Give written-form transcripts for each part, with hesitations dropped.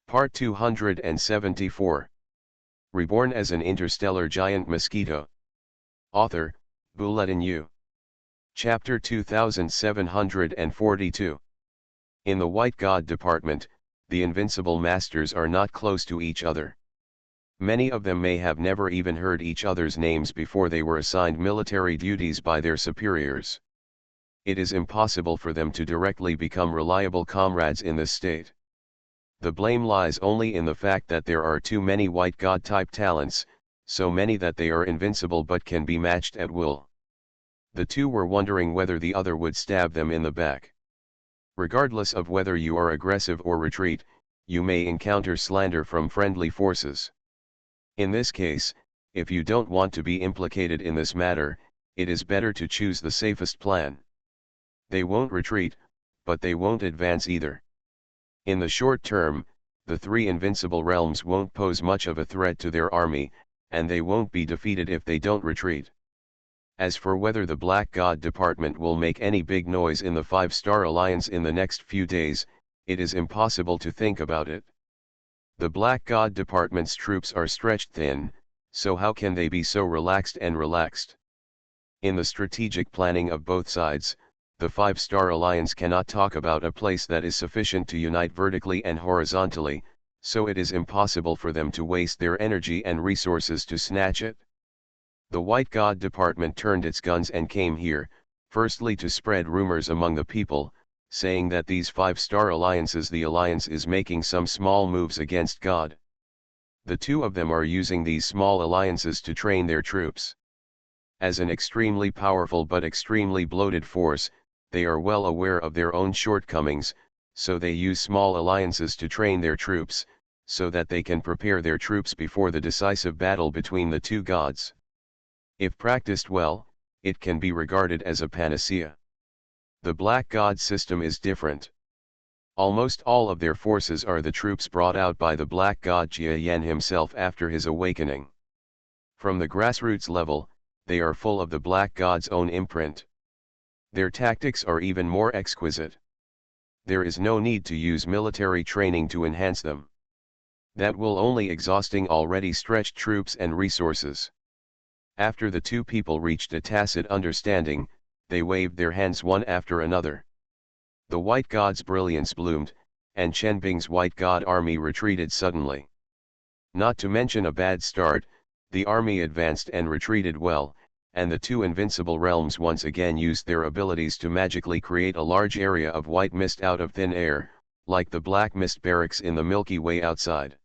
Part 274. Reborn as an interstellar giant mosquito. Author, Bulletin U. Chapter 2742. In the White God Department, the Invincible Masters are not close to each other. Many of them may have never even heard each other's names before they were assigned military duties by their superiors. It is impossible for them to directly become reliable comrades in this state. The blame lies only in the fact that there are too many White God-type talents, so many that they are invincible but can be matched at will. The two were wondering whether the other would stab them in the back. Regardless of whether you are aggressive or retreat, you may encounter slander from friendly forces. In this case, if you don't want to be implicated in this matter, it is better to choose the safest plan. They won't retreat, but they won't advance either. In the short term, the three invincible realms won't pose much of a threat to their army, and they won't be defeated if they don't retreat. As for whether the Black God Department will make any big noise in the Five-Star Alliance in the next few days, it is impossible to think about it. The Black God Department's troops are stretched thin, so how can they be so relaxed? In the strategic planning of both sides, the Five-Star Alliance cannot talk about a place that is sufficient to unite vertically and horizontally, so it is impossible for them to waste their energy and resources to snatch it. The White God Department turned its guns and came here, firstly to spread rumors among the people, saying that these Five-Star Alliances, the Alliance is making some small moves against God. The two of them are using these small alliances to train their troops. As an extremely powerful but extremely bloated force, they are well aware of their own shortcomings, so they use small alliances to train their troops, so that they can prepare their troops before the decisive battle between the two gods. If practiced well, it can be regarded as a panacea. The Black God system is different. Almost all of their forces are the troops brought out by the Black God Jia Yan himself after his awakening. From the grassroots level, they are full of the Black God's own imprint. Their tactics are even more exquisite. There is no need to use military training to enhance them. That will only exhausting already stretched troops and resources. After the two people reached a tacit understanding, they waved their hands one after another. The White God's brilliance bloomed, and Chen Bing's White God army retreated suddenly. Not to mention a bad start, the army advanced and retreated well, and the two invincible realms once again used their abilities to magically create a large area of white mist out of thin air, like the black mist barracks in the Milky Way outside.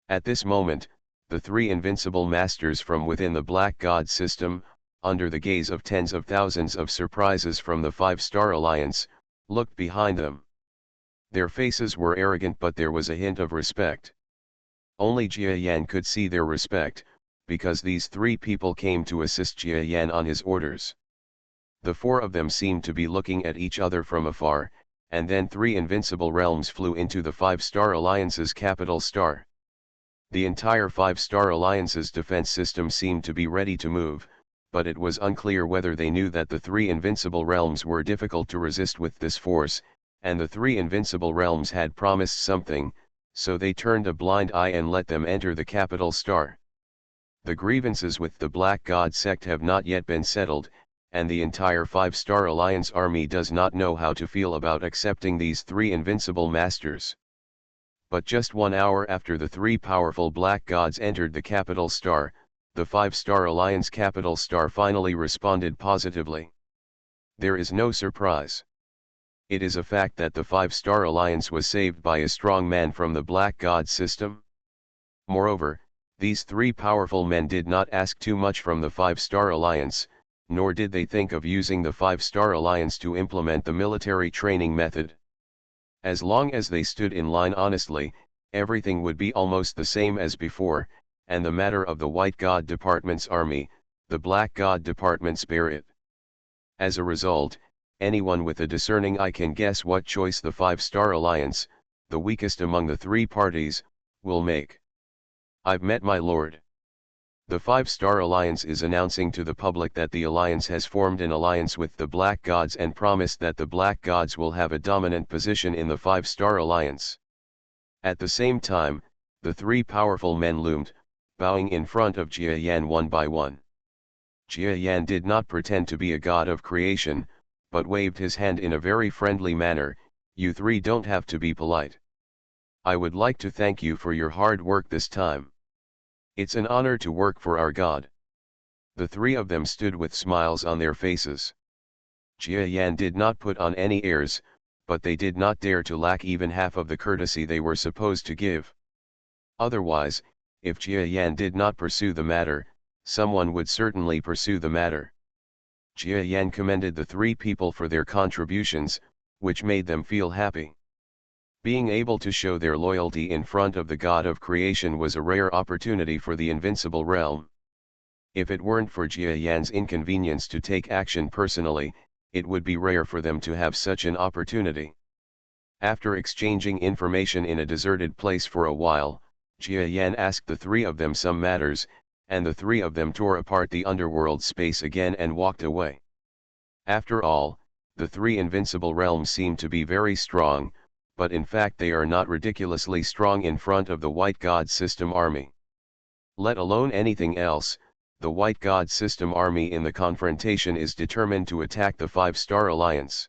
At this moment, the three invincible masters from within the Black God system, under the gaze of tens of thousands of surprises from the Five-Star Alliance, looked behind them. Their faces were arrogant, but there was a hint of respect. Only Jia Yan could see their respect, because these three people came to assist Jia Yan on his orders. The four of them seemed to be looking at each other from afar, and then three invincible realms flew into the Five-Star Alliance's capital star. The entire Five-Star Alliance's defense system seemed to be ready to move, but it was unclear whether they knew that the three invincible realms were difficult to resist with this force, and the three invincible realms had promised something, so they turned a blind eye and let them enter the capital star. The grievances with the Black God sect have not yet been settled, and the entire Five-Star Alliance army does not know how to feel about accepting these three invincible masters. But just 1 hour after the three powerful Black Gods entered the capital star, the Five-Star Alliance capital star finally responded positively. There is no surprise. It is a fact that the Five-Star Alliance was saved by a strong man from the Black God system. Moreover, these three powerful men did not ask too much from the Five-Star Alliance, nor did they think of using the Five-Star Alliance to implement the military training method. As long as they stood in line honestly, everything would be almost the same as before, and the matter of the White God Department's army, the Black God Department spare it. As a result, anyone with a discerning eye can guess what choice the Five-Star Alliance, the weakest among the three parties, will make. I've met my lord. The Five-Star Alliance is announcing to the public that the Alliance has formed an alliance with the Black Gods and promised that the Black Gods will have a dominant position in the Five-Star Alliance. At the same time, the three powerful men loomed, bowing in front of Jia Yan one by one. Jia Yan did not pretend to be a god of creation, but waved his hand in a very friendly manner. "You three don't have to be polite. I would like to thank you for your hard work this time. It's an honor to work for our god." The three of them stood with smiles on their faces. Jia Yan did not put on any airs, but they did not dare to lack even half of the courtesy they were supposed to give. Otherwise, if Jia Yan did not pursue the matter, someone would certainly pursue the matter. Jia Yan commended the three people for their contributions, which made them feel happy. Being able to show their loyalty in front of the god of creation was a rare opportunity for the invincible realm. If it weren't for Jia Yan's inconvenience to take action personally, it would be rare for them to have such an opportunity. After exchanging information in a deserted place for a while, Jia Yan asked the three of them some matters, and the three of them tore apart the underworld space again and walked away. After all, the three invincible realms seem to be very strong, but in fact they are not ridiculously strong in front of the White God System army. Let alone anything else, the White God System army in the confrontation is determined to attack the Five-Star Alliance.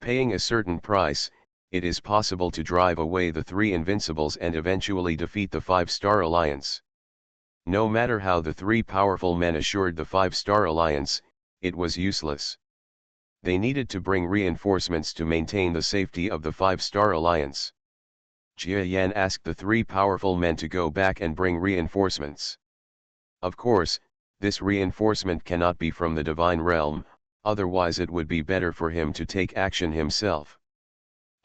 Paying a certain price, it is possible to drive away the three invincibles and eventually defeat the Five-Star Alliance. No matter how the three powerful men assured the Five-Star Alliance, it was useless. They needed to bring reinforcements to maintain the safety of the Five-Star Alliance. Jia Yan asked the three powerful men to go back and bring reinforcements. Of course, this reinforcement cannot be from the divine realm, otherwise it would be better for him to take action himself.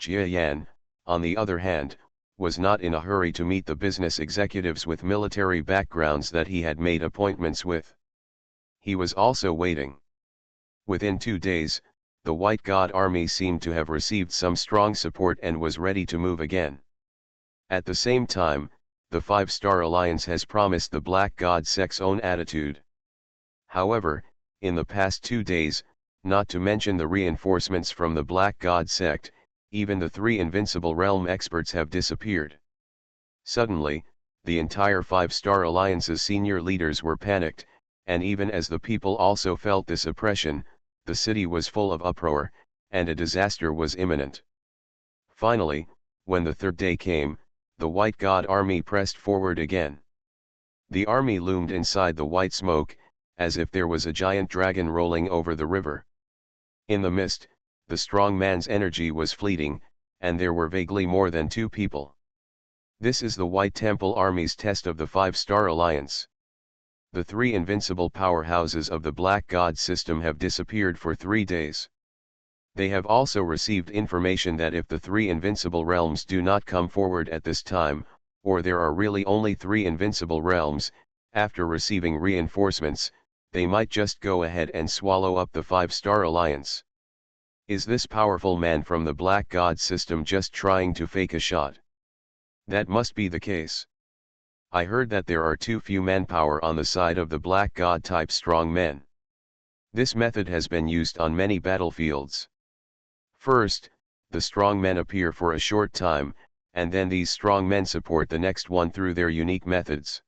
Jia Yan, on the other hand, was not in a hurry to meet the business executives with military backgrounds that he had made appointments with. He was also waiting. Within 2 days, the White God Army seemed to have received some strong support and was ready to move again. At the same time, the Five-Star Alliance has promised the Black God Sect's own attitude. However, in the past 2 days, not to mention the reinforcements from the Black God Sect, even the three Invincible Realm experts have disappeared. Suddenly, the entire Five-Star Alliance's senior leaders were panicked, and even as the people also felt this oppression, the city was full of uproar, and a disaster was imminent. Finally, when the third day came, the White God Army pressed forward again. The army loomed inside the white smoke, as if there was a giant dragon rolling over the river. In the mist, the strong man's energy was fleeting, and there were vaguely more than 2 people. This is the White Temple Army's test of the Five-Star Alliance. The 3 invincible powerhouses of the Black God system have disappeared for 3 days. They have also received information that if the 3 invincible realms do not come forward at this time, or there are really only 3 invincible realms, after receiving reinforcements, they might just go ahead and swallow up the Five-Star Alliance. Is this powerful man from the Black God system just trying to fake a shot? That must be the case. I heard that there are too few manpower on the side of the Black God type strong men. This method has been used on many battlefields. First, the strong men appear for a short time, and then these strong men support the next one through their unique methods.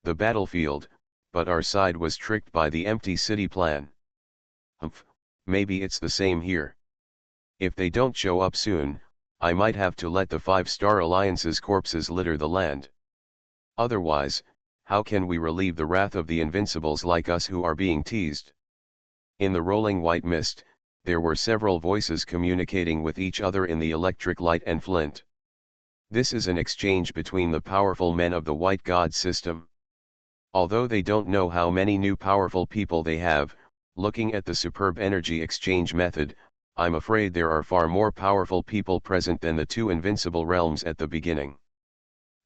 The battlefield, but our side was tricked by the empty city plan. Maybe it's the same here. If they don't show up soon, I might have to let the Five-Star Alliance's corpses litter the land. Otherwise, how can we relieve the wrath of the invincibles like us who are being teased? In the rolling white mist, there were several voices communicating with each other in the electric light and flint. This is an exchange between the powerful men of the White God system. Although they don't know how many new powerful people they have, looking at the superb energy exchange method, I'm afraid there are far more powerful people present than the 2 invincible realms at the beginning.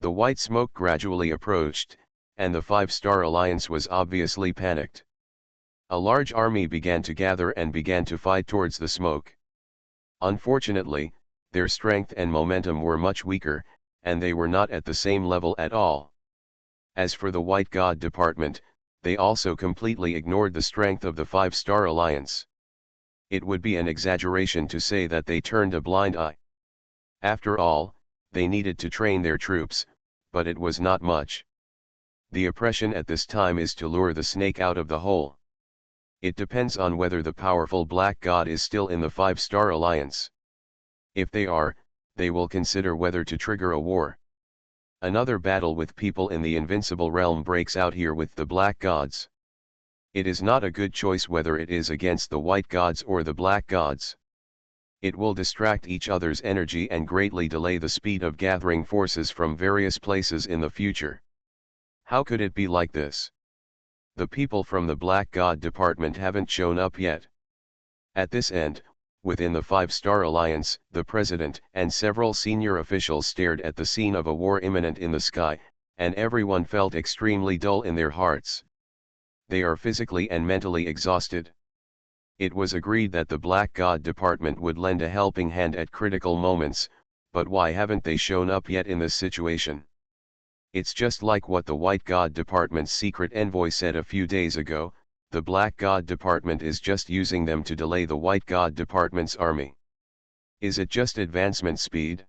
The white smoke gradually approached, and the Five-Star Alliance was obviously panicked. A large army began to gather and began to fight towards the smoke. Unfortunately, their strength and momentum were much weaker, and they were not at the same level at all. As for the White God Department, they also completely ignored the strength of the Five-Star Alliance. It would be an exaggeration to say that they turned a blind eye. After all, They needed to train their troops, but it was not much. The oppression at this time is to lure the snake out of the hole. It depends on whether the powerful Black God is still in the Five-Star Alliance. If they are, they will consider whether to trigger a war. Another battle with people in the Invincible Realm breaks out here with the Black Gods. It is not a good choice whether it is against the White Gods or the Black Gods. It will distract each other's energy and greatly delay the speed of gathering forces from various places in the future. How could it be like this? The people from the Black God Department haven't shown up yet. At this end, within the Five-Star Alliance, the President and several senior officials stared at the scene of a war imminent in the sky, and everyone felt extremely dull in their hearts. They are physically and mentally exhausted. It was agreed that the Black God Department would lend a helping hand at critical moments, but why haven't they shown up yet in this situation? It's just like what the White God Department's secret envoy said a few days ago. The Black God Department is just using them to delay the White God Department's army. Is it just advancement speed?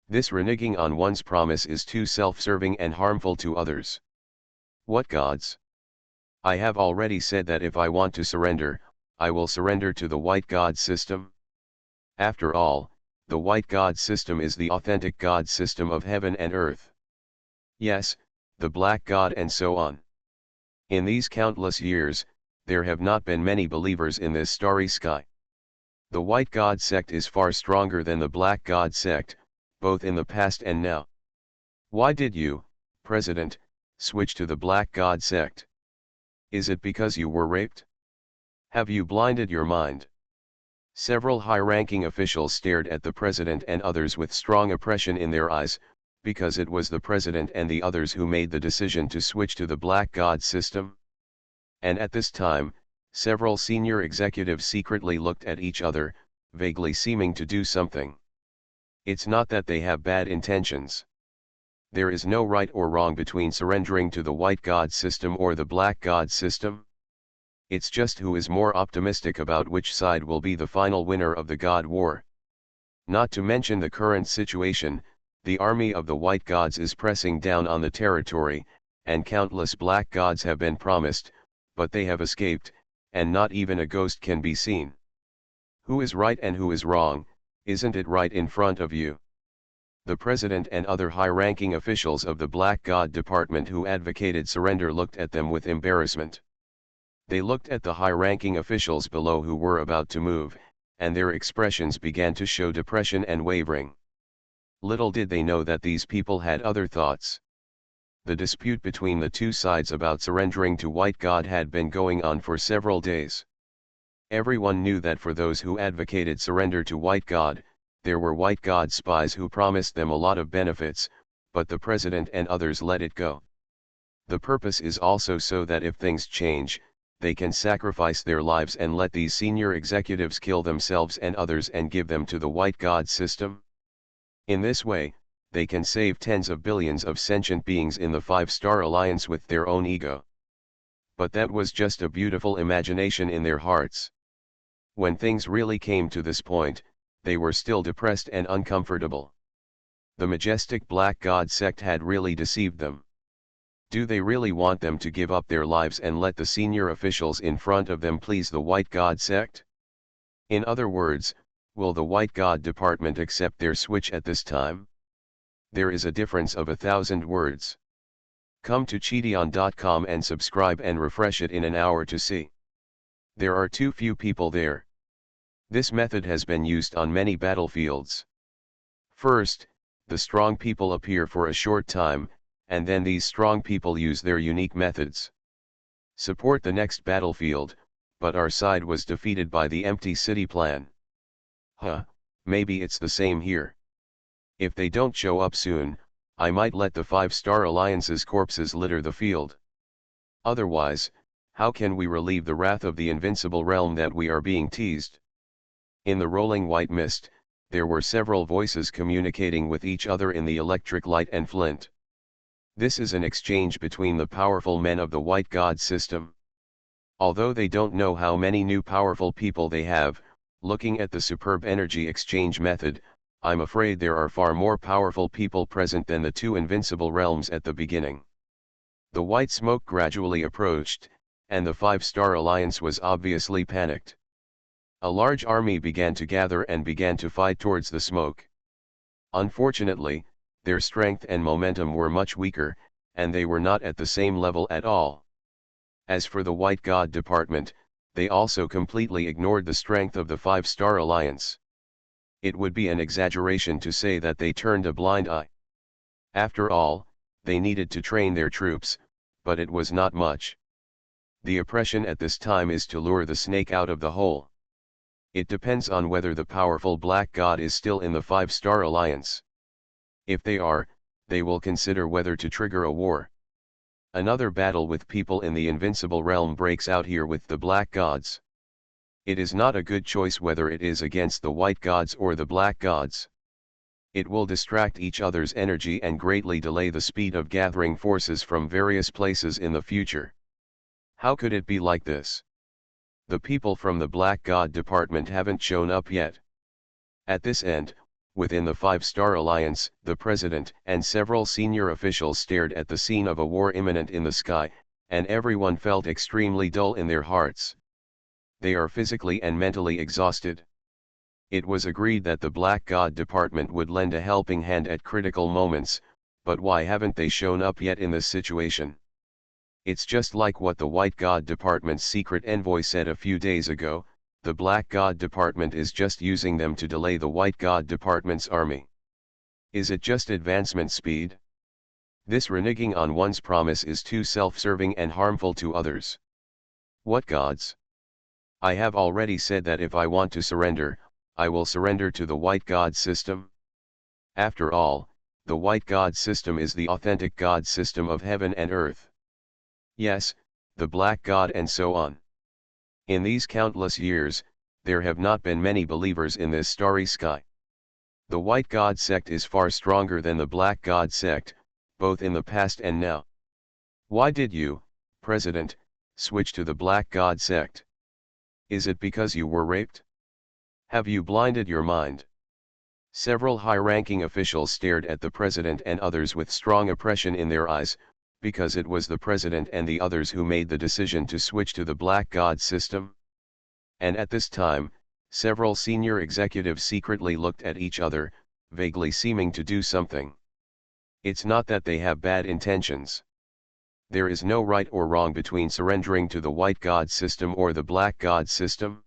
This reneging on one's promise is too self-serving and harmful to others. What gods? I have already said that if I want to surrender, I will surrender to the White God system. After all, the White God system is the authentic God system of heaven and earth. Yes, the Black God and so on. In these countless years, there have not been many believers in this starry sky. The White God sect is far stronger than the Black God sect, both in the past and now. Why did you, President, switch to the Black God sect? Is it because you were raped? Have you blinded your mind? Several high-ranking officials stared at the President and others with strong oppression in their eyes, because it was the President and the others who made the decision to switch to the Black God system. And at this time, several senior executives secretly looked at each other, vaguely seeming to do something. It's not that they have bad intentions. There is no right or wrong between surrendering to the White God system or the Black God system. It's just who is more optimistic about which side will be the final winner of the God War. Not to mention the current situation, the army of the White Gods is pressing down on the territory, and countless Black Gods have been promised, but they have escaped, and not even a ghost can be seen. Who is right and who is wrong? Isn't it right in front of you? The President and other high-ranking officials of the Black God Department who advocated surrender looked at them with embarrassment. They looked at the high-ranking officials below who were about to move, and their expressions began to show depression and wavering. Little did they know that these people had other thoughts. The dispute between the two sides about surrendering to White God had been going on for several days. Everyone knew that for those who advocated surrender to White God, there were White God spies who promised them a lot of benefits, but the President and others let it go. The purpose is also so that if things change, they can sacrifice their lives and let these senior executives kill themselves and others and give them to the White God system. In this way, they can save tens of billions of sentient beings in the Five-Star Alliance with their own ego. But that was just a beautiful imagination in their hearts. When things really came to this point, they were still depressed and uncomfortable. The majestic Black God sect had really deceived them. Do they really want them to give up their lives and let the senior officials in front of them please the White God sect? In other words, will the White God Department accept their switch at this time? There is a difference of 1,000 words. Come to Cheateon.com and subscribe and refresh it in an hour to see. There are too few people there. This method has been used on many battlefields. First, the strong people appear for a short time, and then these strong people use their unique methods. Support the next battlefield, but our side was defeated by the empty city plan. Maybe it's the same here. If they don't show up soon, I might let the Five-Star Alliance's corpses litter the field. Otherwise, how can we relieve the wrath of the invincible realm that we are being teased? In the rolling white mist, there were several voices communicating with each other in the electric light and flint. This is an exchange between the powerful men of the White God system. Although they don't know how many new powerful people they have, looking at the superb energy exchange method, I'm afraid there are far more powerful people present than the two invincible realms at the beginning. The white smoke gradually approached, and the Five-Star Alliance was obviously panicked. A large army began to gather and began to fight towards the smoke. Unfortunately, their strength and momentum were much weaker, and they were not at the same level at all. As for the White God Department, they also completely ignored the strength of the Five-Star Alliance. It would be an exaggeration to say that they turned a blind eye. After all, they needed to train their troops, but it was not much. The oppression at this time is to lure the snake out of the hole. It depends on whether the powerful Black God is still in the Five-Star Alliance. If they are, they will consider whether to trigger a war. Another battle with people in the invincible realm breaks out here with the Black Gods. It is not a good choice whether it is against the White Gods or the Black Gods. It will distract each other's energy and greatly delay the speed of gathering forces from various places in the future. How could it be like this? The people from the Black God Department haven't shown up yet. At this end, within the Five-Star Alliance, the President and several senior officials stared at the scene of a war imminent in the sky, and everyone felt extremely dull in their hearts. They are physically and mentally exhausted. It was agreed that the Black God Department would lend a helping hand at critical moments, but why haven't they shown up yet in this situation? It's just like what the White God Department's secret envoy said a few days ago. The Black God Department is just using them to delay the White God Department's army. Is it just advancement speed? This reneging on one's promise is too self-serving and harmful to others. What gods? I have already said that if I want to surrender, I will surrender to the White God system. After all, the White God system is the authentic God system of heaven and earth. Yes, the Black God and so on. In these countless years, there have not been many believers in this starry sky. The White God sect is far stronger than the Black God sect, both in the past and now. Why did you, President, switch to the Black God sect? Is it because you were raped? Have you blinded your mind? Several high-ranking officials stared at the President and others with strong oppression in their eyes, because it was the President and the others who made the decision to switch to the Black God system. And at this time, several senior executives secretly looked at each other, vaguely seeming to do something. It's not that they have bad intentions. There is no right or wrong between surrendering to the White God system or the Black God system.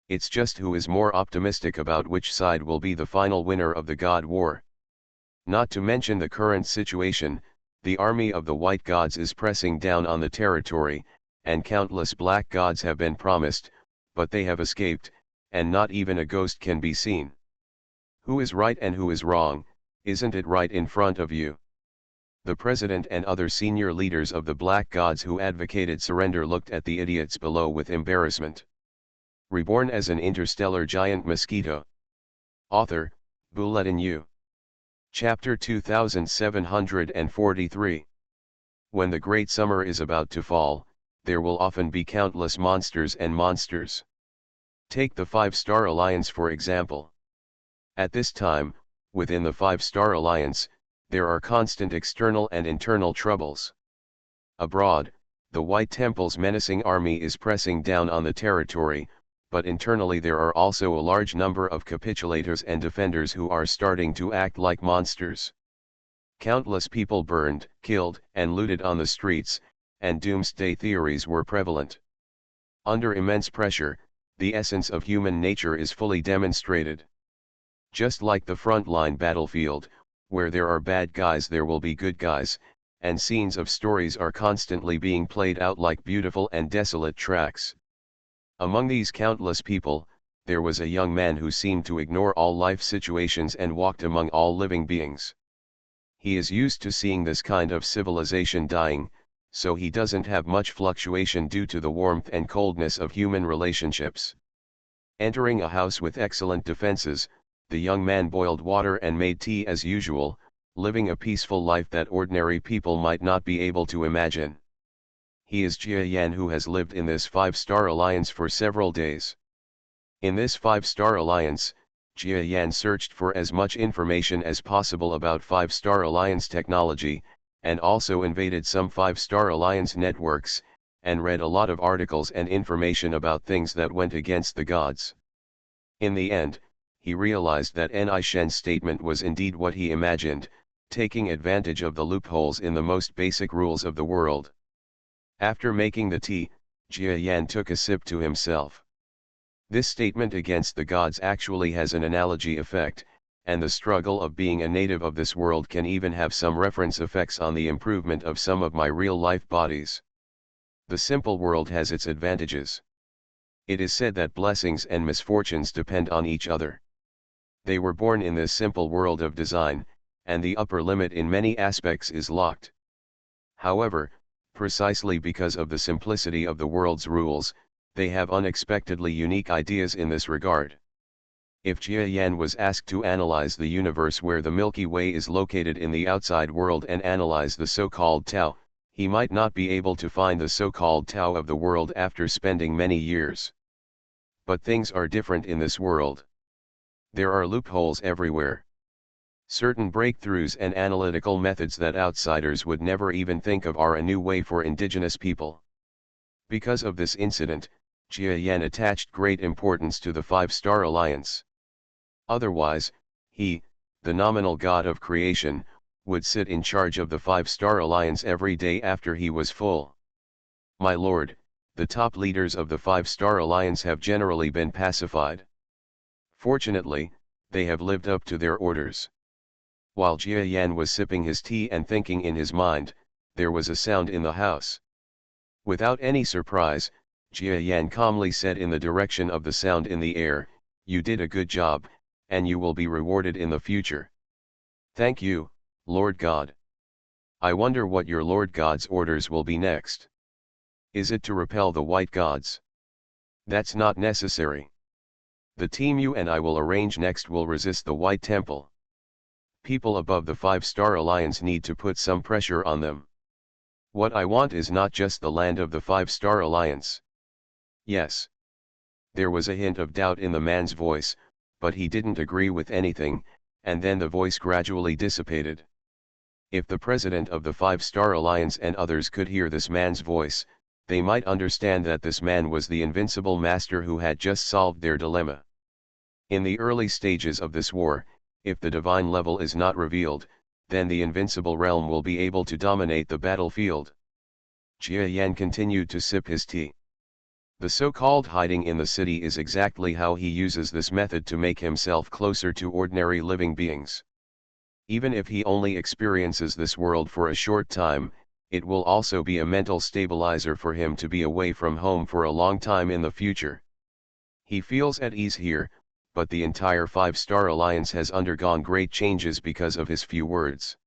It's just who is more optimistic about which side will be the final winner of the God War. Not to mention the current situation, the army of the White Gods is pressing down on the territory, and countless Black Gods have been promised, but they have escaped, and not even a ghost can be seen. Who is right and who is wrong? Isn't it right in front of you? The President and other senior leaders of the Black Gods who advocated surrender looked at the idiots below with embarrassment. Reborn as an interstellar giant mosquito. Author, Bulletin U. Chapter 2743. When the great summer is about to fall, there will often be countless monsters and monsters. Take the Five-Star Alliance for example. At this time, within the Five-Star Alliance, there are constant external and internal troubles. Abroad, the White Temple's menacing army is pressing down on the territory, but internally there are also a large number of capitulators and defenders who are starting to act like monsters. Countless people burned, killed, and looted on the streets, and doomsday theories were prevalent. Under immense pressure, the essence of human nature is fully demonstrated. Just like the frontline battlefield, where there are bad guys there will be good guys, and scenes of stories are constantly being played out like beautiful and desolate tracks. Among these countless people, there was a young man who seemed to ignore all life situations and walked among all living beings. He is used to seeing this kind of civilization dying, so he doesn't have much fluctuation due to the warmth and coldness of human relationships. Entering a house with excellent defenses, the young man boiled water and made tea as usual, living a peaceful life that ordinary people might not be able to imagine. He is Jia Yan, who has lived in this Five-Star Alliance for several days. In this Five-Star Alliance, Jia Yan searched for as much information as possible about Five-Star Alliance technology, and also invaded some Five-Star Alliance networks, and read a lot of articles and information about things that went against the gods. In the end, he realized that Ni Shen's statement was indeed what he imagined, taking advantage of the loopholes in the most basic rules of the world. After making the tea, Jia Yan took a sip to himself. This statement against the gods actually has an analogy effect, and the struggle of being a native of this world can even have some reference effects on the improvement of some of my real-life bodies. The simple world has its advantages. It is said that blessings and misfortunes depend on each other. They were born in this simple world of design, and the upper limit in many aspects is locked. However, precisely because of the simplicity of the world's rules, they have unexpectedly unique ideas in this regard. If Jia Yan was asked to analyze the universe where the Milky Way is located in the outside world and analyze the so-called Tao, he might not be able to find the so-called Tao of the world after spending many years. But things are different in this world. There are loopholes everywhere. Certain breakthroughs and analytical methods that outsiders would never even think of are a new way for indigenous people. Because of this incident, Jia Yan attached great importance to the Five-Star Alliance. Otherwise, he, the nominal god of creation, would sit in charge of the Five-Star Alliance every day after he was full. My lord, the top leaders of the Five-Star Alliance have generally been pacified. Fortunately, they have lived up to their orders. While Jia Yan was sipping his tea and thinking in his mind, there was a sound in the house. Without any surprise, Jia Yan calmly said in the direction of the sound in the air, "You did a good job, and you will be rewarded in the future." "Thank you, Lord God. I wonder what your Lord God's orders will be next. Is it to repel the white gods?" "That's not necessary. The team you and I will arrange next will resist the White Temple. People above the Five-Star Alliance need to put some pressure on them. What I want is not just the land of the Five-Star Alliance." "Yes." There was a hint of doubt in the man's voice, but he didn't agree with anything, and then the voice gradually dissipated. If the president of the Five-Star Alliance and others could hear this man's voice, they might understand that this man was the invincible master who had just solved their dilemma. In the early stages of this war, if the divine level is not revealed, then the invincible realm will be able to dominate the battlefield. Jia Yan continued to sip his tea. The so-called hiding in the city is exactly how he uses this method to make himself closer to ordinary living beings. Even if he only experiences this world for a short time, it will also be a mental stabilizer for him to be away from home for a long time in the future. He feels at ease here, but the entire Five-Star Alliance has undergone great changes because of his few words.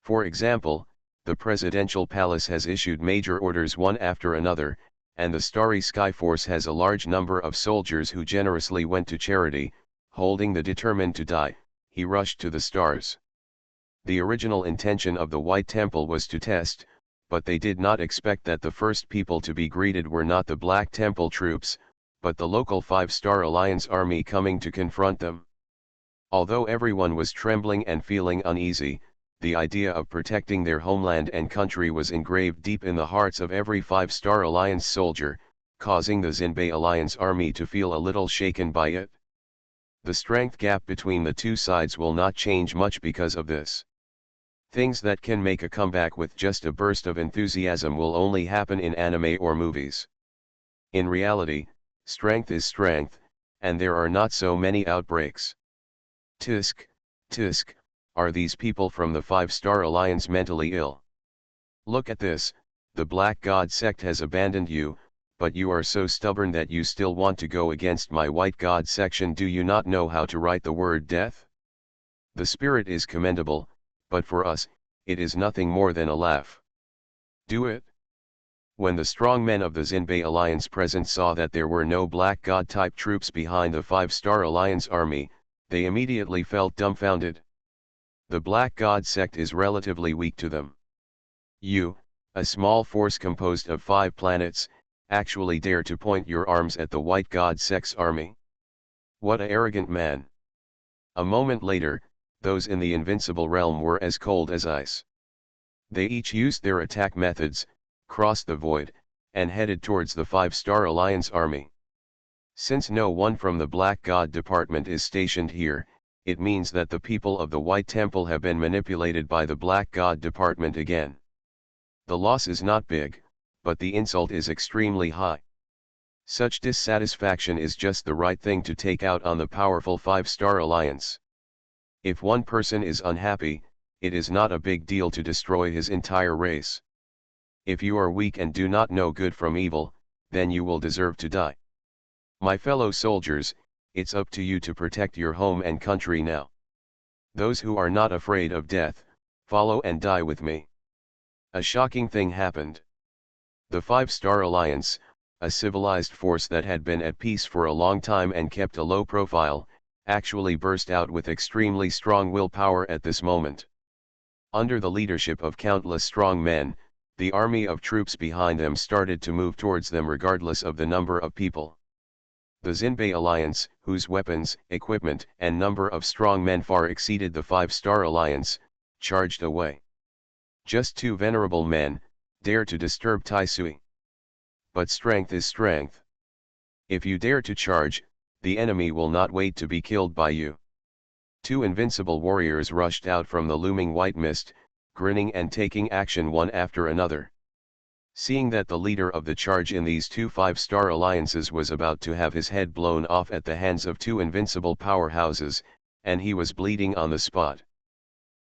For example, the presidential palace has issued major orders one after another, and the Starry Sky Force has a large number of soldiers who generously went to charity, holding the determined to die. He rushed to the stars. The original intention of the White Temple was to test, but they did not expect that the first people to be greeted were not the Black Temple troops, but the local Five-Star Alliance army coming to confront them. Although everyone was trembling and feeling uneasy, the idea of protecting their homeland and country was engraved deep in the hearts of every Five-Star Alliance soldier, causing the Xinbei Alliance army to feel a little shaken by it. The strength gap between the two sides will not change much because of this. Things that can make a comeback with just a burst of enthusiasm will only happen in anime or movies. In reality, strength is strength, and there are not so many outbreaks. Tisk, tisk, are these people from the Five-Star Alliance mentally ill? Look at this, the Black God sect has abandoned you, but you are so stubborn that you still want to go against my White God section. Do you not know how to write the word death? The spirit is commendable, but for us, it is nothing more than a laugh. Do it. When the strong men of the Xinbei Alliance present saw that there were no Black God-type troops behind the Five-Star Alliance army, they immediately felt dumbfounded. The Black God sect is relatively weak to them. You, a small force composed of 5 planets, actually dare to point your arms at the White God sect's army? What a arrogant man. A moment later, those in the invincible realm were as cold as ice. They each used their attack methods, crossed the void, and headed towards the Five-Star Alliance army. Since no one from the Black God Department is stationed here, it means that the people of the White Temple have been manipulated by the Black God Department again. The loss is not big, but the insult is extremely high. Such dissatisfaction is just the right thing to take out on the powerful Five-Star Alliance. If one person is unhappy, it is not a big deal to destroy his entire race. If you are weak and do not know good from evil, then you will deserve to die. My fellow soldiers, it's up to you to protect your home and country now. Those who are not afraid of death, follow and die with me. A shocking thing happened. The Five-Star Alliance, a civilized force that had been at peace for a long time and kept a low profile, actually burst out with extremely strong willpower at this moment. Under the leadership of countless strong men, the army of troops behind them started to move towards them regardless of the number of people. The Xinbei Alliance, whose weapons, equipment, and number of strong men far exceeded the Five-Star Alliance, charged away. Just two venerable men dare to disturb Taisui. But strength is strength. If you dare to charge, the enemy will not wait to be killed by you. Two invincible warriors rushed out from the looming white mist, grinning and taking action one after another. Seeing that the leader of the charge in these two Five-Star Alliances was about to have his head blown off at the hands of two invincible powerhouses, and he was bleeding on the spot.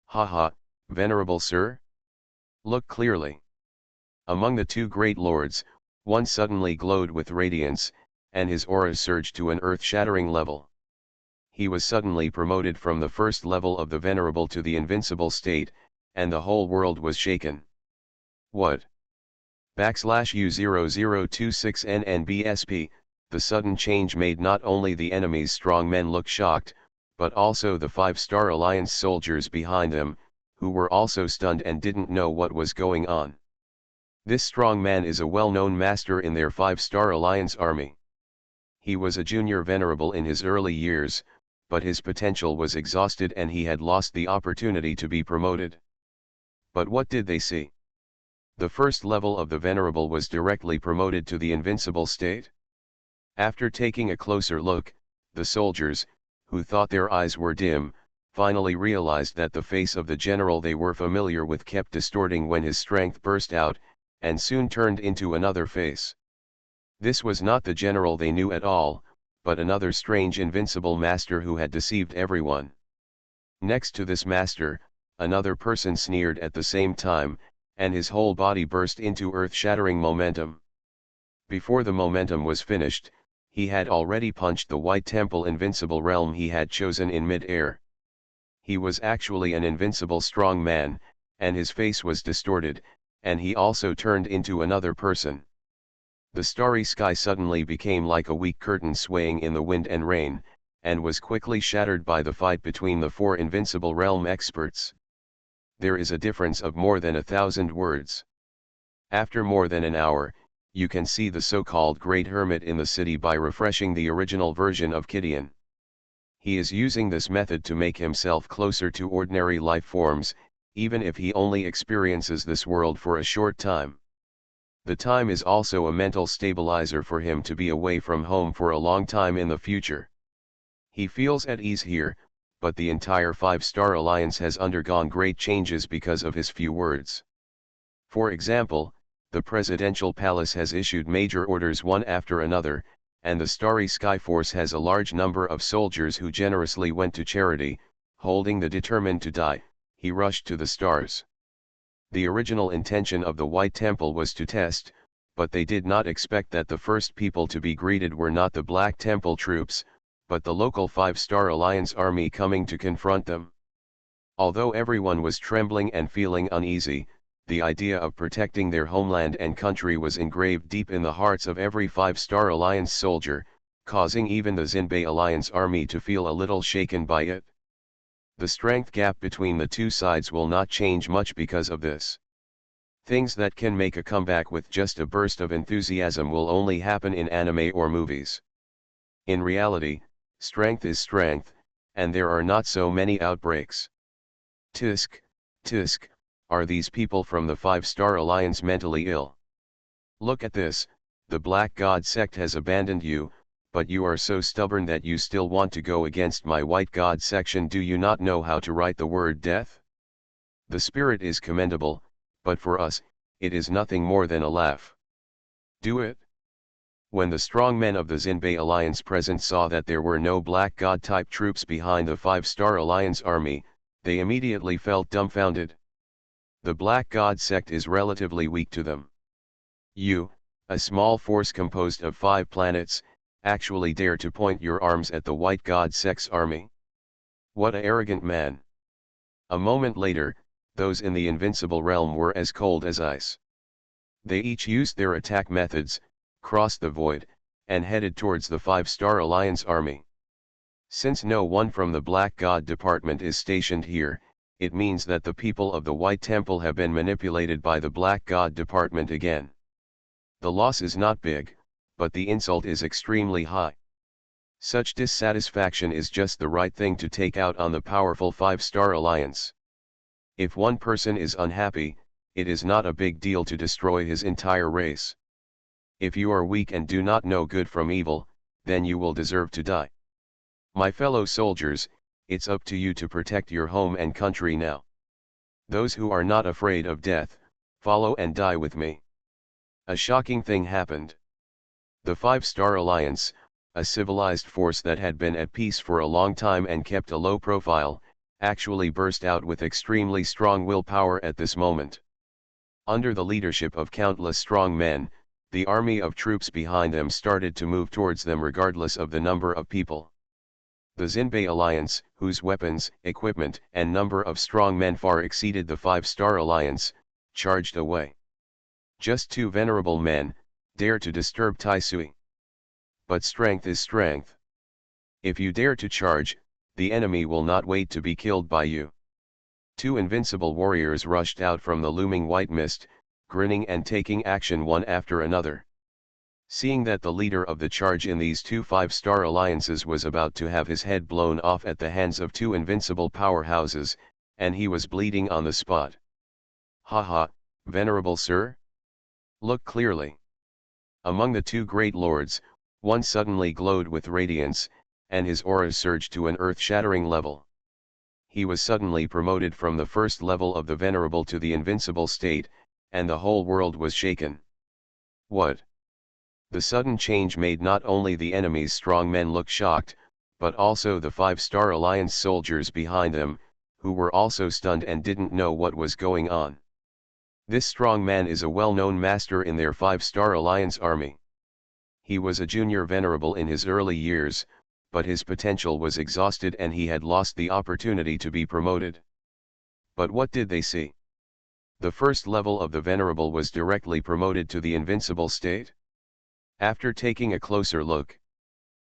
Ha, venerable sir? Look clearly. Among the two great lords, one suddenly glowed with radiance, and his aura surged to an earth-shattering level. He was suddenly promoted from the first level of the venerable to the invincible state, and the whole world was shaken. What? U0026NNBSP, the sudden change made not only the enemy's strong men look shocked, but also the Five-Star Alliance soldiers behind them, who were also stunned and didn't know what was going on. This strong man is a well-known master in their Five-Star Alliance army. He was a junior venerable in his early years, but his potential was exhausted and he had lost the opportunity to be promoted. But what did they see? The first level of the venerable was directly promoted to the invincible state. After taking a closer look, the soldiers, who thought their eyes were dim, finally realized that the face of the general they were familiar with kept distorting when his strength burst out, and soon turned into another face. This was not the general they knew at all, but another strange invincible master who had deceived everyone. Next to this master, another person sneered at the same time, and his whole body burst into earth-shattering momentum. Before the momentum was finished, he had already punched the White Temple invincible realm he had chosen in mid-air. He was actually an invincible strong man, and his face was distorted, and he also turned into another person. The starry sky suddenly became like a weak curtain swaying in the wind and rain, and was quickly shattered by the fight between the four invincible realm experts. There is a difference of more than 1,000 words. After more than an hour, you can see the so-called Great Hermit in the city by refreshing the original version of Gideon. He is using this method to make himself closer to ordinary life forms, even if he only experiences this world for a short time. The time is also a mental stabilizer for him to be away from home for a long time in the future. He feels at ease here, but the entire Five-Star Alliance has undergone great changes because of his few words. For example, the Presidential Palace has issued major orders one after another, and the Starry Sky Force has a large number of soldiers who generously went to charity, holding the determined to die. He rushed to the stars. The original intention of the White Temple was to test, but they did not expect that the first people to be greeted were not the Black Temple troops, but the local Five-Star Alliance army coming to confront them. Although everyone was trembling and feeling uneasy, the idea of protecting their homeland and country was engraved deep in the hearts of every Five-Star Alliance soldier, causing even the Xinbei Alliance army to feel a little shaken by it. The strength gap between the two sides will not change much because of this. Things that can make a comeback with just a burst of enthusiasm will only happen in anime or movies. In reality, strength is strength, and there are not so many outbreaks. Tisk, tisk, are these people from the Five-Star Alliance mentally ill? Look at this, the Black God sect has abandoned you, but you are so stubborn that you still want to go against my White God section. Do you not know how to write the word death? The spirit is commendable, but for us, it is nothing more than a laugh. Do it. When the strong men of the Zinbei Alliance present saw that there were no Black God-type troops behind the Five-Star Alliance army, they immediately felt dumbfounded. The Black God sect is relatively weak to them. You, a small force composed of 5 planets, actually dare to point your arms at the White God sect's army? What an arrogant man! A moment later, those in the invincible realm were as cold as ice. They each used their attack methods, crossed the void, and headed towards the Five-Star Alliance army. Since no one from the Black God department is stationed here, it means that the people of the White Temple have been manipulated by the Black God department again. The loss is not big, but the insult is extremely high. Such dissatisfaction is just the right thing to take out on the powerful Five-Star Alliance. If one person is unhappy, it is not a big deal to destroy his entire race. If you are weak and do not know good from evil, then you will deserve to die. My fellow soldiers, it's up to you to protect your home and country now. Those who are not afraid of death, follow and die with me. A shocking thing happened. The Five-Star Alliance, a civilized force that had been at peace for a long time and kept a low profile, actually burst out with extremely strong willpower at this moment. Under the leadership of countless strong men, the army of troops behind them started to move towards them regardless of the number of people. The Zinbei Alliance, whose weapons, equipment, and number of strong men far exceeded the Five-Star Alliance, charged away. Just 2 venerable men dare to disturb Taisui. But strength is strength. If you dare to charge, the enemy will not wait to be killed by you. 2 invincible warriors rushed out from the looming white mist, grinning and taking action one after another. Seeing that the leader of the charge in these 2 Five-Star Alliances was about to have his head blown off at the hands of 2 invincible powerhouses, and he was bleeding on the spot. Haha, venerable sir? Look clearly. Among the 2 great lords, one suddenly glowed with radiance, and his aura surged to an earth-shattering level. He was suddenly promoted from the first level of the venerable to the invincible state, and the whole world was shaken. What? The sudden change made not only the enemy's strong men look shocked, but also the Five-Star Alliance soldiers behind them, who were also stunned and didn't know what was going on. This strong man is a well-known master in their Five-Star Alliance army. He was a junior venerable in his early years, but his potential was exhausted and he had lost the opportunity to be promoted. But what did they see? The first level of the venerable was directly promoted to the invincible state. After taking a closer look,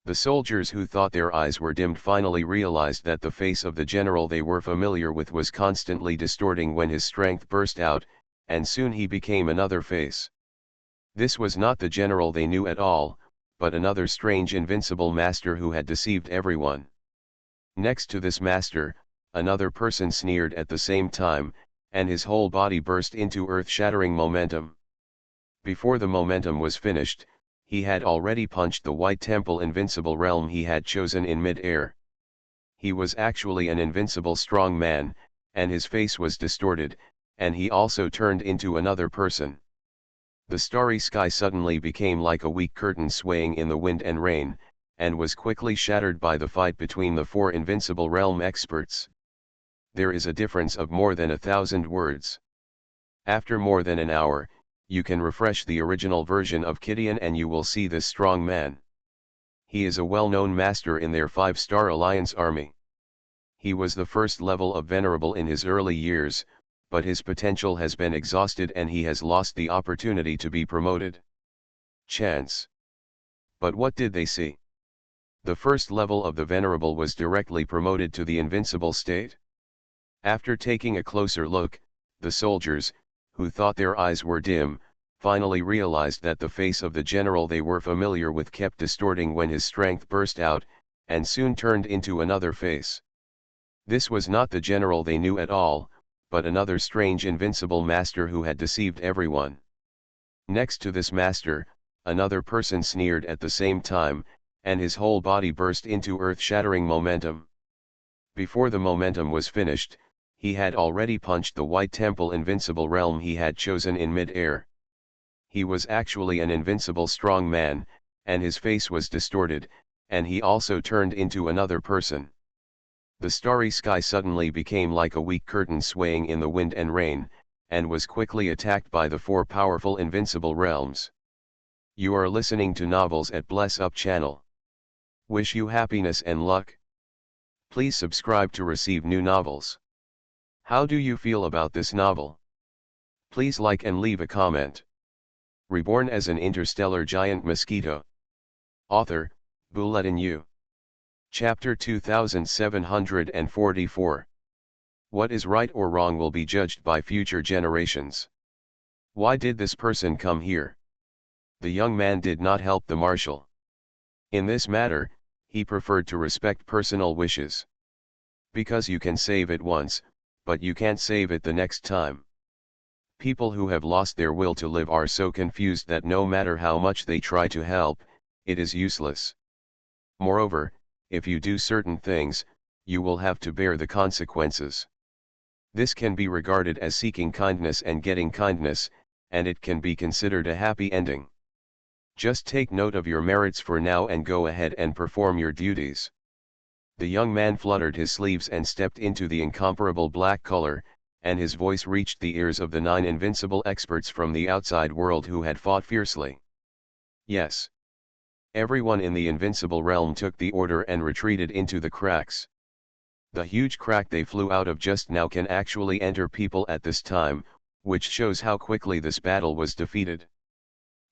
the soldiers who thought their eyes were dimmed finally realized that the face of the general they were familiar with was constantly distorting when his strength burst out, and soon he became another face. This was not the general they knew at all, but another strange invincible master who had deceived everyone. Next to this master, another person sneered at the same time, and his whole body burst into earth-shattering momentum. Before the momentum was finished, he had already punched the White Temple invincible realm he had chosen in mid-air. He was actually an invincible strong man, and his face was distorted, and he also turned into another person. The starry sky suddenly became like a weak curtain swaying in the wind and rain, and was quickly shattered by the fight between the 4 invincible realm experts. There is a difference of more than 1,000 words. After more than an hour, you can refresh the original version of Gideon and you will see this strong man. He is a well-known master in their Five-Star Alliance army. He was the first level of venerable in his early years, but his potential has been exhausted and he has lost the opportunity to be promoted. Chance. But what did they see? The first level of the venerable was directly promoted to the invincible state. After taking a closer look, the soldiers, who thought their eyes were dim, finally realized that the face of the general they were familiar with kept distorting when his strength burst out, and soon turned into another face. This was not the general they knew at all, but another strange invincible master who had deceived everyone. Next to this master, another person sneered at the same time, and his whole body burst into earth-shattering momentum. Before the momentum was finished, he had already punched the White Temple invincible realm he had chosen in mid-air. He was actually an invincible strong man, and his face was distorted, and he also turned into another person. The starry sky suddenly became like a weak curtain swaying in the wind and rain, and was quickly attacked by the four powerful invincible realms. You are listening to Novels at Bless Up channel. Wish you happiness and luck. Please subscribe to receive new novels. How do you feel about this novel? Please like and leave a comment. Reborn as an interstellar giant mosquito. Author, Bulletin U. Chapter 2744. What is right or wrong will be judged by future generations. Why did this person come here? The young man did not help the marshal. In this matter, he preferred to respect personal wishes. Because you can save it once, but you can't save it the next time. People who have lost their will to live are so confused that no matter how much they try to help, it is useless. Moreover, if you do certain things, you will have to bear the consequences. This can be regarded as seeking kindness and getting kindness, and it can be considered a happy ending. Just take note of your merits for now and go ahead and perform your duties. The young man fluttered his sleeves and stepped into the incomparable black color, and his voice reached the ears of the 9 invincible experts from the outside world who had fought fiercely. Yes. Everyone in the invincible realm took the order and retreated into the cracks. The huge crack they flew out of just now can actually enter people at this time, which shows how quickly this battle was defeated.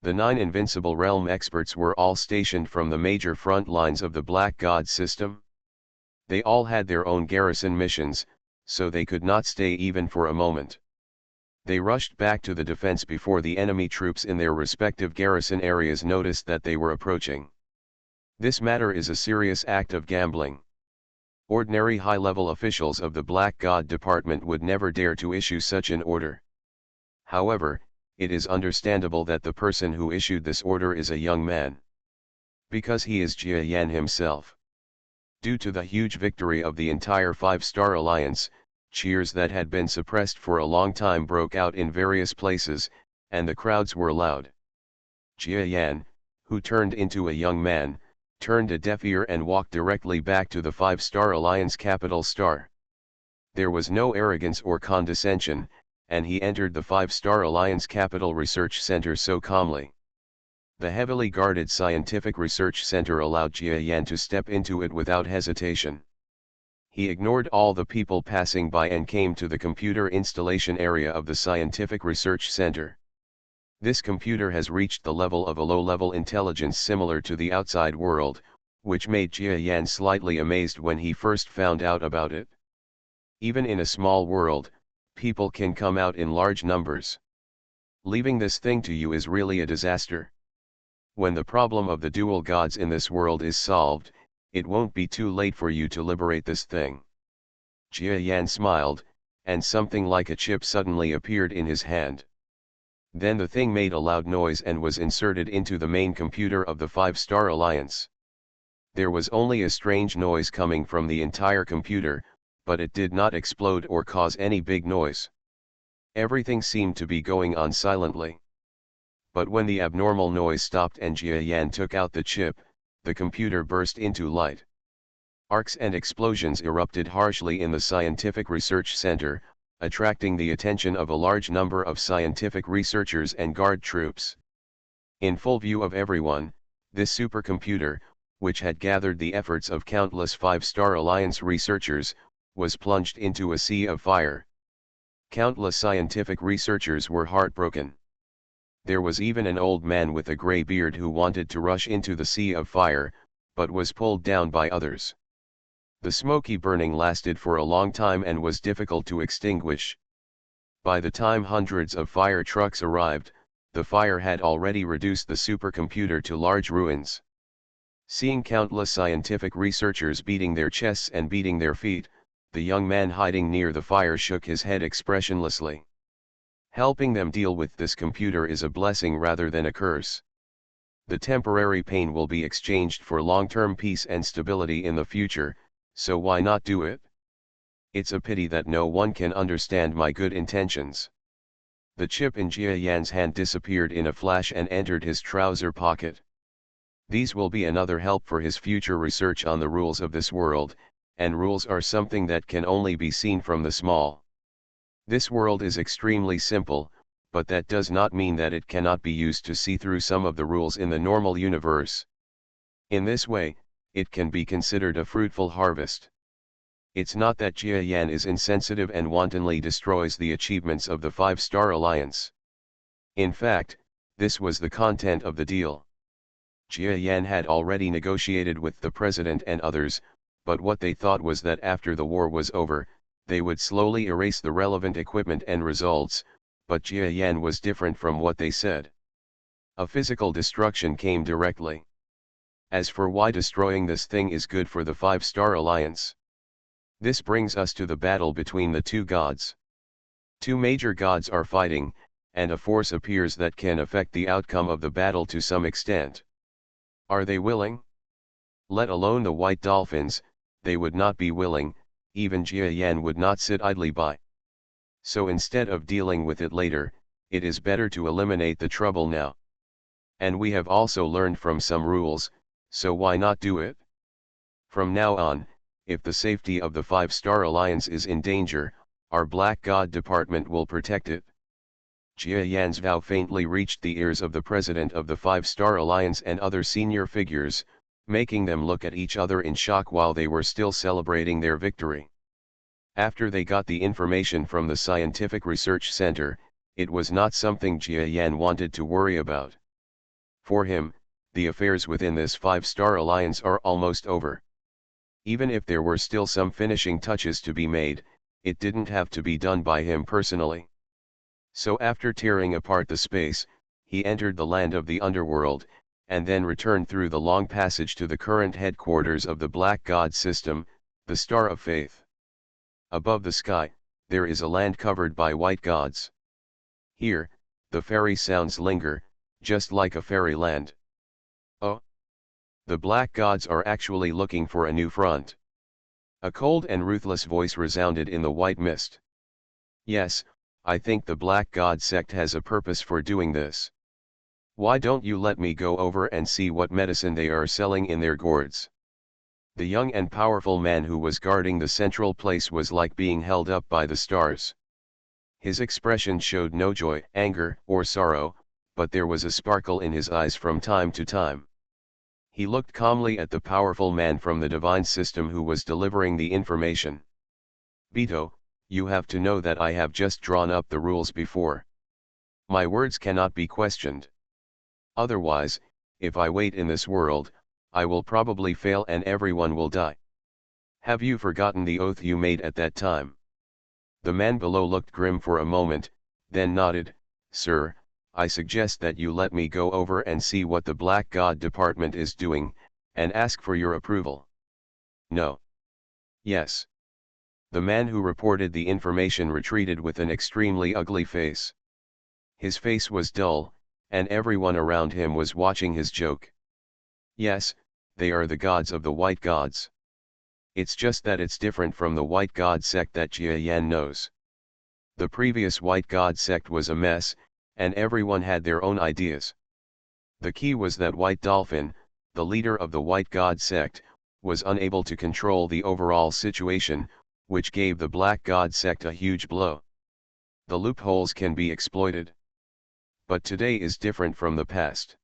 The 9 invincible realm experts were all stationed from the major front lines of the Black God system. They all had their own garrison missions, so they could not stay even for a moment. They rushed back to the defense before the enemy troops in their respective garrison areas noticed that they were approaching. This matter is a serious act of gambling. Ordinary high-level officials of the Black God Department would never dare to issue such an order. However, it is understandable that the person who issued this order is a young man. Because he is Jia Yan himself. Due to the huge victory of the entire Five-Star Alliance, cheers that had been suppressed for a long time broke out in various places, and the crowds were loud. Jia Yan, who turned into a young man, turned a deaf ear and walked directly back to the Five-Star Alliance capital Star. There was no arrogance or condescension, and he entered the Five-Star Alliance Capital Research Center so calmly. The heavily guarded Scientific Research Center allowed Jia Yan to step into it without hesitation. He ignored all the people passing by and came to the computer installation area of the Scientific Research Center. This computer has reached the level of a low-level intelligence similar to the outside world, which made Jia Yan slightly amazed when he first found out about it. Even in a small world, people can come out in large numbers. Leaving this thing to you is really a disaster. When the problem of the dual gods in this world is solved, it won't be too late for you to liberate this thing. Jia Yan smiled, and something like a chip suddenly appeared in his hand. Then the thing made a loud noise and was inserted into the main computer of the Five-Star Alliance. There was only a strange noise coming from the entire computer, but it did not explode or cause any big noise. Everything seemed to be going on silently. But when the abnormal noise stopped and Jia Yan took out the chip, the computer burst into light. Arcs and explosions erupted harshly in the Scientific Research Center, attracting the attention of a large number of scientific researchers and guard troops. In full view of everyone, this supercomputer, which had gathered the efforts of countless Five-Star Alliance researchers, was plunged into a sea of fire. Countless scientific researchers were heartbroken. There was even an old man with a gray beard who wanted to rush into the sea of fire, but was pulled down by others. The smoky burning lasted for a long time and was difficult to extinguish. By the time hundreds of fire trucks arrived, the fire had already reduced the supercomputer to large ruins. Seeing countless scientific researchers beating their chests and beating their feet, the young man hiding near the fire shook his head expressionlessly. Helping them deal with this computer is a blessing rather than a curse. The temporary pain will be exchanged for long-term peace and stability in the future, so why not do it? It's a pity that no one can understand my good intentions. The chip in Jia Yan's hand disappeared in a flash and entered his trouser pocket. These will be another help for his future research on the rules of this world, and rules are something that can only be seen from the small. This world is extremely simple, but that does not mean that it cannot be used to see through some of the rules in the normal universe. In this way, it can be considered a fruitful harvest. It's not that Jia Yan is insensitive and wantonly destroys the achievements of the Five-Star Alliance. In fact, this was the content of the deal. Jia Yan had already negotiated with the president and others, but what they thought was that after the war was over, they would slowly erase the relevant equipment and results, but Jia Yan was different from what they said. A physical destruction came directly. As for why destroying this thing is good for the Five-Star Alliance. This brings us to the battle between the two gods. Two major gods are fighting, and a force appears that can affect the outcome of the battle to some extent. Are they willing? Let alone the white dolphins, they would not be willing, even Jia Yan would not sit idly by. So instead of dealing with it later, it is better to eliminate the trouble now. And we have also learned from some rules, so why not do it? From now on, if the safety of the Five-Star Alliance is in danger, our Black God Department will protect it. Jia Yan's vow faintly reached the ears of the president of the Five-Star Alliance and other senior figures, making them look at each other in shock while they were still celebrating their victory. After they got the information from the Scientific Research Center, it was not something Jia Yan wanted to worry about. For him, the affairs within this Five-Star Alliance are almost over. Even if there were still some finishing touches to be made, it didn't have to be done by him personally. So after tearing apart the space, he entered the land of the underworld, and then returned through the long passage to the current headquarters of the Black God system, the Star of Faith. Above the sky, there is a land covered by white gods. Here, the fairy sounds linger, just like a fairyland. Oh! The black gods are actually looking for a new front. A cold and ruthless voice resounded in the white mist. Yes, I think the Black God sect has a purpose for doing this. Why don't you let me go over and see what medicine they are selling in their gourds? The young and powerful man who was guarding the central place was like being held up by the stars. His expression showed no joy, anger, or sorrow, but there was a sparkle in his eyes from time to time. He looked calmly at the powerful man from the divine system who was delivering the information. Beto, you have to know that I have just drawn up the rules before. My words cannot be questioned. Otherwise, if I wait in this world, I will probably fail and everyone will die. Have you forgotten the oath you made at that time? The man below looked grim for a moment, then nodded. Sir, I suggest that you let me go over and see what the Black God Department is doing, and ask for your approval. No. Yes. The man who reported the information retreated with an extremely ugly face. His face was dull, and everyone around him was watching his joke. Yes, they are the gods of the white gods. It's just that it's different from the white god sect that Jia Yan knows. The previous white god sect was a mess, and everyone had their own ideas. The key was that White Dolphin, the leader of the white god sect, was unable to control the overall situation, which gave the black god sect a huge blow. The loopholes can be exploited. But today is different from the past.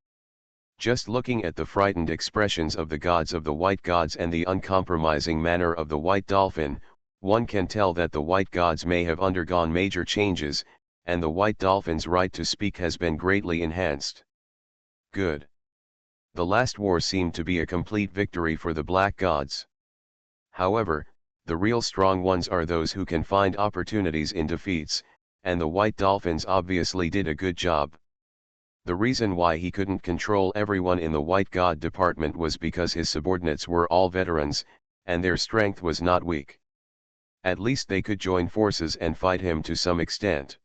Just looking at the frightened expressions of the gods of the white gods and the uncompromising manner of the white dolphin, one can tell that the white gods may have undergone major changes, and the white dolphin's right to speak has been greatly enhanced. Good. The last war seemed to be a complete victory for the black gods. However, the real strong ones are those who can find opportunities in defeats, and the white dolphins obviously did a good job. The reason why he couldn't control everyone in the White God department was because his subordinates were all veterans, and their strength was not weak. At least they could join forces and fight him to some extent.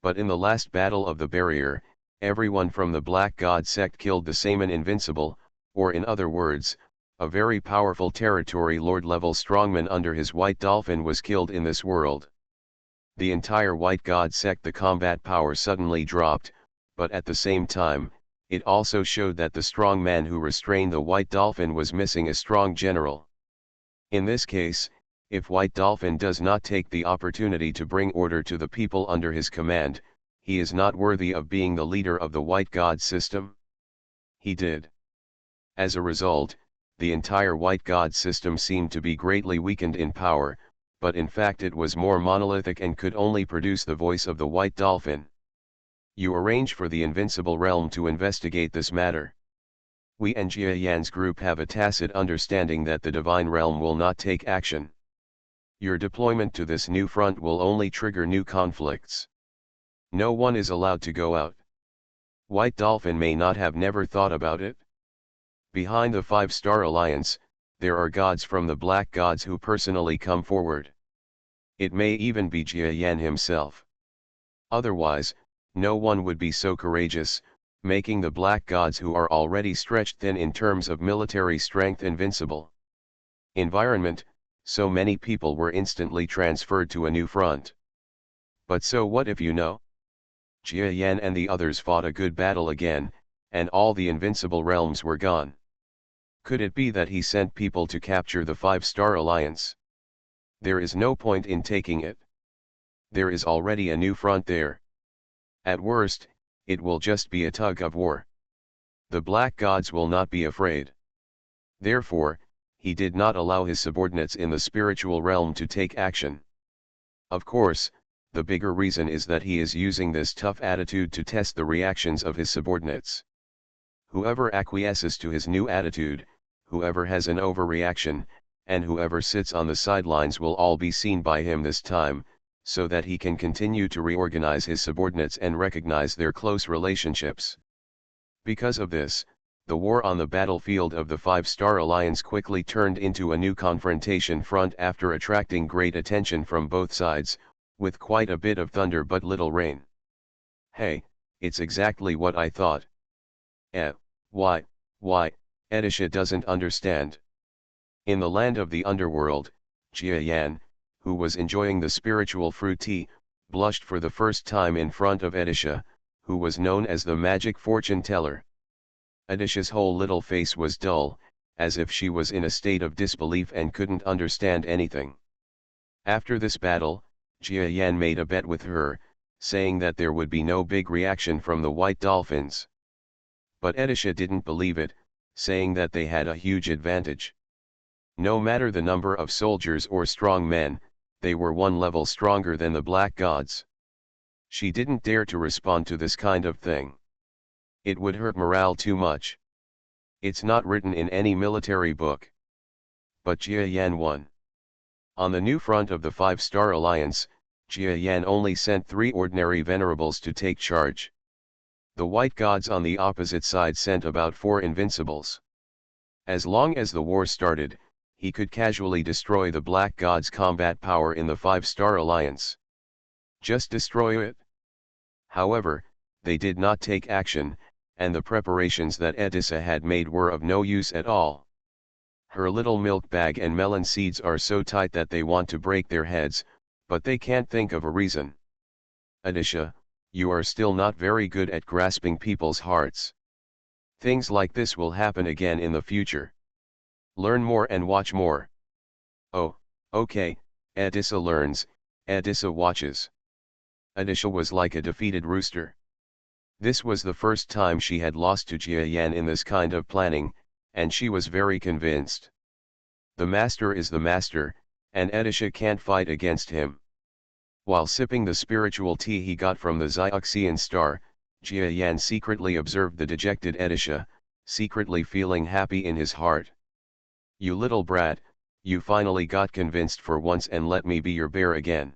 But in the last battle of the barrier, everyone from the Black God sect killed the Saman Invincible, or in other words, a very powerful territory lord level strongman under his White Dolphin was killed in this world. The entire White God sect, the combat power suddenly dropped, but at the same time, it also showed that the strong man who restrained the White Dolphin was missing a strong general. In this case, if White Dolphin does not take the opportunity to bring order to the people under his command, he is not worthy of being the leader of the White God system. He did. As a result, the entire White God system seemed to be greatly weakened in power, but in fact it was more monolithic and could only produce the voice of the White Dolphin. You arrange for the Invincible Realm to investigate this matter. We and Jia Yan's group have a tacit understanding that the Divine Realm will not take action. Your deployment to this new front will only trigger new conflicts. No one is allowed to go out. White Dolphin may not have never thought about it. Behind the 5-Star Alliance, there are gods from the Black Gods who personally come forward. It may even be Jia Yan himself. Otherwise, no one would be so courageous, making the Black Gods who are already stretched thin in terms of military strength invincible. Environment, so many people were instantly transferred to a new front. But so what if you know? Jia Yan and the others fought a good battle again, and all the invincible realms were gone. Could it be that he sent people to capture the 5-Star Alliance? There is no point in taking it. There is already a new front there. At worst, it will just be a tug of war. The Black Gods will not be afraid. Therefore, he did not allow his subordinates in the spiritual realm to take action. Of course, the bigger reason is that he is using this tough attitude to test the reactions of his subordinates. Whoever acquiesces to his new attitude, whoever has an overreaction, and whoever sits on the sidelines will all be seen by him this time, so that he can continue to reorganize his subordinates and recognize their close relationships. Because of this, the war on the battlefield of the 5-Star Alliance quickly turned into a new confrontation front after attracting great attention from both sides, with quite a bit of thunder but little rain. Hey, it's exactly what I thought. Why, Edisha doesn't understand. In the land of the underworld, Jia Yan, who was enjoying the spiritual fruit tea, blushed for the first time in front of Edisha, who was known as the magic fortune teller. Edisha's whole little face was dull, as if she was in a state of disbelief and couldn't understand anything. After this battle, Jia Yan made a bet with her, saying that there would be no big reaction from the White Dolphins. But Edisha didn't believe it, saying that they had a huge advantage. No matter the number of soldiers or strong men, they were one level stronger than the Black Gods. She didn't dare to respond to this kind of thing. It would hurt morale too much. It's not written in any military book. But Jia Yan won. On the new front of the 5-Star Alliance, Jia Yan only sent 3 ordinary venerables to take charge. The White Gods on the opposite side sent about 4 invincibles. As long as the war started, he could casually destroy the Black Gods' combat power in the 5-Star Alliance. Just destroy it. However, they did not take action, and the preparations that Edissa had made were of no use at all. Her little milk bag and melon seeds are so tight that they want to break their heads, but they can't think of a reason. Edisha, you are still not very good at grasping people's hearts. Things like this will happen again in the future. Learn more and watch more. Oh, okay, Edissa learns, Edissa watches. Edisha was like a defeated rooster. This was the first time she had lost to Jia Yan in this kind of planning, and she was very convinced. The master is the master, and Edisha can't fight against him. While sipping the spiritual tea he got from the Xiaoxian star, Jia Yan secretly observed the dejected Edisha, secretly feeling happy in his heart. You little brat, you finally got convinced for once and let me be your bear again.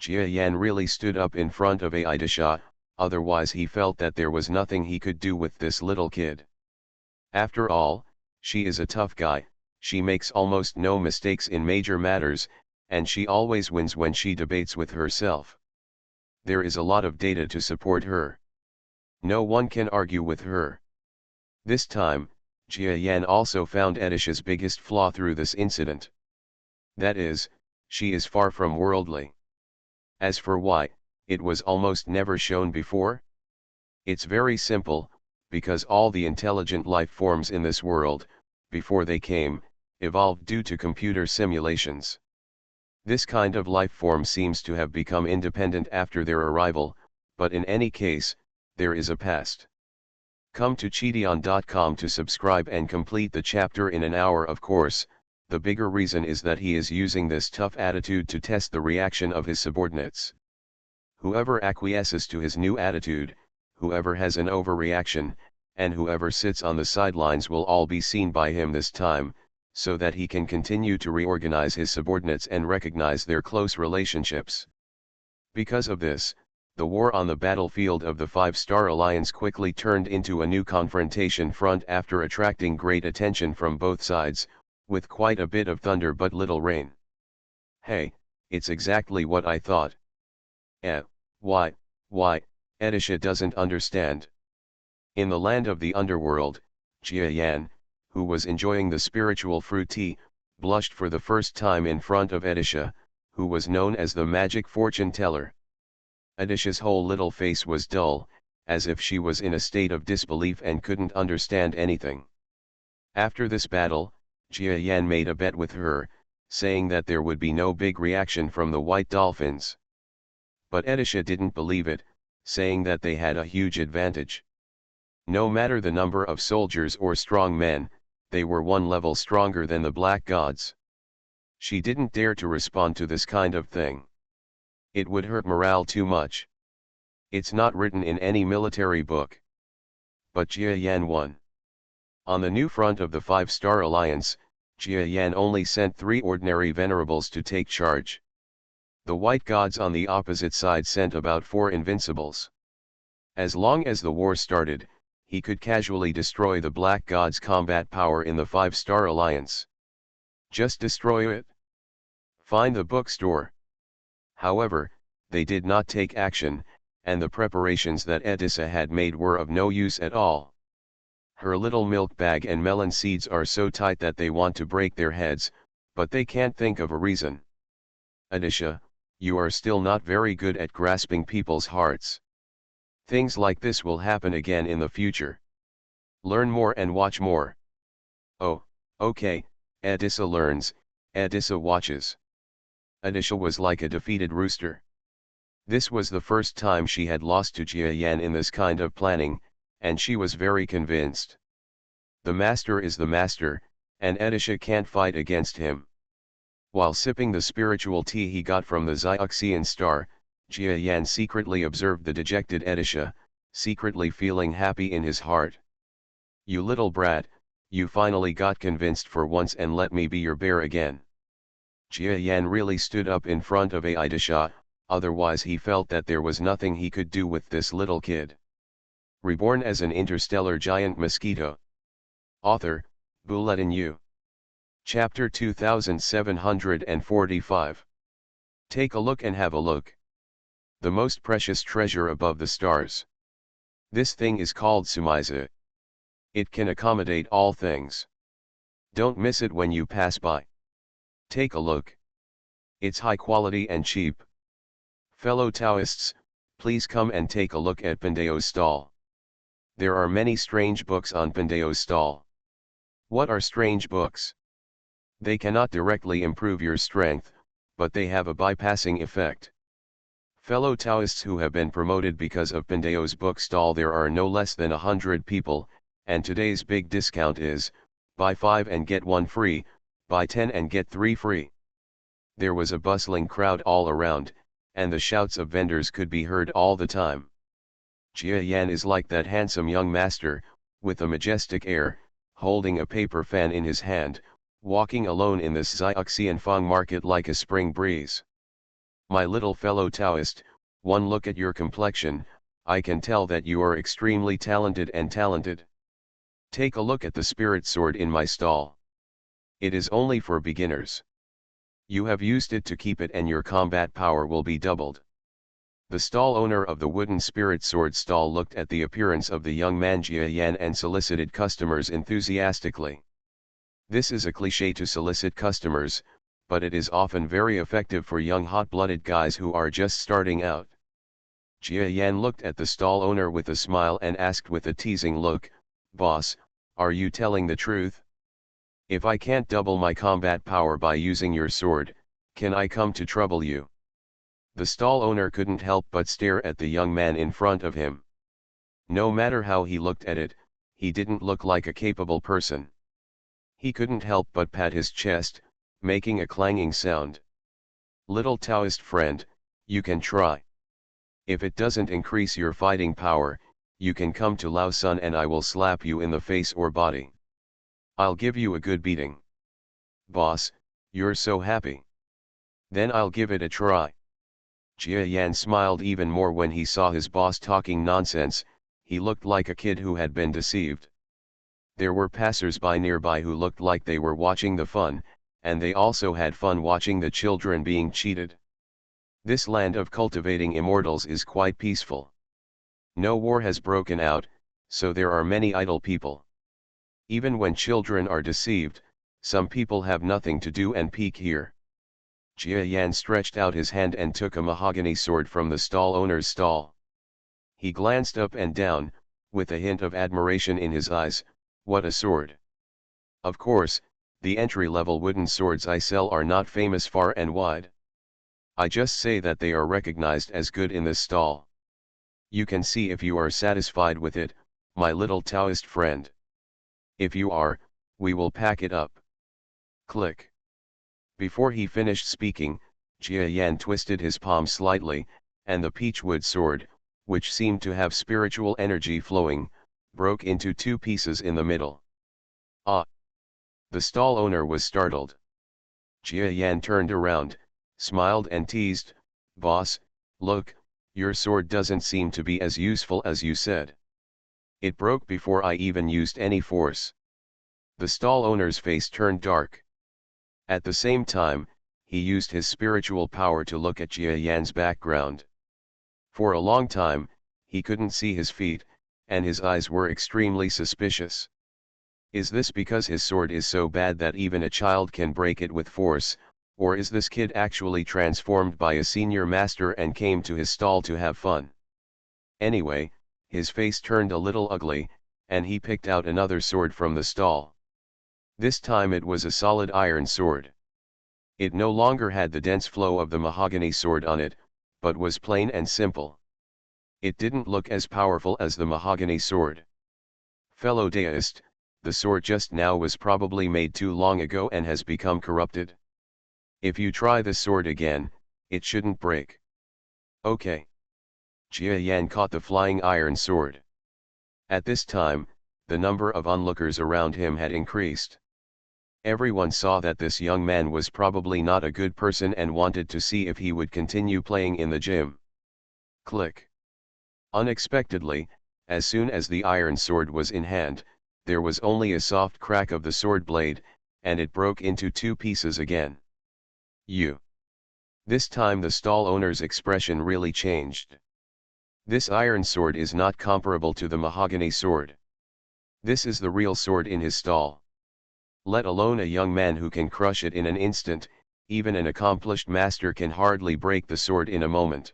Jia Yan really stood up in front of Edisha, otherwise he felt that there was nothing he could do with this little kid. After all, she is a tough guy, she makes almost no mistakes in major matters, and she always wins when she debates with herself. There is a lot of data to support her. No one can argue with her. This time, Jia Yan also found Edisha's biggest flaw through this incident. That is, she is far from worldly. As for why, it was almost never shown before? It's very simple, because all the intelligent life forms in this world, before they came, evolved due to computer simulations. This kind of life form seems to have become independent after their arrival, but in any case, there is a past. Come to Cheateon.com to subscribe and complete the chapter in an hour. Of course, the bigger reason is that he is using this tough attitude to test the reaction of his subordinates. Whoever acquiesces to his new attitude, whoever has an overreaction, and whoever sits on the sidelines will all be seen by him this time, so that he can continue to reorganize his subordinates and recognize their close relationships. Because of this, the war on the battlefield of the Five-Star Alliance quickly turned into a new confrontation front after attracting great attention from both sides, with quite a bit of thunder but little rain. Hey, it's exactly what I thought. Why, Edisha doesn't understand. In the land of the underworld, Jia Yan, who was enjoying the spiritual fruit tea, blushed for the first time in front of Edisha, who was known as the magic fortune teller. Edisha's whole little face was dull, as if she was in a state of disbelief and couldn't understand anything. After this battle, Jia Yan made a bet with her, saying that there would be no big reaction from the white dolphins. But Edisha didn't believe it, saying that they had a huge advantage. No matter the number of soldiers or strong men, they were one level stronger than the black gods. She didn't dare to respond to this kind of thing. It would hurt morale too much. It's not written in any military book. But Jia Yan won. On the new front of the Five-Star Alliance, Jia Yan only sent 3 ordinary venerables to take charge. The white gods on the opposite side sent about 4 invincibles. As long as the war started, he could casually destroy the black gods' combat power in the Five-Star Alliance. Just destroy it. Find the bookstore. However, they did not take action, and the preparations that Edisha had made were of no use at all. Her little milk bag and melon seeds are so tight that they want to break their heads, but they can't think of a reason. Edisha, you are still not very good at grasping people's hearts. Things like this will happen again in the future. Learn more and watch more. Oh, okay, Edisha learns, Edisha watches. Edisha was like a defeated rooster. This was the first time she had lost to Jia Yan in this kind of planning, and she was very convinced. The master is the master, and Edisha can't fight against him. While sipping the spiritual tea he got from the Xiaoxian star, Jia Yan secretly observed the dejected Edisha, secretly feeling happy in his heart. You little brat, you finally got convinced for once and let me be your bear again. Jia Yan really stood up in front of Edisha, otherwise he felt that there was nothing he could do with this little kid. Reborn as an interstellar giant mosquito. Author, Bulletin U. Chapter 2745. Take a look and have a look. The most precious treasure above the stars. This thing is called Sumiza. It can accommodate all things. Don't miss it when you pass by. Take a look. It's high quality and cheap. Fellow Taoists, please come and take a look at Pandayo's stall. There are many strange books on Pandayo's stall. What are strange books? They cannot directly improve your strength, but they have a bypassing effect. Fellow Taoists who have been promoted because of Pandayo's book stall, there are no less than 100 people, and today's big discount is, buy 5 and get 1 free, buy 10 and get 3 free. There was a bustling crowd all around, and the shouts of vendors could be heard all the time. Jia Yan is like that handsome young master, with a majestic air, holding a paper fan in his hand, walking alone in this Xiaoxian Feng market like a spring breeze. My little fellow Taoist, one look at your complexion, I can tell that you are extremely talented. Take a look at the spirit sword in my stall. It is only for beginners. You have used it to keep it and your combat power will be doubled. The stall owner of the wooden spirit sword stall looked at the appearance of the young man Jia Yan and solicited customers enthusiastically. This is a cliché to solicit customers, but it is often very effective for young hot-blooded guys who are just starting out. Jia Yan looked at the stall owner with a smile and asked with a teasing look, "Boss, are you telling the truth? If I can't double my combat power by using your sword, can I come to trouble you?" The stall owner couldn't help but stare at the young man in front of him. No matter how he looked at it, he didn't look like a capable person. He couldn't help but pat his chest, making a clanging sound. "Little Taoist friend, you can try. If it doesn't increase your fighting power, you can come to Lao Sun and I will slap you in the face or body. I'll give you a good beating." "Boss, you're so happy. Then I'll give it a try." Jia Yan smiled even more when he saw his boss talking nonsense. He looked like a kid who had been deceived. There were passers-by nearby who looked like they were watching the fun, and they also had fun watching the children being cheated. This land of cultivating immortals is quite peaceful. No war has broken out, so there are many idle people. Even when children are deceived, some people have nothing to do and peek here. Jia Yan stretched out his hand and took a mahogany sword from the stall owner's stall. He glanced up and down, with a hint of admiration in his eyes. "What a sword! Of course, the entry-level wooden swords I sell are not famous far and wide. I just say that they are recognized as good in this stall. You can see if you are satisfied with it, my little Taoist friend. If you are, we will pack it up." Click. Before he finished speaking, Jia Yan twisted his palm slightly, and the peachwood sword, which seemed to have spiritual energy flowing, broke into two pieces in the middle. "Ah!" The stall owner was startled. Jia Yan turned around, smiled and teased, "Boss, look, your sword doesn't seem to be as useful as you said. It broke before I even used any force." The stall owner's face turned dark. At the same time, he used his spiritual power to look at Jia Yan's background. For a long time, he couldn't see his feet, and his eyes were extremely suspicious. Is this because his sword is so bad that even a child can break it with force, or is this kid actually transformed by a senior master and came to his stall to have fun? Anyway, his face turned a little ugly, and he picked out another sword from the stall. This time it was a solid iron sword. It no longer had the dense flow of the mahogany sword on it, but was plain and simple. It didn't look as powerful as the mahogany sword. Fellow Taoist, the sword just now was probably made too long ago and has become corrupted. If you try the sword again, it shouldn't break. Okay. Jia Yan caught the flying iron sword. At this time, the number of onlookers around him had increased. Everyone saw that this young man was probably not a good person and wanted to see if he would continue playing in the gym. Click. Unexpectedly, as soon as the iron sword was in hand, there was only a soft crack of the sword blade, and it broke into two pieces again. This time the stall owner's expression really changed. This iron sword is not comparable to the mahogany sword. This is the real sword in his stall. Let alone a young man who can crush it in an instant, even an accomplished master can hardly break the sword in a moment.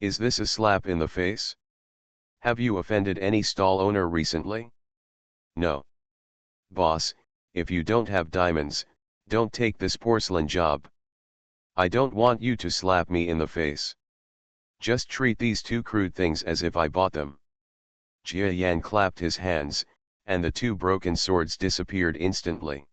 Is this a slap in the face? Have you offended any stall owner recently? No. Boss, if you don't have diamonds, don't take this porcelain job. I don't want you to slap me in the face. Just treat these two crude things as if I bought them." Jia Yan clapped his hands, and the two broken swords disappeared instantly.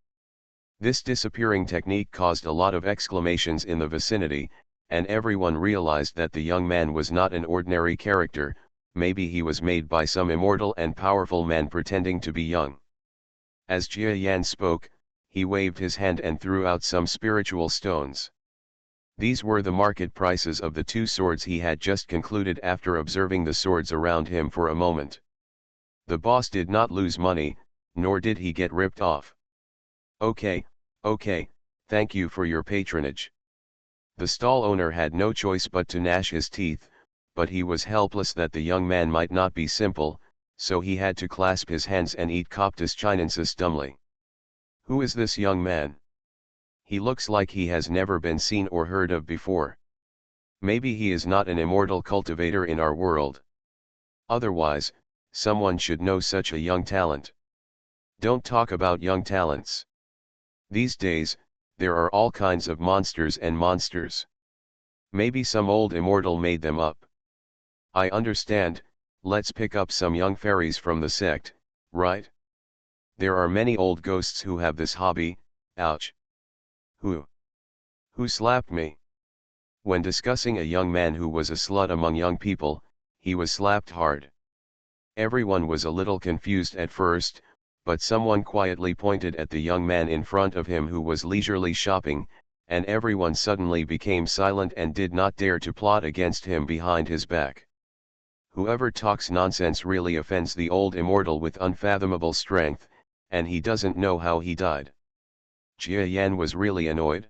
This disappearing technique caused a lot of exclamations in the vicinity, and everyone realized that the young man was not an ordinary character. Maybe he was made by some immortal and powerful man pretending to be young. As Jia Yan spoke, he waved his hand and threw out some spiritual stones. These were the market prices of the two swords he had just concluded after observing the swords around him for a moment. The boss did not lose money, nor did he get ripped off. Okay, thank you for your patronage. The stall owner had no choice but to gnash his teeth, but he was helpless that the young man might not be simple, so he had to clasp his hands and eat Coptus chinensis dumbly. Who is this young man? He looks like he has never been seen or heard of before. Maybe he is not an immortal cultivator in our world. Otherwise, someone should know such a young talent. Don't talk about young talents. These days, there are all kinds of monsters and monsters. Maybe some old immortal made them up. I understand, let's pick up some young fairies from the sect, right? There are many old ghosts who have this hobby. Ouch. Who slapped me? When discussing a young man who was a slut among young people, he was slapped hard. Everyone was a little confused at first, but someone quietly pointed at the young man in front of him who was leisurely shopping, and everyone suddenly became silent and did not dare to plot against him behind his back. Whoever talks nonsense really offends the old immortal with unfathomable strength, and he doesn't know how he died. Jia Yan was really annoyed.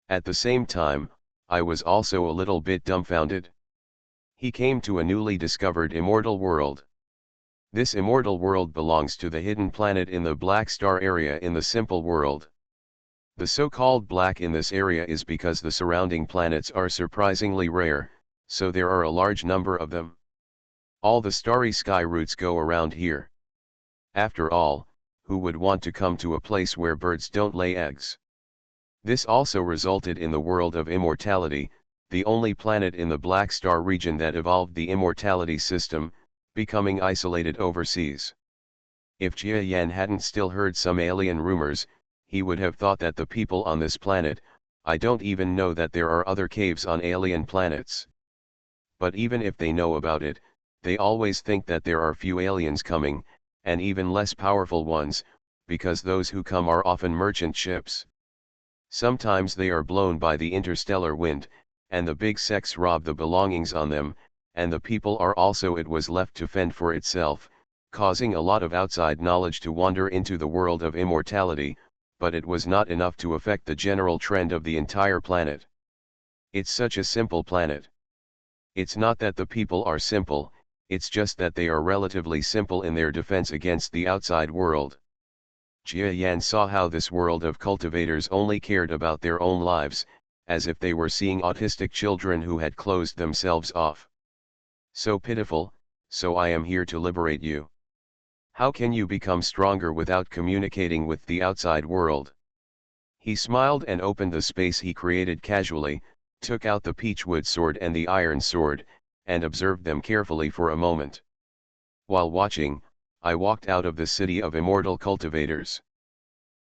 At the same time, I was also a little bit dumbfounded. He came to a newly discovered immortal world. This immortal world belongs to the hidden planet in the Black Star area in the simple world. The so-called black in this area is because the surrounding planets are surprisingly rare, so there are a large number of them. All the starry sky routes go around here. After all, who would want to come to a place where birds don't lay eggs? This also resulted in the world of immortality, the only planet in the Black Star region that evolved the immortality system, becoming isolated overseas. If Jia Yan hadn't still heard some alien rumors, he would have thought that the people on this planet, I don't even know that there are other caves on alien planets. But even if they know about it, they always think that there are few aliens coming, and even less powerful ones, because those who come are often merchant ships. Sometimes they are blown by the interstellar wind, and the big sects rob the belongings on them, and the people are also it was left to fend for itself, causing a lot of outside knowledge to wander into the world of immortality, but it was not enough to affect the general trend of the entire planet. It's such a simple planet. It's not that the people are simple, it's just that they are relatively simple in their defense against the outside world. Jia Yan saw how this world of cultivators only cared about their own lives, as if they were seeing autistic children who had closed themselves off. So pitiful, so I am here to liberate you. How can you become stronger without communicating with the outside world? He smiled and opened the space he created casually, took out the peachwood sword and the iron sword, and observed them carefully for a moment. While watching, I walked out of the city of immortal cultivators.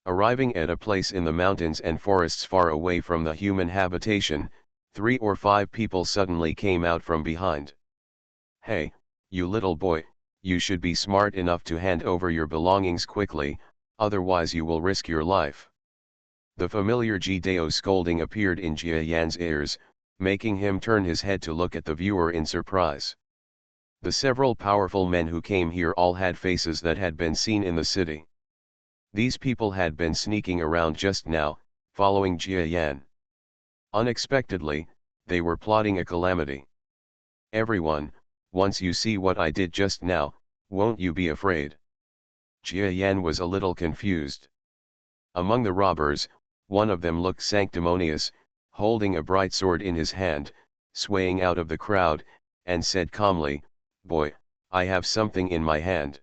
Arriving at a place in the mountains and forests far away from the human habitation, 3 or 5 people suddenly came out from behind. Hey, you little boy, you should be smart enough to hand over your belongings quickly, otherwise you will risk your life. The familiar Jidao scolding appeared in Jia Yan's ears, making him turn his head to look at the viewer in surprise. The several powerful men who came here all had faces that had been seen in the city. These people had been sneaking around just now, following Jia Yan. Unexpectedly, they were plotting a calamity. Everyone, once you see what I did just now, won't you be afraid? Jia Yan was a little confused. Among the robbers, one of them looked sanctimonious, holding a bright sword in his hand, swaying out of the crowd, and said calmly, "Boy, I have something in my hand."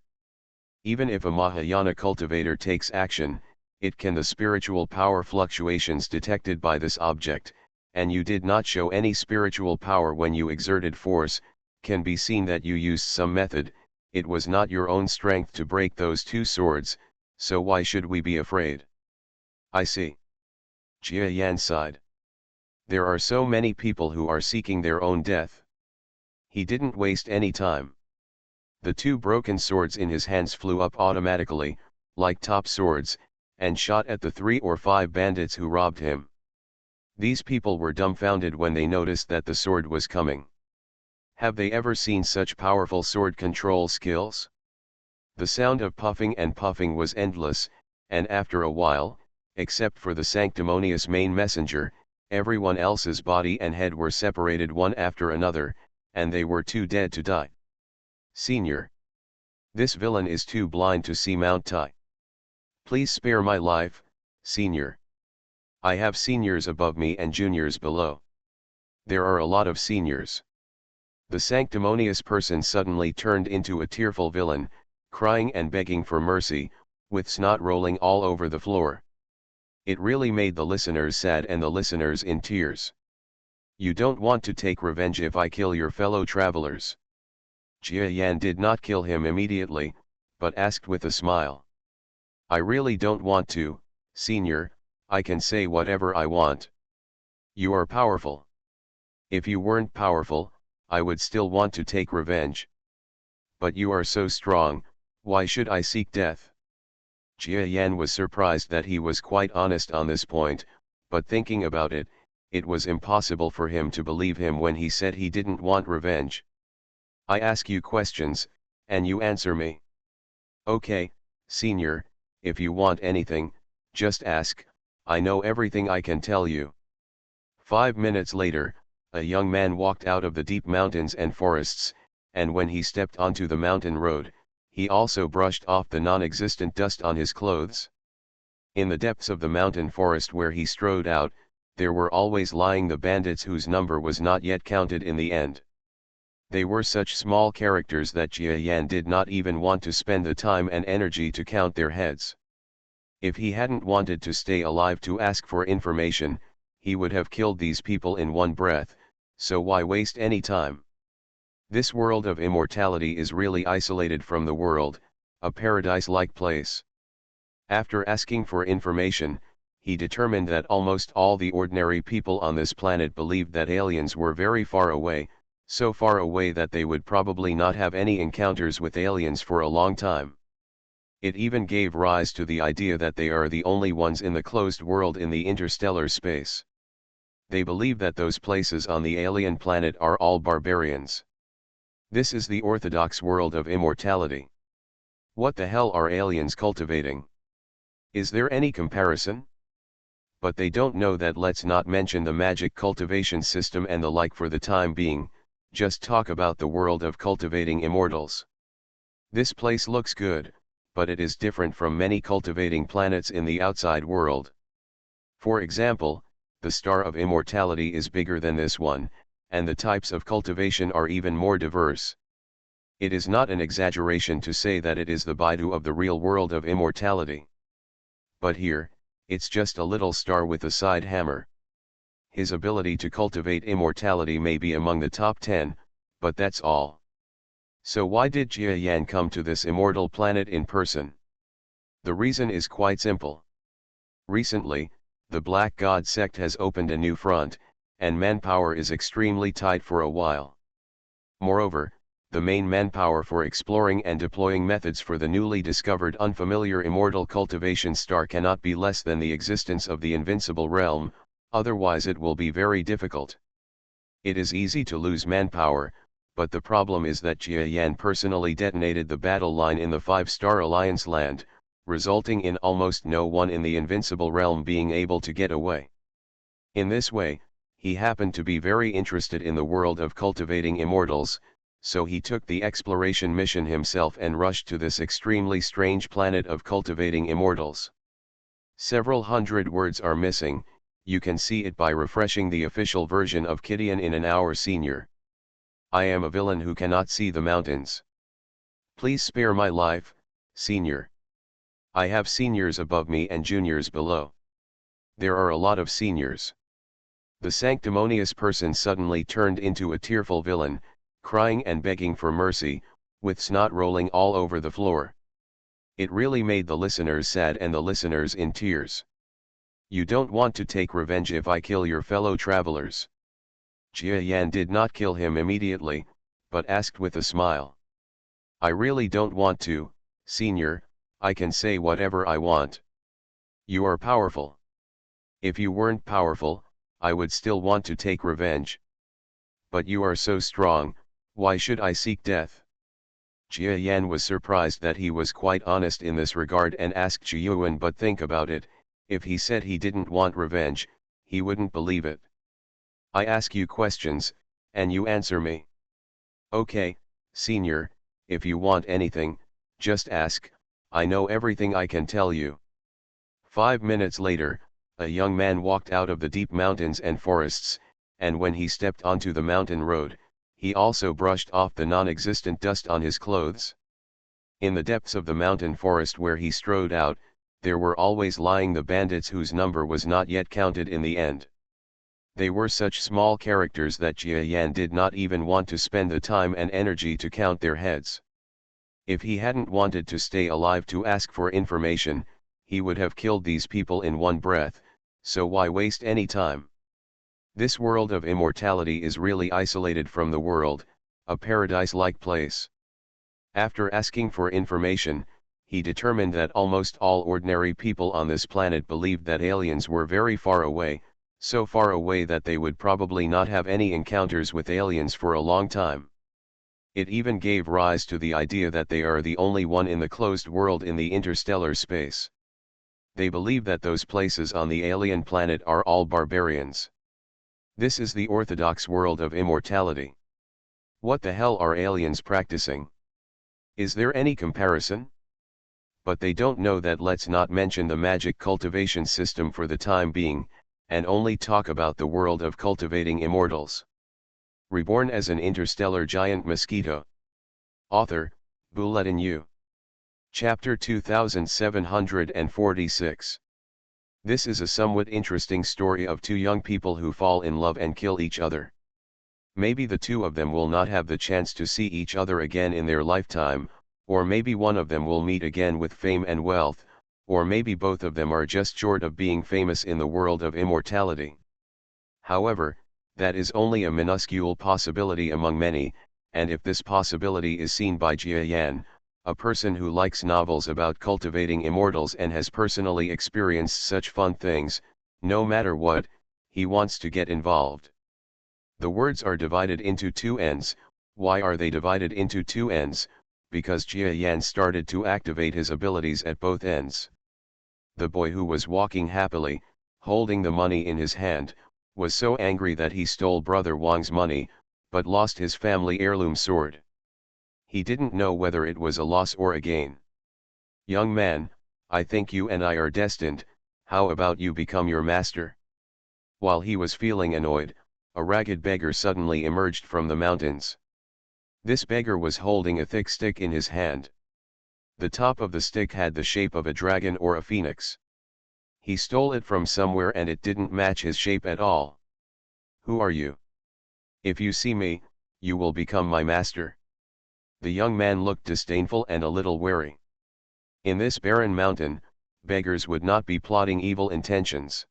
Even if a Mahayana cultivator takes action, it can the spiritual power fluctuations detected by this object, and you did not show any spiritual power when you exerted force, can be seen that you used some method, it was not your own strength to break those 2 swords, so why should we be afraid? I see. Jia Yan sighed. There are so many people who are seeking their own death. He didn't waste any time. The 2 broken swords in his hands flew up automatically, like top swords, and shot at the 3 or 5 bandits who robbed him. These people were dumbfounded when they noticed that the sword was coming. Have they ever seen such powerful sword control skills? The sound of puffing and puffing was endless, and after a while, except for the sanctimonious main messenger, everyone else's body and head were separated one after another, and they were too dead to die. Senior. This villain is too blind to see Mount Tai. Please spare my life, Senior. I have seniors above me and juniors below. There are a lot of seniors. The sanctimonious person suddenly turned into a tearful villain, crying and begging for mercy, with snot rolling all over the floor. It really made the listeners sad and the listeners in tears. You don't want to take revenge if I kill your fellow travelers. Jia Yan did not kill him immediately, but asked with a smile. I really don't want to, Senior, I can say whatever I want. You are powerful. If you weren't powerful, I would still want to take revenge. But you are so strong, why should I seek death? Jia Yan was surprised that he was quite honest on this point, but thinking about it, it was impossible for him to believe him when he said he didn't want revenge. I ask you questions, and you answer me. Okay, Senior, if you want anything, just ask, I know everything I can tell you. 5 minutes later, a young man walked out of the deep mountains and forests, and when he stepped onto the mountain road, he also brushed off the non-existent dust on his clothes. In the depths of the mountain forest where he strode out, there were always lying the bandits whose number was not yet counted in the end. They were such small characters that Jia Yan did not even want to spend the time and energy to count their heads. If he hadn't wanted to stay alive to ask for information, he would have killed these people in one breath, so why waste any time? This world of immortality is really isolated from the world, a paradise-like place. After asking for information, he determined that almost all the ordinary people on this planet believed that aliens were very far away, so far away that they would probably not have any encounters with aliens for a long time. It even gave rise to the idea that they are the only ones in the closed world in the interstellar space. They believe that those places on the alien planet are all barbarians. This is the orthodox world of immortality. What the hell are aliens cultivating? Is there any comparison? But they don't know that. Let's not mention the magic cultivation system and the like for the time being, just talk about the world of cultivating immortals. This place looks good, but it is different from many cultivating planets in the outside world. For example, the star of immortality is bigger than this one, and the types of cultivation are even more diverse. It is not an exaggeration to say that it is the Baidu of the real world of immortality. But here, it's just a little star with a side hammer. His ability to cultivate immortality may be among the top 10, but that's all. So why did Jia Yan come to this immortal planet in person? The reason is quite simple. Recently, the Black God sect has opened a new front, and manpower is extremely tight for a while. Moreover, the main manpower for exploring and deploying methods for the newly discovered unfamiliar immortal cultivation star cannot be less than the existence of the invincible realm, otherwise it will be very difficult. It is easy to lose manpower, but the problem is that Jia Yan personally detonated the battle line in the 5-star Alliance land, resulting in almost no one in the invincible realm being able to get away. In this way, he happened to be very interested in the world of cultivating immortals, so he took the exploration mission himself and rushed to this extremely strange planet of cultivating immortals. Several hundred words are missing, you can see it by refreshing the official version of Kidian in an hour. Senior. I am a villain who cannot see the mountains. Please spare my life, Senior. I have seniors above me and juniors below. There are a lot of seniors. The sanctimonious person suddenly turned into a tearful villain, crying and begging for mercy, with snot rolling all over the floor. It really made the listeners sad and the listeners in tears. You don't want to take revenge if I kill your fellow travelers. Jia Yan did not kill him immediately, but asked with a smile. I really don't want to, Senior, I can say whatever I want. You are powerful. If you weren't powerful, I would still want to take revenge. But you are so strong, why should I seek death? Jia Yan was surprised that he was quite honest in this regard and asked Zhiyuan, but think about it, if he said he didn't want revenge, he wouldn't believe it. I ask you questions, and you answer me. Okay, senior, if you want anything, just ask, I know everything I can tell you. 5 minutes later, a young man walked out of the deep mountains and forests, and when he stepped onto the mountain road, he also brushed off the non-existent dust on his clothes. In the depths of the mountain forest where he strode out, there were always lying the bandits whose number was not yet counted in the end. They were such small characters that Jia Yan did not even want to spend the time and energy to count their heads. If he hadn't wanted to stay alive to ask for information, he would have killed these people in one breath, so why waste any time? This world of immortality is really isolated from the world, a paradise-like place. After asking for information, he determined that almost all ordinary people on this planet believed that aliens were very far away, so far away that they would probably not have any encounters with aliens for a long time. It even gave rise to the idea that they are the only one in the closed world in the interstellar space. They believe that those places on the alien planet are all barbarians. This is the orthodox world of immortality. What the hell are aliens practicing? Is there any comparison? But they don't know that. Let's not mention the magic cultivation system for the time being, and only talk about the world of cultivating immortals. Reborn as an interstellar giant mosquito. Author, Bulletin U. Chapter 2746. This is a somewhat interesting story of two young people who fall in love and kill each other. Maybe the two of them will not have the chance to see each other again in their lifetime, or maybe one of them will meet again with fame and wealth, or maybe both of them are just short of being famous in the world of immortality. However, that is only a minuscule possibility among many, and if this possibility is seen by Jia Yan, a person who likes novels about cultivating immortals and has personally experienced such fun things, no matter what, he wants to get involved. The words are divided into two ends. Why are they divided into two ends? Because Jia Yan started to activate his abilities at both ends. The boy who was walking happily, holding the money in his hand, was so angry that he stole Brother Wang's money, but lost his family heirloom sword. He didn't know whether it was a loss or a gain. Young man, I think you and I are destined, how about you become your master? While he was feeling annoyed, a ragged beggar suddenly emerged from the mountains. This beggar was holding a thick stick in his hand. The top of the stick had the shape of a dragon or a phoenix. He stole it from somewhere and it didn't match his shape at all. Who are you? If you see me, you will become my master. The young man looked disdainful and a little wary. In this barren mountain, beggars would not be plotting evil intentions.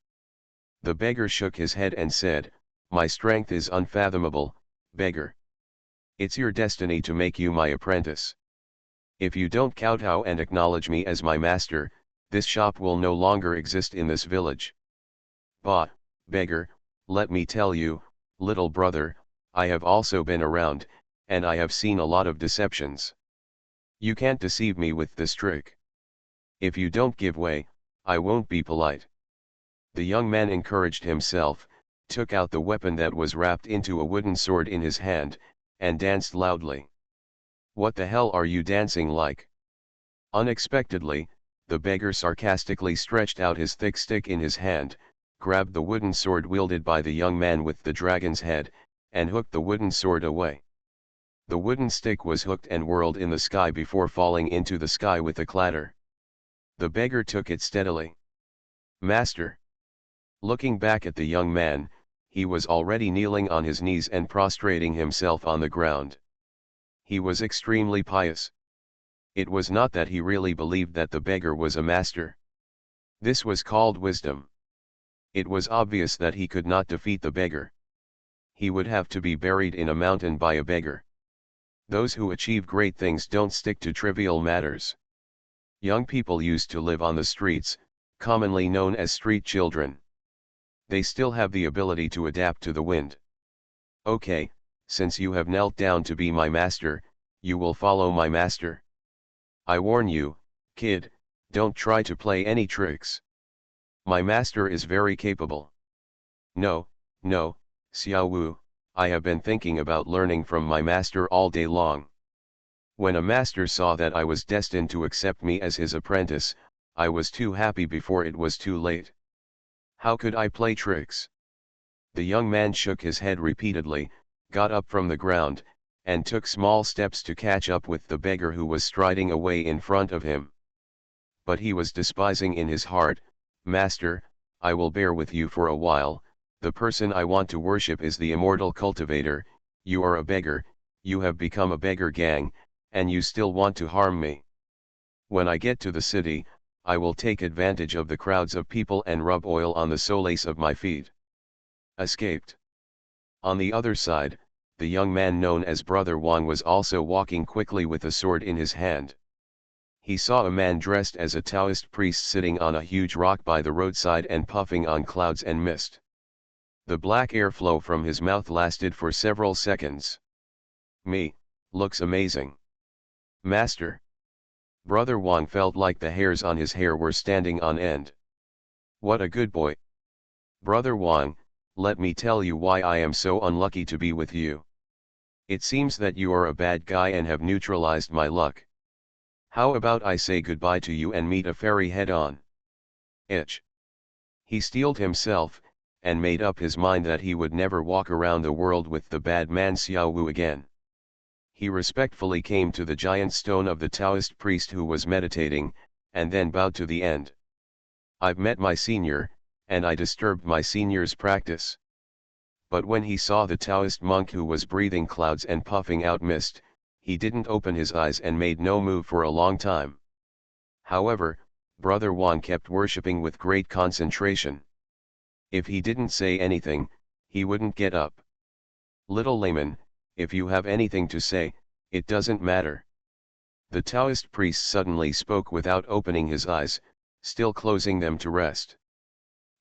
The beggar shook his head and said, "My strength is unfathomable, beggar. It's your destiny to make you my apprentice. If you don't kowtow and acknowledge me as my master, this shop will no longer exist in this village." "Bah, beggar, let me tell you, little brother, I have also been around, and I have seen a lot of deceptions. You can't deceive me with this trick. If you don't give way, I won't be polite." The young man encouraged himself, took out the weapon that was wrapped into a wooden sword in his hand, and danced loudly. "What the hell are you dancing like?" Unexpectedly, the beggar sarcastically stretched out his thick stick in his hand, grabbed the wooden sword wielded by the young man with the dragon's head, and hooked the wooden sword away. The wooden stick was hooked and whirled in the sky before falling into the sky with a clatter. The beggar took it steadily. "Master." Looking back at the young man, he was already kneeling on his knees and prostrating himself on the ground. He was extremely pious. It was not that he really believed that the beggar was a master. This was called wisdom. It was obvious that he could not defeat the beggar. He would have to be buried in a mountain by a beggar. Those who achieve great things don't stick to trivial matters. Young people used to live on the streets, commonly known as street children. They still have the ability to adapt to the wind. Okay, since you have knelt down to be my master, you will follow my master. I warn you, kid, don't try to play any tricks. My master is very capable. No, no, Xiao Wu, I have been thinking about learning from my master all day long. When a master saw that I was destined to accept me as his apprentice, I was too happy before it was too late. How could I play tricks? The young man shook his head repeatedly, got up from the ground, and took small steps to catch up with the beggar who was striding away in front of him. But he was despising in his heart, "Master, I will bear with you for a while, the person I want to worship is the immortal cultivator, you are a beggar, you have become a beggar gang, and you still want to harm me. When I get to the city, I will take advantage of the crowds of people and rub oil on the soles of my feet." Escaped. On the other side, the young man known as Brother Wang was also walking quickly with a sword in his hand. He saw a man dressed as a Taoist priest sitting on a huge rock by the roadside and puffing on clouds and mist. The black airflow from his mouth lasted for several seconds. "Me, looks amazing. Master." Brother Wang felt like the hairs on his hair were standing on end. "What a good boy. Brother Wang, let me tell you why I am so unlucky to be with you. It seems that you are a bad guy and have neutralized my luck. How about I say goodbye to you and meet a fairy head-on?" Itch. He steeled himself, and made up his mind that he would never walk around the world with the bad man Xiao Wu again. He respectfully came to the giant stone of the Taoist priest who was meditating, and then bowed to the end. "I've met my senior, and I disturbed my senior's practice." But when he saw the Taoist monk who was breathing clouds and puffing out mist, he didn't open his eyes and made no move for a long time. However, Brother Wang kept worshipping with great concentration. If he didn't say anything, he wouldn't get up. "Little layman, if you have anything to say, it doesn't matter." The Taoist priest suddenly spoke without opening his eyes, still closing them to rest.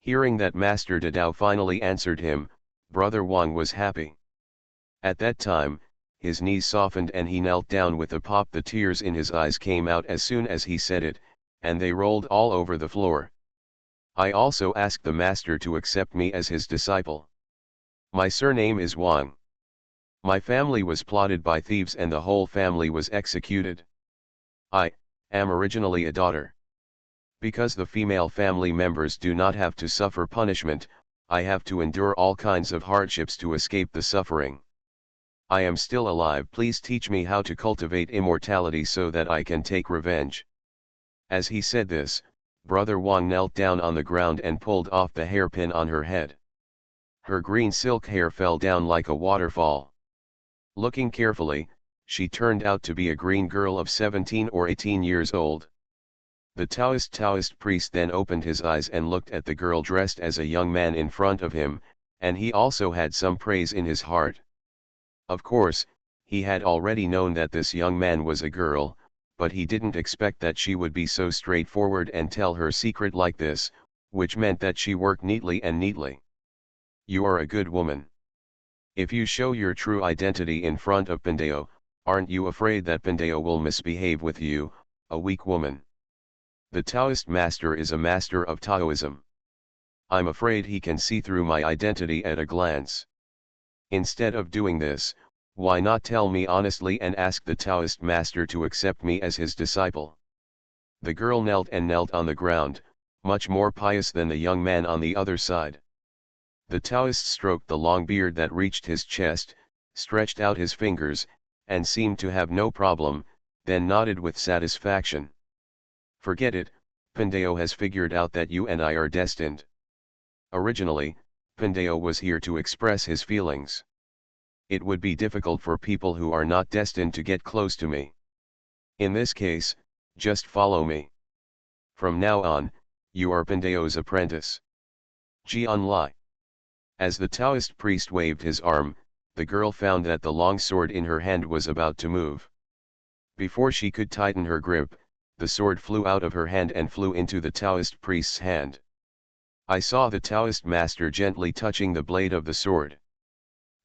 Hearing that Master Dadao finally answered him, Brother Wang was happy. At that time, his knees softened and he knelt down with a pop. The tears in his eyes came out as soon as he said it, and they rolled all over the floor. "I also ask the Master to accept me as his disciple. My surname is Wang. My family was plotted by thieves and the whole family was executed. I am originally a daughter. Because the female family members do not have to suffer punishment, I have to endure all kinds of hardships to escape the suffering. I am still alive. Please teach me how to cultivate immortality so that I can take revenge." As he said this, Brother Wang knelt down on the ground and pulled off the hairpin on her head. Her green silk hair fell down like a waterfall. Looking carefully, she turned out to be a green girl of 17 or 18 years old. The Taoist priest then opened his eyes and looked at the girl dressed as a young man in front of him, and he also had some praise in his heart. Of course, he had already known that this young man was a girl, but he didn't expect that she would be so straightforward and tell her secret like this, which meant that she worked neatly and neatly. "You are a good woman. If you show your true identity in front of Pandeo, aren't you afraid that Pandeo will misbehave with you, a weak woman? The Taoist master is a master of Taoism. I'm afraid he can see through my identity at a glance. Instead of doing this, why not tell me honestly and ask the Taoist master to accept me as his disciple?" The girl knelt on the ground, much more pious than the young man on the other side. The Taoist stroked the long beard that reached his chest, stretched out his fingers, and seemed to have no problem, then nodded with satisfaction. "Forget it, Pandeo has figured out that you and I are destined. Originally, Pandeo was here to express his feelings. It would be difficult for people who are not destined to get close to me. In this case, just follow me. From now on, you are Pandeo's apprentice. Jian Lai." As the Taoist priest waved his arm, the girl found that the long sword in her hand was about to move. Before she could tighten her grip, the sword flew out of her hand and flew into the Taoist priest's hand. I saw the Taoist master gently touching the blade of the sword.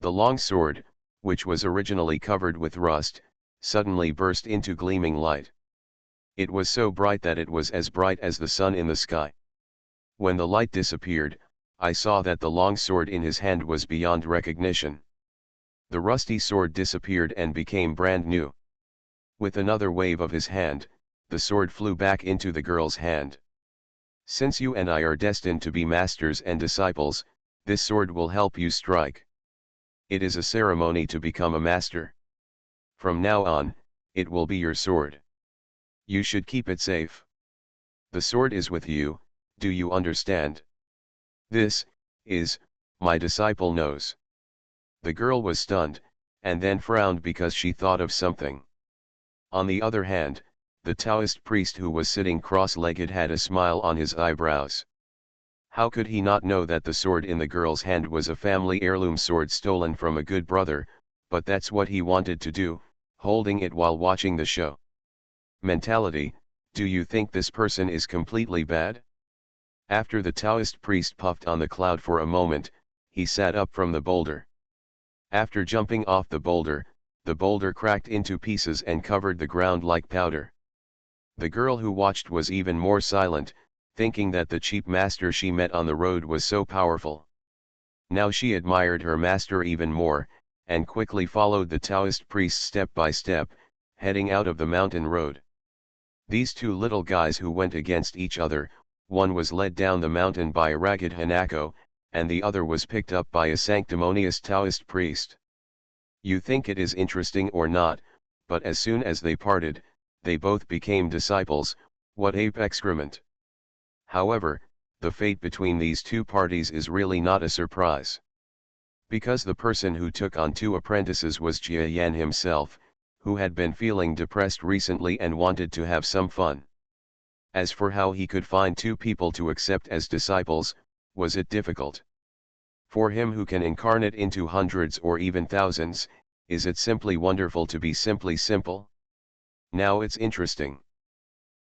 The long sword, which was originally covered with rust, suddenly burst into gleaming light. It was so bright that it was as bright as the sun in the sky. When the light disappeared, I saw that the long sword in his hand was beyond recognition. The rusty sword disappeared and became brand new. With another wave of his hand, the sword flew back into the girl's hand. Since you and I are destined to be masters and disciples, this sword will help you strike. It is a ceremony to become a master. From now on, it will be your sword. You should keep it safe. The sword is with you, do you understand? This is, my disciple knows. The girl was stunned, and then frowned because she thought of something. On the other hand, the Taoist priest who was sitting cross-legged had a smile on his eyebrows. How could he not know that the sword in the girl's hand was a family heirloom sword stolen from a good brother, but that's what he wanted to do, holding it while watching the show. Mentality, do you think this person is completely bad? After the Taoist priest puffed on the cloud for a moment, he sat up from the boulder. After jumping off the boulder cracked into pieces and covered the ground like powder. The girl who watched was even more silent, thinking that the cheap master she met on the road was so powerful. Now she admired her master even more, and quickly followed the Taoist priest step by step, heading out of the mountain road. These two little guys who went against each other, one was led down the mountain by a ragged Hanako, and the other was picked up by a sanctimonious Taoist priest. You think it is interesting or not, but as soon as they parted, they both became disciples. What ape excrement! However, the fate between these two parties is really not a surprise. Because the person who took on two apprentices was Jia Yan himself, who had been feeling depressed recently and wanted to have some fun. As for how he could find two people to accept as disciples, was it difficult? For him who can incarnate into hundreds or even thousands, is it simply wonderful to be simply simple? Now it's interesting.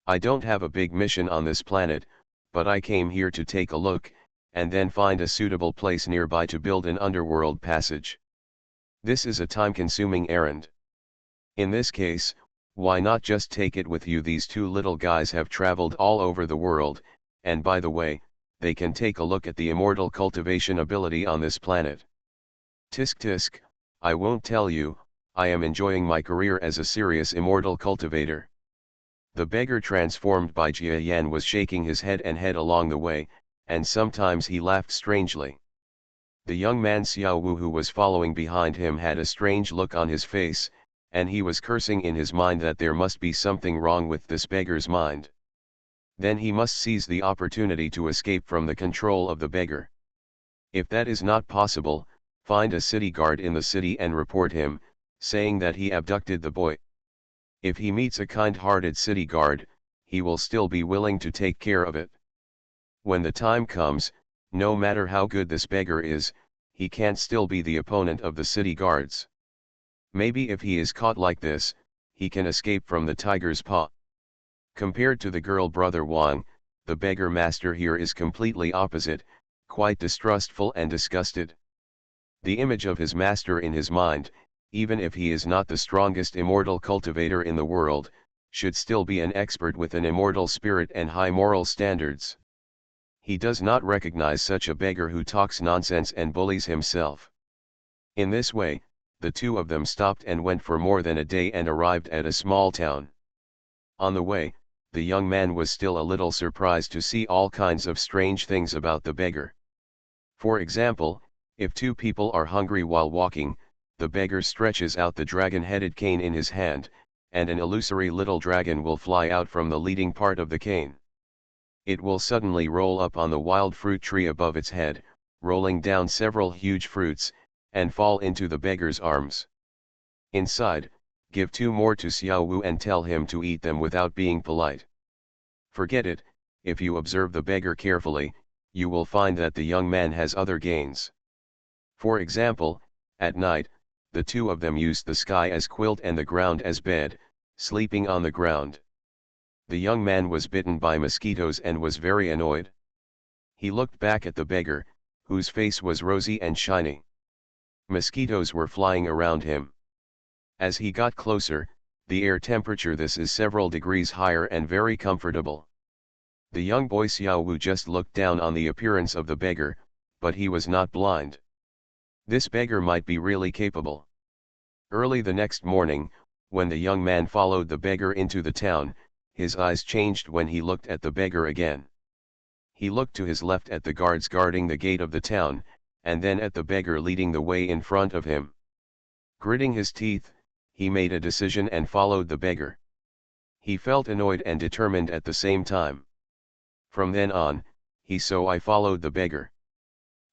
I don't have a big mission on this planet, but I came here to take a look, and then find a suitable place nearby to build an underworld passage. This is a time-consuming errand. In this case, why not just take it with you? These two little guys have traveled all over the world, and by the way, they can take a look at the immortal cultivation ability on this planet. Tisk tisk, I won't tell you, I am enjoying my career as a serious immortal cultivator. The beggar transformed by Jia Yan was shaking his head and head along the way, and sometimes he laughed strangely. The young man Xiao Wu who was following behind him had a strange look on his face, and he was cursing in his mind that there must be something wrong with this beggar's mind. Then he must seize the opportunity to escape from the control of the beggar. If that is not possible, find a city guard in the city and report him, saying that he abducted the boy. If he meets a kind-hearted city guard, he will still be willing to take care of it. When the time comes, no matter how good this beggar is, he can't still be the opponent of the city guards. Maybe if he is caught like this, he can escape from the tiger's paw. Compared to the girl brother Wang, the beggar master here is completely opposite, quite distrustful and disgusted. The image of his master in his mind, even if he is not the strongest immortal cultivator in the world, should still be an expert with an immortal spirit and high moral standards. He does not recognize such a beggar who talks nonsense and bullies himself. In this way, the two of them stopped and went for more than a day and arrived at a small town. On the way, the young man was still a little surprised to see all kinds of strange things about the beggar. For example, if two people are hungry while walking, the beggar stretches out the dragon-headed cane in his hand, and an illusory little dragon will fly out from the leading part of the cane. It will suddenly roll up on the wild fruit tree above its head, rolling down several huge fruits, and fall into the beggar's arms. Inside, give two more to Xiao Wu and tell him to eat them without being polite. Forget it, if you observe the beggar carefully, you will find that the young man has other gains. For example, at night, the two of them used the sky as quilt and the ground as bed, sleeping on the ground. The young man was bitten by mosquitoes and was very annoyed. He looked back at the beggar, whose face was rosy and shiny. Mosquitoes were flying around him. As he got closer, the air temperature this is several degrees higher and very comfortable. The young boy Xiao Wu just looked down on the appearance of the beggar, but he was not blind. This beggar might be really capable. Early the next morning, when the young man followed the beggar into the town, his eyes changed when he looked at the beggar again. He looked to his left at the guards guarding the gate of the town, and then at the beggar leading the way in front of him. Gritting his teeth, he made a decision and followed the beggar. He felt annoyed and determined at the same time. From then on, I followed the beggar.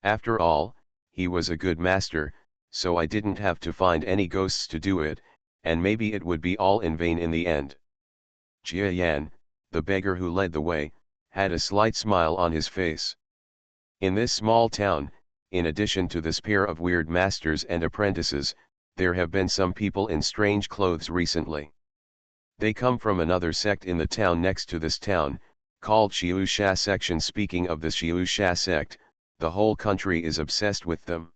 After all, he was a good master, so I didn't have to find any ghosts to do it, and maybe it would be all in vain in the end. Jia Yan, the beggar who led the way, had a slight smile on his face. In this small town, in addition to this pair of weird masters and apprentices, there have been some people in strange clothes recently. They come from another sect in the town next to this town, called Xiu Sha section. Speaking of the Xiu Sha sect, the whole country is obsessed with them.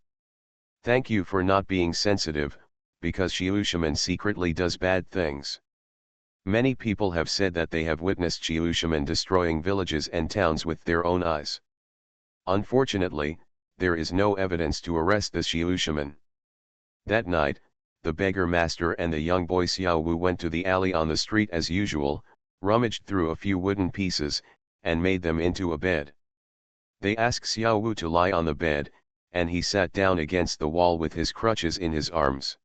Thank you for not being sensitive, because Xiu Shaman secretly does bad things. Many people have said that they have witnessed Xiu Shaman destroying villages and towns with their own eyes. Unfortunately, there is no evidence to arrest the Xiu Shaman. That night, the beggar master and the young boy Xiao Wu went to the alley on the street as usual, rummaged through a few wooden pieces, and made them into a bed. They asked Xiao Wu to lie on the bed, and he sat down against the wall with his crutches in his arms.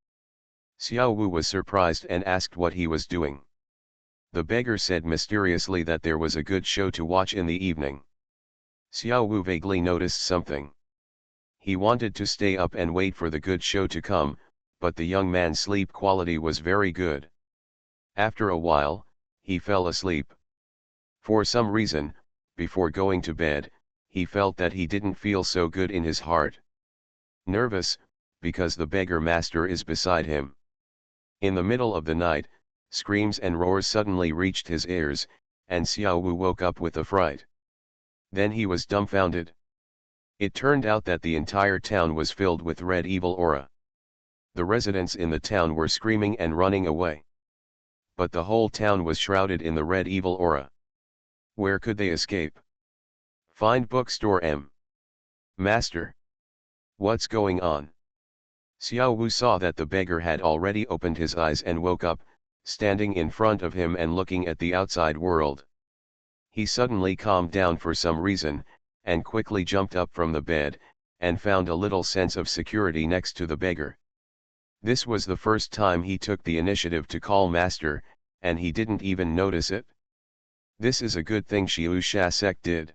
Xiao Wu was surprised and asked what he was doing. The beggar said mysteriously that there was a good show to watch in the evening. Xiao Wu vaguely noticed something. He wanted to stay up and wait for the good show to come, but the young man's sleep quality was very good. After a while, he fell asleep. For some reason, before going to bed, he felt that he didn't feel so good in his heart. Nervous, because the beggar master is beside him. In the middle of the night, screams and roars suddenly reached his ears, and Xiao Wu woke up with a fright. Then he was dumbfounded. It turned out that the entire town was filled with red evil aura. The residents in the town were screaming and running away. But the whole town was shrouded in the red evil aura. Where could they escape? Find bookstore M. Master. What's going on? Xiao Wu saw that the beggar had already opened his eyes and woke up, standing in front of him and looking at the outside world. He suddenly calmed down for some reason, and quickly jumped up from the bed, and found a little sense of security next to the beggar. This was the first time he took the initiative to call master, and he didn't even notice it. This is a good thing Xiu Sha sect did.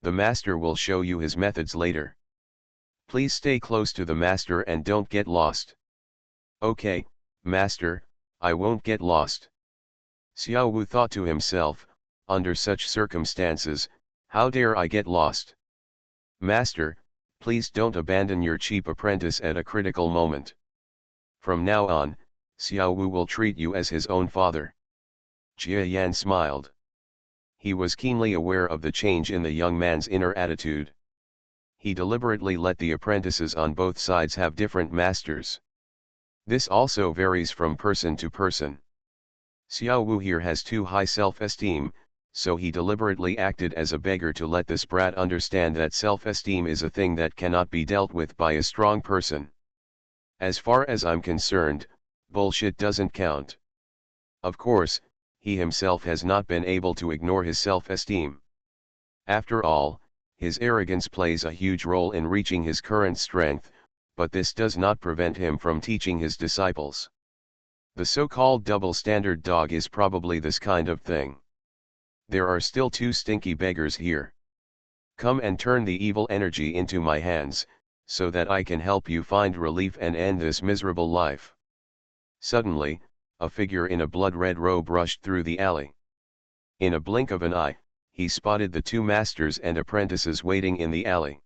The master will show you his methods later. Please stay close to the master and don't get lost. Okay, master, I won't get lost. Xiao Wu thought to himself, under such circumstances, how dare I get lost? Master, please don't abandon your cheap apprentice at a critical moment. From now on, Xiao Wu will treat you as his own father. Jia Yan smiled. He was keenly aware of the change in the young man's inner attitude. He deliberately let the apprentices on both sides have different masters. This also varies from person to person. Xiao Wu here has too high self-esteem, so he deliberately acted as a beggar to let this brat understand that self-esteem is a thing that cannot be dealt with by a strong person. As far as I'm concerned, bullshit doesn't count. Of course, he himself has not been able to ignore his self-esteem. After all, his arrogance plays a huge role in reaching his current strength, but this does not prevent him from teaching his disciples. The so-called double standard dog is probably this kind of thing. There are still two stinky beggars here. Come and turn the evil energy into my hands, so that I can help you find relief and end this miserable life. Suddenly, a figure in a blood-red robe rushed through the alley. In a blink of an eye, he spotted the two masters and apprentices waiting in the alley.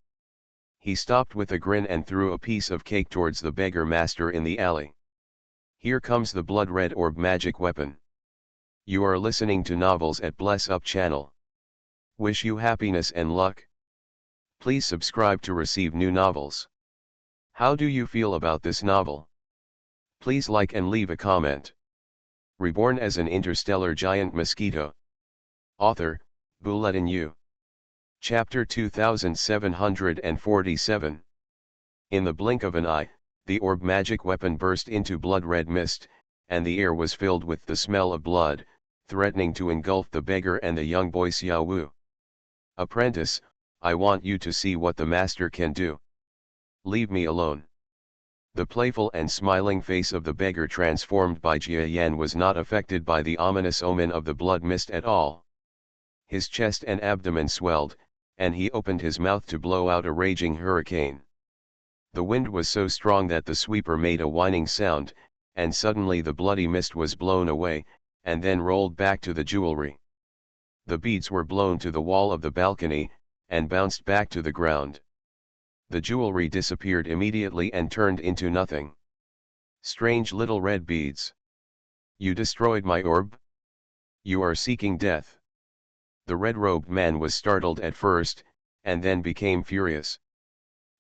He stopped with a grin and threw a piece of cake towards the beggar master in the alley. Here comes the blood-red orb magic weapon. You are listening to novels at Bless Up channel. Wish you happiness and luck. Please subscribe to receive new novels. How do you feel about this novel? Please like and leave a comment. Reborn as an interstellar giant mosquito. Author, Bulletin U. Chapter 2747. In the blink of an eye, the orb magic weapon burst into blood-red mist, and the air was filled with the smell of blood, threatening to engulf the beggar and the young boy Xiao Wu. Apprentice, I want you to see what the master can do. Leave me alone. The playful and smiling face of the beggar transformed by Jia Yan was not affected by the ominous omen of the blood mist at all. His chest and abdomen swelled, and he opened his mouth to blow out a raging hurricane. The wind was so strong that the sweeper made a whining sound, and suddenly the bloody mist was blown away, and then rolled back to the jewelry. The beads were blown to the wall of the balcony, and bounced back to the ground. The jewelry disappeared immediately and turned into nothing. Strange little red beads. You destroyed my orb? You are seeking death. The red-robed man was startled at first, and then became furious.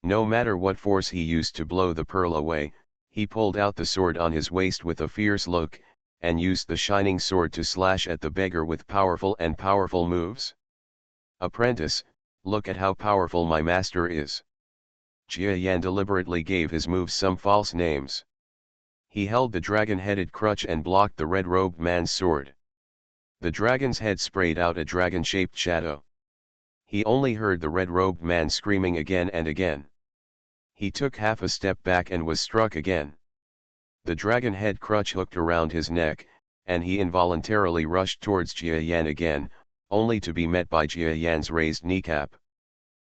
No matter what force he used to blow the pearl away, he pulled out the sword on his waist with a fierce look, and used the shining sword to slash at the beggar with powerful moves. Apprentice, look at how powerful my master is. Jia Yan deliberately gave his moves some false names. He held the dragon-headed crutch and blocked the red-robed man's sword. The dragon's head sprayed out a dragon-shaped shadow. He only heard the red-robed man screaming again and again. He took half a step back and was struck again. The dragon-head crutch hooked around his neck, and he involuntarily rushed towards Jia Yan again, only to be met by Jia Yan's raised kneecap.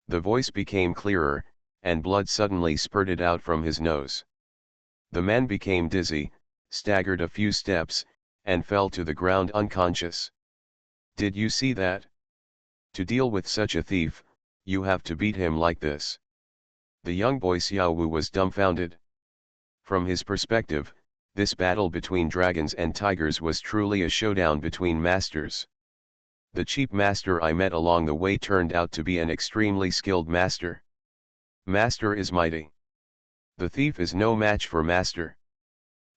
The voice became clearer, and blood suddenly spurted out from his nose. The man became dizzy, staggered a few steps, and fell to the ground unconscious. Did you see that? To deal with such a thief, you have to beat him like this. The young boy Xiao Wu was dumbfounded. From his perspective, this battle between dragons and tigers was truly a showdown between masters. The cheap master I met along the way turned out to be an extremely skilled master. Master is mighty. The thief is no match for master.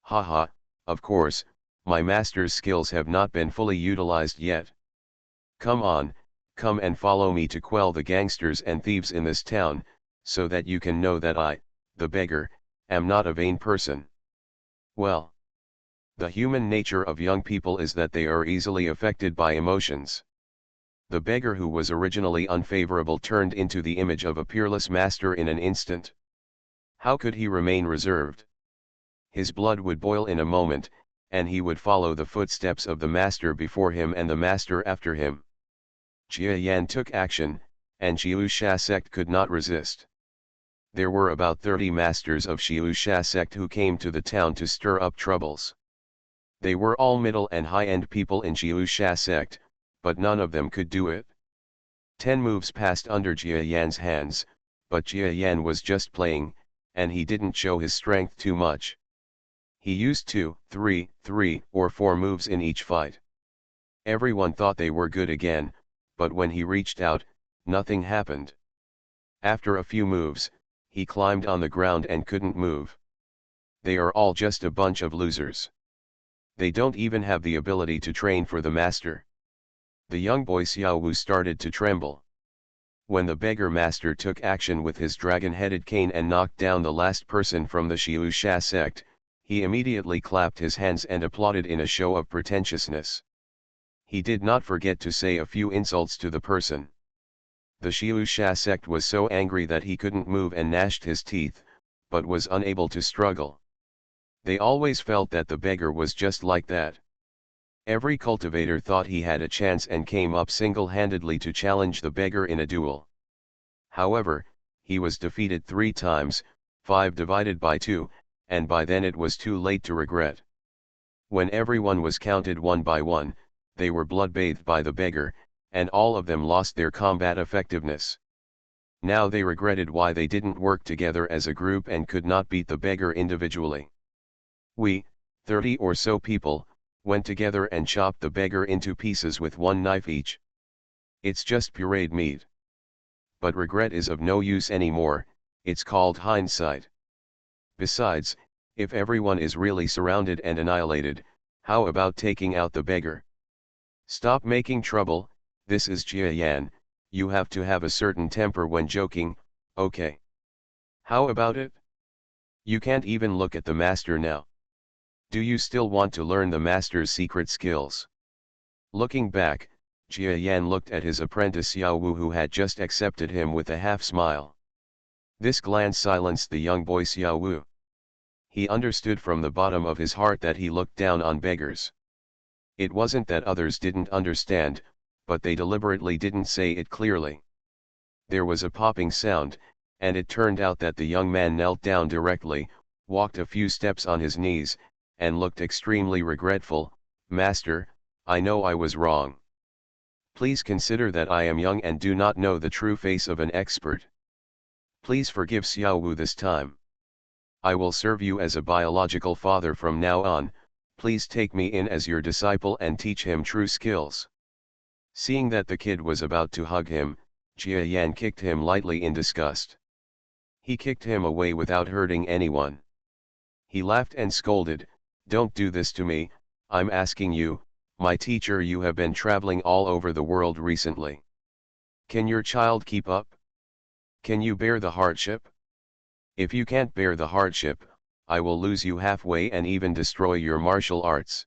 Haha, of course, my master's skills have not been fully utilized yet. Come on, come and follow me to quell the gangsters and thieves in this town, so that you can know that I, the beggar, am not a vain person. Well, the human nature of young people is that they are easily affected by emotions. The beggar who was originally unfavorable turned into the image of a peerless master in an instant. How could he remain reserved? His blood would boil in a moment, and he would follow the footsteps of the master before him and the master after him. Jia Yan took action, and Xiusha sect could not resist. There were about 30 masters of Xiusha sect who came to the town to stir up troubles. They were all middle and high-end people in Xiusha sect, but none of them could do it. 10 moves passed under Jia Yan's hands, but Jia Yan was just playing, and he didn't show his strength too much. He used 2, 3, or 4 moves in each fight. Everyone thought they were good again, but when he reached out, nothing happened. After a few moves, he climbed on the ground and couldn't move. They are all just a bunch of losers. They don't even have the ability to train for the master. The young boy Xiao Wu started to tremble. When the beggar master took action with his dragon-headed cane and knocked down the last person from the Xiusha sect, he immediately clapped his hands and applauded in a show of pretentiousness. He did not forget to say a few insults to the person. The Xiusha sect was so angry that he couldn't move and gnashed his teeth, but was unable to struggle. They always felt that the beggar was just like that. Every cultivator thought he had a chance and came up single-handedly to challenge the beggar in a duel. However, he was defeated 3 times, 5 divided by 2, and by then it was too late to regret. When everyone was counted one by one, they were blood-bathed by the beggar, and all of them lost their combat effectiveness. Now they regretted why they didn't work together as a group and could not beat the beggar individually. We, 30 or so people, went together and chopped the beggar into pieces with 1 knife each. It's just pureed meat. but regret is of no use anymore, it's called hindsight. Besides, if everyone is really surrounded and annihilated, how about taking out the beggar? Stop making trouble, this is Jia Yan, you have to have a certain temper when joking, okay? How about it? You can't even look at the master now. Do you still want to learn the master's secret skills? Looking back, Jia Yan looked at his apprentice Xiao Wu, who had just accepted him with a half-smile. This glance silenced the young boy Xiao Wu. He understood from the bottom of his heart that he looked down on beggars. It wasn't that others didn't understand, but they deliberately didn't say it clearly. There was a popping sound, and it turned out that the young man knelt down directly, walked a few steps on his knees, and looked extremely regretful. Master, I know I was wrong. Please consider that I am young and do not know the true face of an expert. Please forgive Xiao Wu this time. I will serve you as a biological father from now on, please take me in as your disciple and teach him true skills. Seeing that the kid was about to hug him, Jia Yan kicked him lightly in disgust. He kicked him away without hurting anyone. He laughed and scolded, "Don't do this to me, I'm asking you, my teacher, you have been traveling all over the world recently. Can your child keep up? Can you bear the hardship? If you can't bear the hardship, I will lose you halfway and even destroy your martial arts.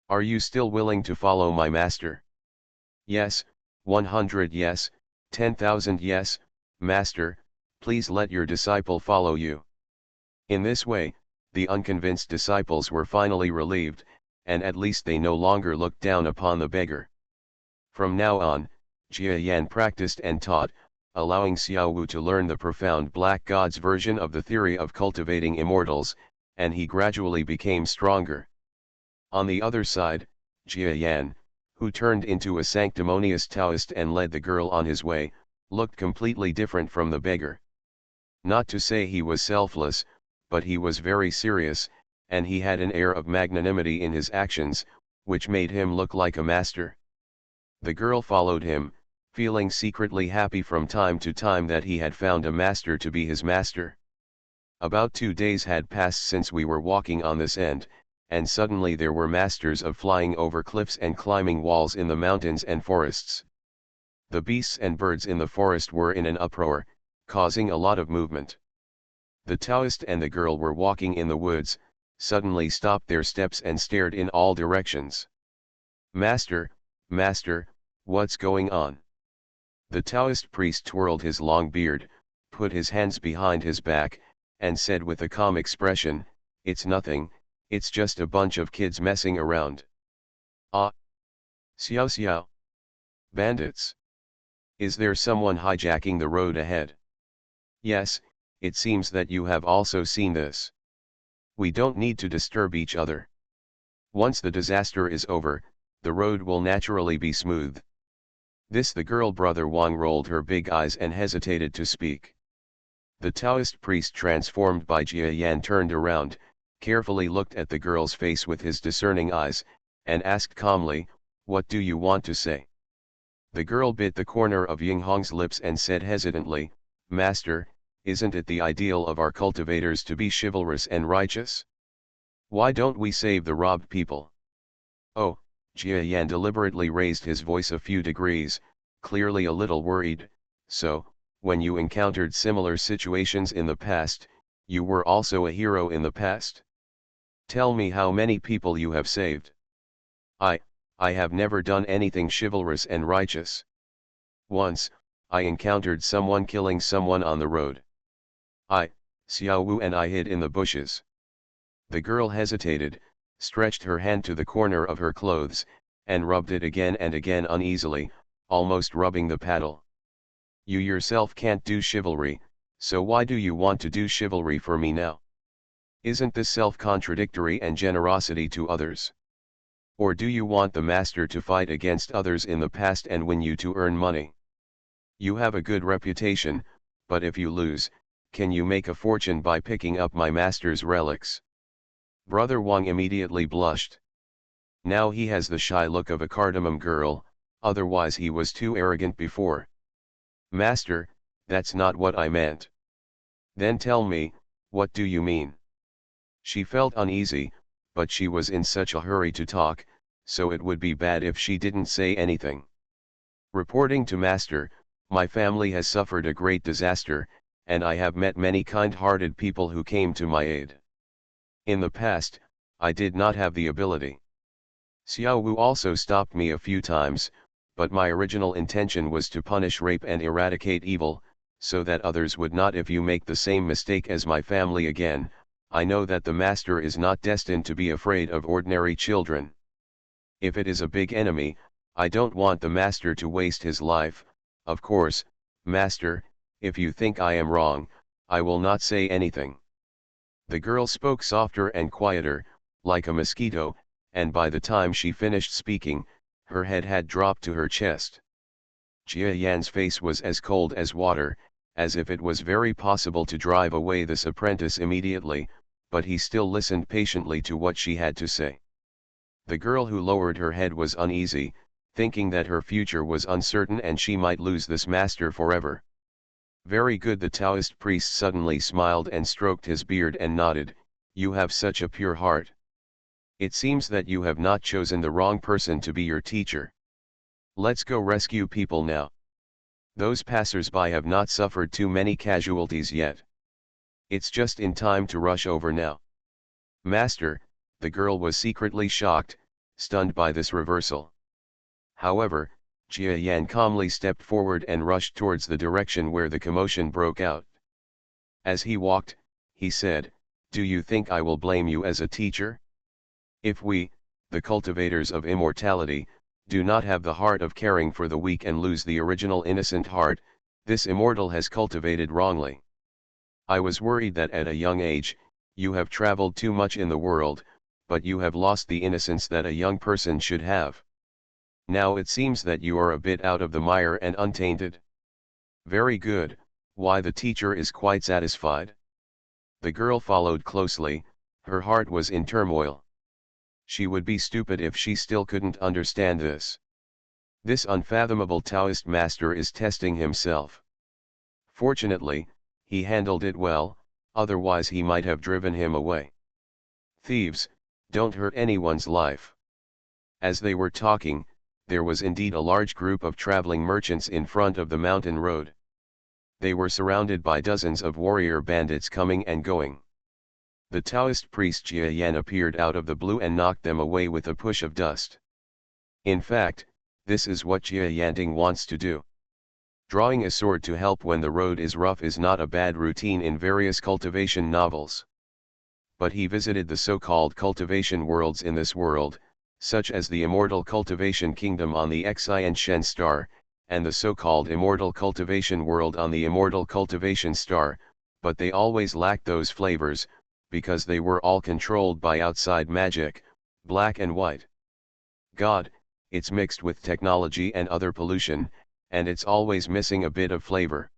Are you still willing to follow my master?" "Yes, 100 yes, 10,000 yes, master, please let your disciple follow you." In this way, the unconvinced disciples were finally relieved, and at least they no longer looked down upon the beggar. From now on, Jia Yan practiced and taught, allowing Xiao Wu to learn the profound Black God's version of the theory of cultivating immortals, and he gradually became stronger. On the other side, Jia Yan, who turned into a sanctimonious Taoist and led the girl on his way, looked completely different from the beggar. Not to say he was selfless, but he was very serious, and he had an air of magnanimity in his actions, which made him look like a master. The girl followed him, feeling secretly happy from time to time that he had found a master to be his master. About 2 days had passed since we were walking on this end, and suddenly there were masters of flying over cliffs and climbing walls in the mountains and forests. The beasts and birds in the forest were in an uproar, causing a lot of movement. The Taoist and the girl were walking in the woods, suddenly stopped their steps and stared in all directions. "Master, master, what's going on?" The Taoist priest twirled his long beard, put his hands behind his back, and said with a calm expression, "It's nothing, it's just a bunch of kids messing around." "Ah! Xiao Xiao! Bandits! Is there someone hijacking the road ahead?" "Yes, it seems that you have also seen this. We don't need to disturb each other. Once the disaster is over, the road will naturally be smooth." This the girl brother Wang rolled her big eyes and hesitated to speak. The Taoist priest, transformed by Jia Yan, turned around, carefully looked at the girl's face with his discerning eyes, and asked calmly, "What do you want to say?" The girl bit the corner of Ying Hong's lips and said hesitantly, "Master, isn't it the ideal of our cultivators to be chivalrous and righteous? Why don't we save the robbed people?" "Oh," Jia Yan deliberately raised his voice a few degrees, clearly a little worried, "so, when you encountered similar situations in the past, you were also a hero in the past? Tell me how many people you have saved." I have never done anything chivalrous and righteous. Once, I encountered someone killing someone on the road. Xiao Wu and I hid in the bushes." The girl hesitated, stretched her hand to the corner of her clothes, and rubbed it again and again uneasily, almost rubbing the paddle. "You yourself can't do chivalry, so why do you want to do chivalry for me now? Isn't this self-contradictory and generosity to others? Or do you want the master to fight against others in the past and win you to earn money? You have a good reputation, but if you lose, can you make a fortune by picking up my master's relics?" Brother Wang immediately blushed. Now he has the shy look of a cardamom girl, otherwise he was too arrogant before. Master, that's not what I meant. Then tell me, what do you mean? She felt uneasy, but she was in such a hurry to talk, so it would be bad if she didn't say anything. Reporting to Master, my family has suffered a great disaster, and I have met many kind-hearted people who came to my aid. In the past, I did not have the ability. Xiao Wu also stopped me a few times, but my original intention was to punish rape and eradicate evil, so that others would not. If you make the same mistake as my family again, I know that the master is not destined to be afraid of ordinary children. If it is a big enemy, I don't want the master to waste his life. Of course, master, if you think I am wrong, I will not say anything. The girl spoke softer and quieter, like a mosquito, and by the time she finished speaking, her head had dropped to her chest. Jia Yan's face was as cold as water, as if it was very possible to drive away this apprentice immediately, but he still listened patiently to what she had to say. The girl who lowered her head was uneasy, thinking that her future was uncertain and she might lose this master forever. Very good. The Taoist priest suddenly smiled and stroked his beard and nodded, "You have such a pure heart. It seems that you have not chosen the wrong person to be your teacher. Let's go rescue people now. Those passers-by have not suffered too many casualties yet. It's just in time to rush over now." Master, the girl was secretly shocked, stunned by this reversal. However, Jia Yan calmly stepped forward and rushed towards the direction where the commotion broke out. As he walked, he said, "Do you think I will blame you as a teacher? If we, the cultivators of immortality, do not have the heart of caring for the weak and lose the original innocent heart, this immortal has cultivated wrongly. I was worried that at a young age, you have traveled too much in the world, but you have lost the innocence that a young person should have. Now it seems that you are a bit out of the mire and untainted. Very good, why the teacher is quite satisfied." The girl followed closely, her heart was in turmoil. She would be stupid if she still couldn't understand this. This unfathomable Taoist master is testing himself. Fortunately, he handled it well, otherwise he might have driven him away. "Thieves, don't hurt anyone's life." As they were talking, there was indeed a large group of traveling merchants in front of the mountain road. They were surrounded by dozens of warrior bandits coming and going. The Taoist priest Jia Yan appeared out of the blue and knocked them away with a push of dust. In fact, this is what Jia Yanting wants to do. Drawing a sword to help when the road is rough is not a bad routine in various cultivation novels. But he visited the so-called cultivation worlds in this world, such as the immortal cultivation kingdom on the Xian Shen star, and the so-called immortal cultivation world on the immortal cultivation star, but they always lacked those flavors, because they were all controlled by outside magic, black and white. God, it's mixed with technology and other pollution, and it's always missing a bit of flavor.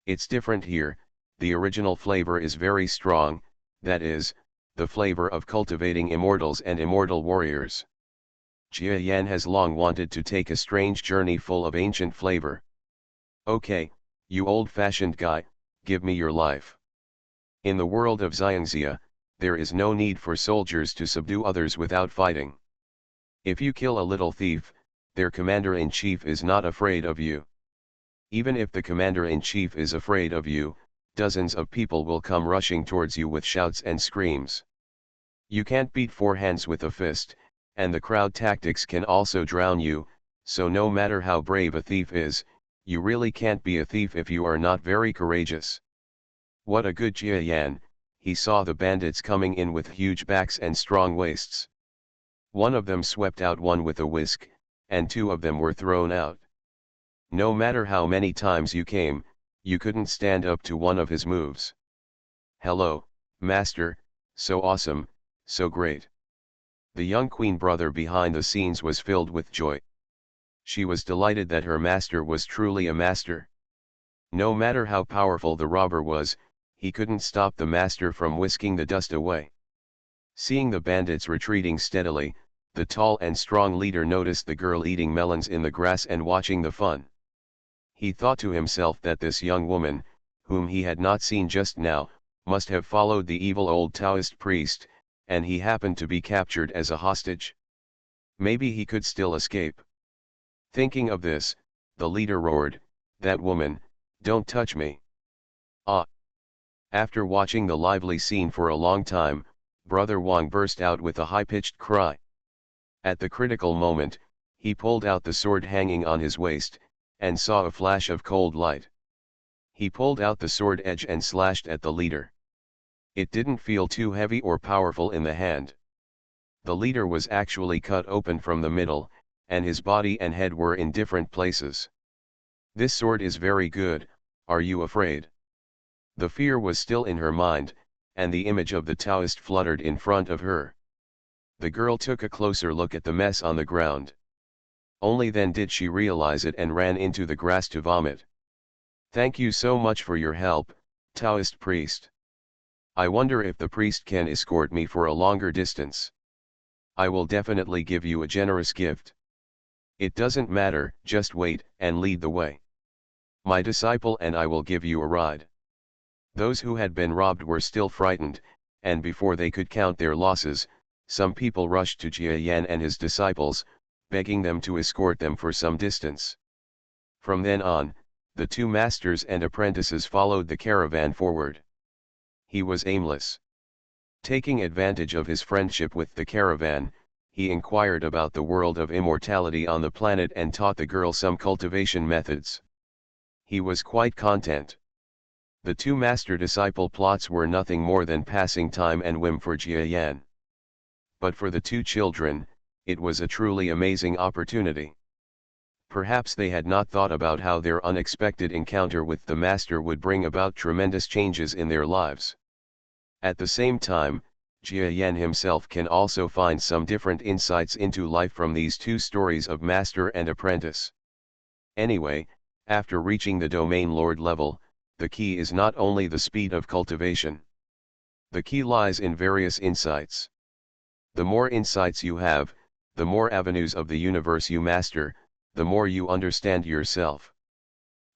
It's different here, the original flavor is very strong, that is, the flavor of cultivating immortals and immortal warriors. Jia Yan has long wanted to take a strange journey full of ancient flavor. "Okay, you old-fashioned guy, give me your life." In the world of Xiangxia, there is no need for soldiers to subdue others without fighting. If you kill a little thief, their commander-in-chief is not afraid of you. Even if the commander-in-chief is afraid of you, dozens of people will come rushing towards you with shouts and screams. You can't beat four hands with a fist, and the crowd tactics can also drown you, so no matter how brave a thief is, you really can't be a thief if you are not very courageous. What a good Jia Yan, he saw the bandits coming in with huge backs and strong waists. One of them swept out one with a whisk, and two of them were thrown out. No matter how many times you came, you couldn't stand up to one of his moves. "Hello, master, so awesome, so great." The young queen brother behind the scenes was filled with joy. She was delighted that her master was truly a master. No matter how powerful the robber was, he couldn't stop the master from whisking the dust away. Seeing the bandits retreating steadily, the tall and strong leader noticed the girl eating melons in the grass and watching the fun. He thought to himself that this young woman, whom he had not seen just now, must have followed the evil old Taoist priest, and he happened to be captured as a hostage. Maybe he could still escape. Thinking of this, the leader roared, "That woman, don't touch me!" Ah! After watching the lively scene for a long time, Brother Wang burst out with a high-pitched cry. At the critical moment, he pulled out the sword hanging on his waist, and saw a flash of cold light. He pulled out the sword edge and slashed at the leader. It didn't feel too heavy or powerful in the hand. The leader was actually cut open from the middle, and his body and head were in different places. "This sword is very good, are you afraid?" The fear was still in her mind, and the image of the Taoist fluttered in front of her. The girl took a closer look at the mess on the ground. Only then did she realize it and ran into the grass to vomit. "Thank you so much for your help, Taoist priest. I wonder if the priest can escort me for a longer distance. I will definitely give you a generous gift." "It doesn't matter, just wait and lead the way. My disciple and I will give you a ride." Those who had been robbed were still frightened, and before they could count their losses, some people rushed to Jia Yan and his disciples, begging them to escort them for some distance. From then on, the two masters and apprentices followed the caravan forward. He was aimless. Taking advantage of his friendship with the caravan, he inquired about the world of immortality on the planet and taught the girl some cultivation methods. He was quite content. The two master-disciple plots were nothing more than passing time and whim for Jia Yan. But for the two children, it was a truly amazing opportunity. Perhaps they had not thought about how their unexpected encounter with the master would bring about tremendous changes in their lives. At the same time, Jia Yan himself can also find some different insights into life from these two stories of master and apprentice. Anyway, after reaching the domain lord level, the key is not only the speed of cultivation. The key lies in various insights. The more insights you have, the more avenues of the universe you master, the more you understand yourself.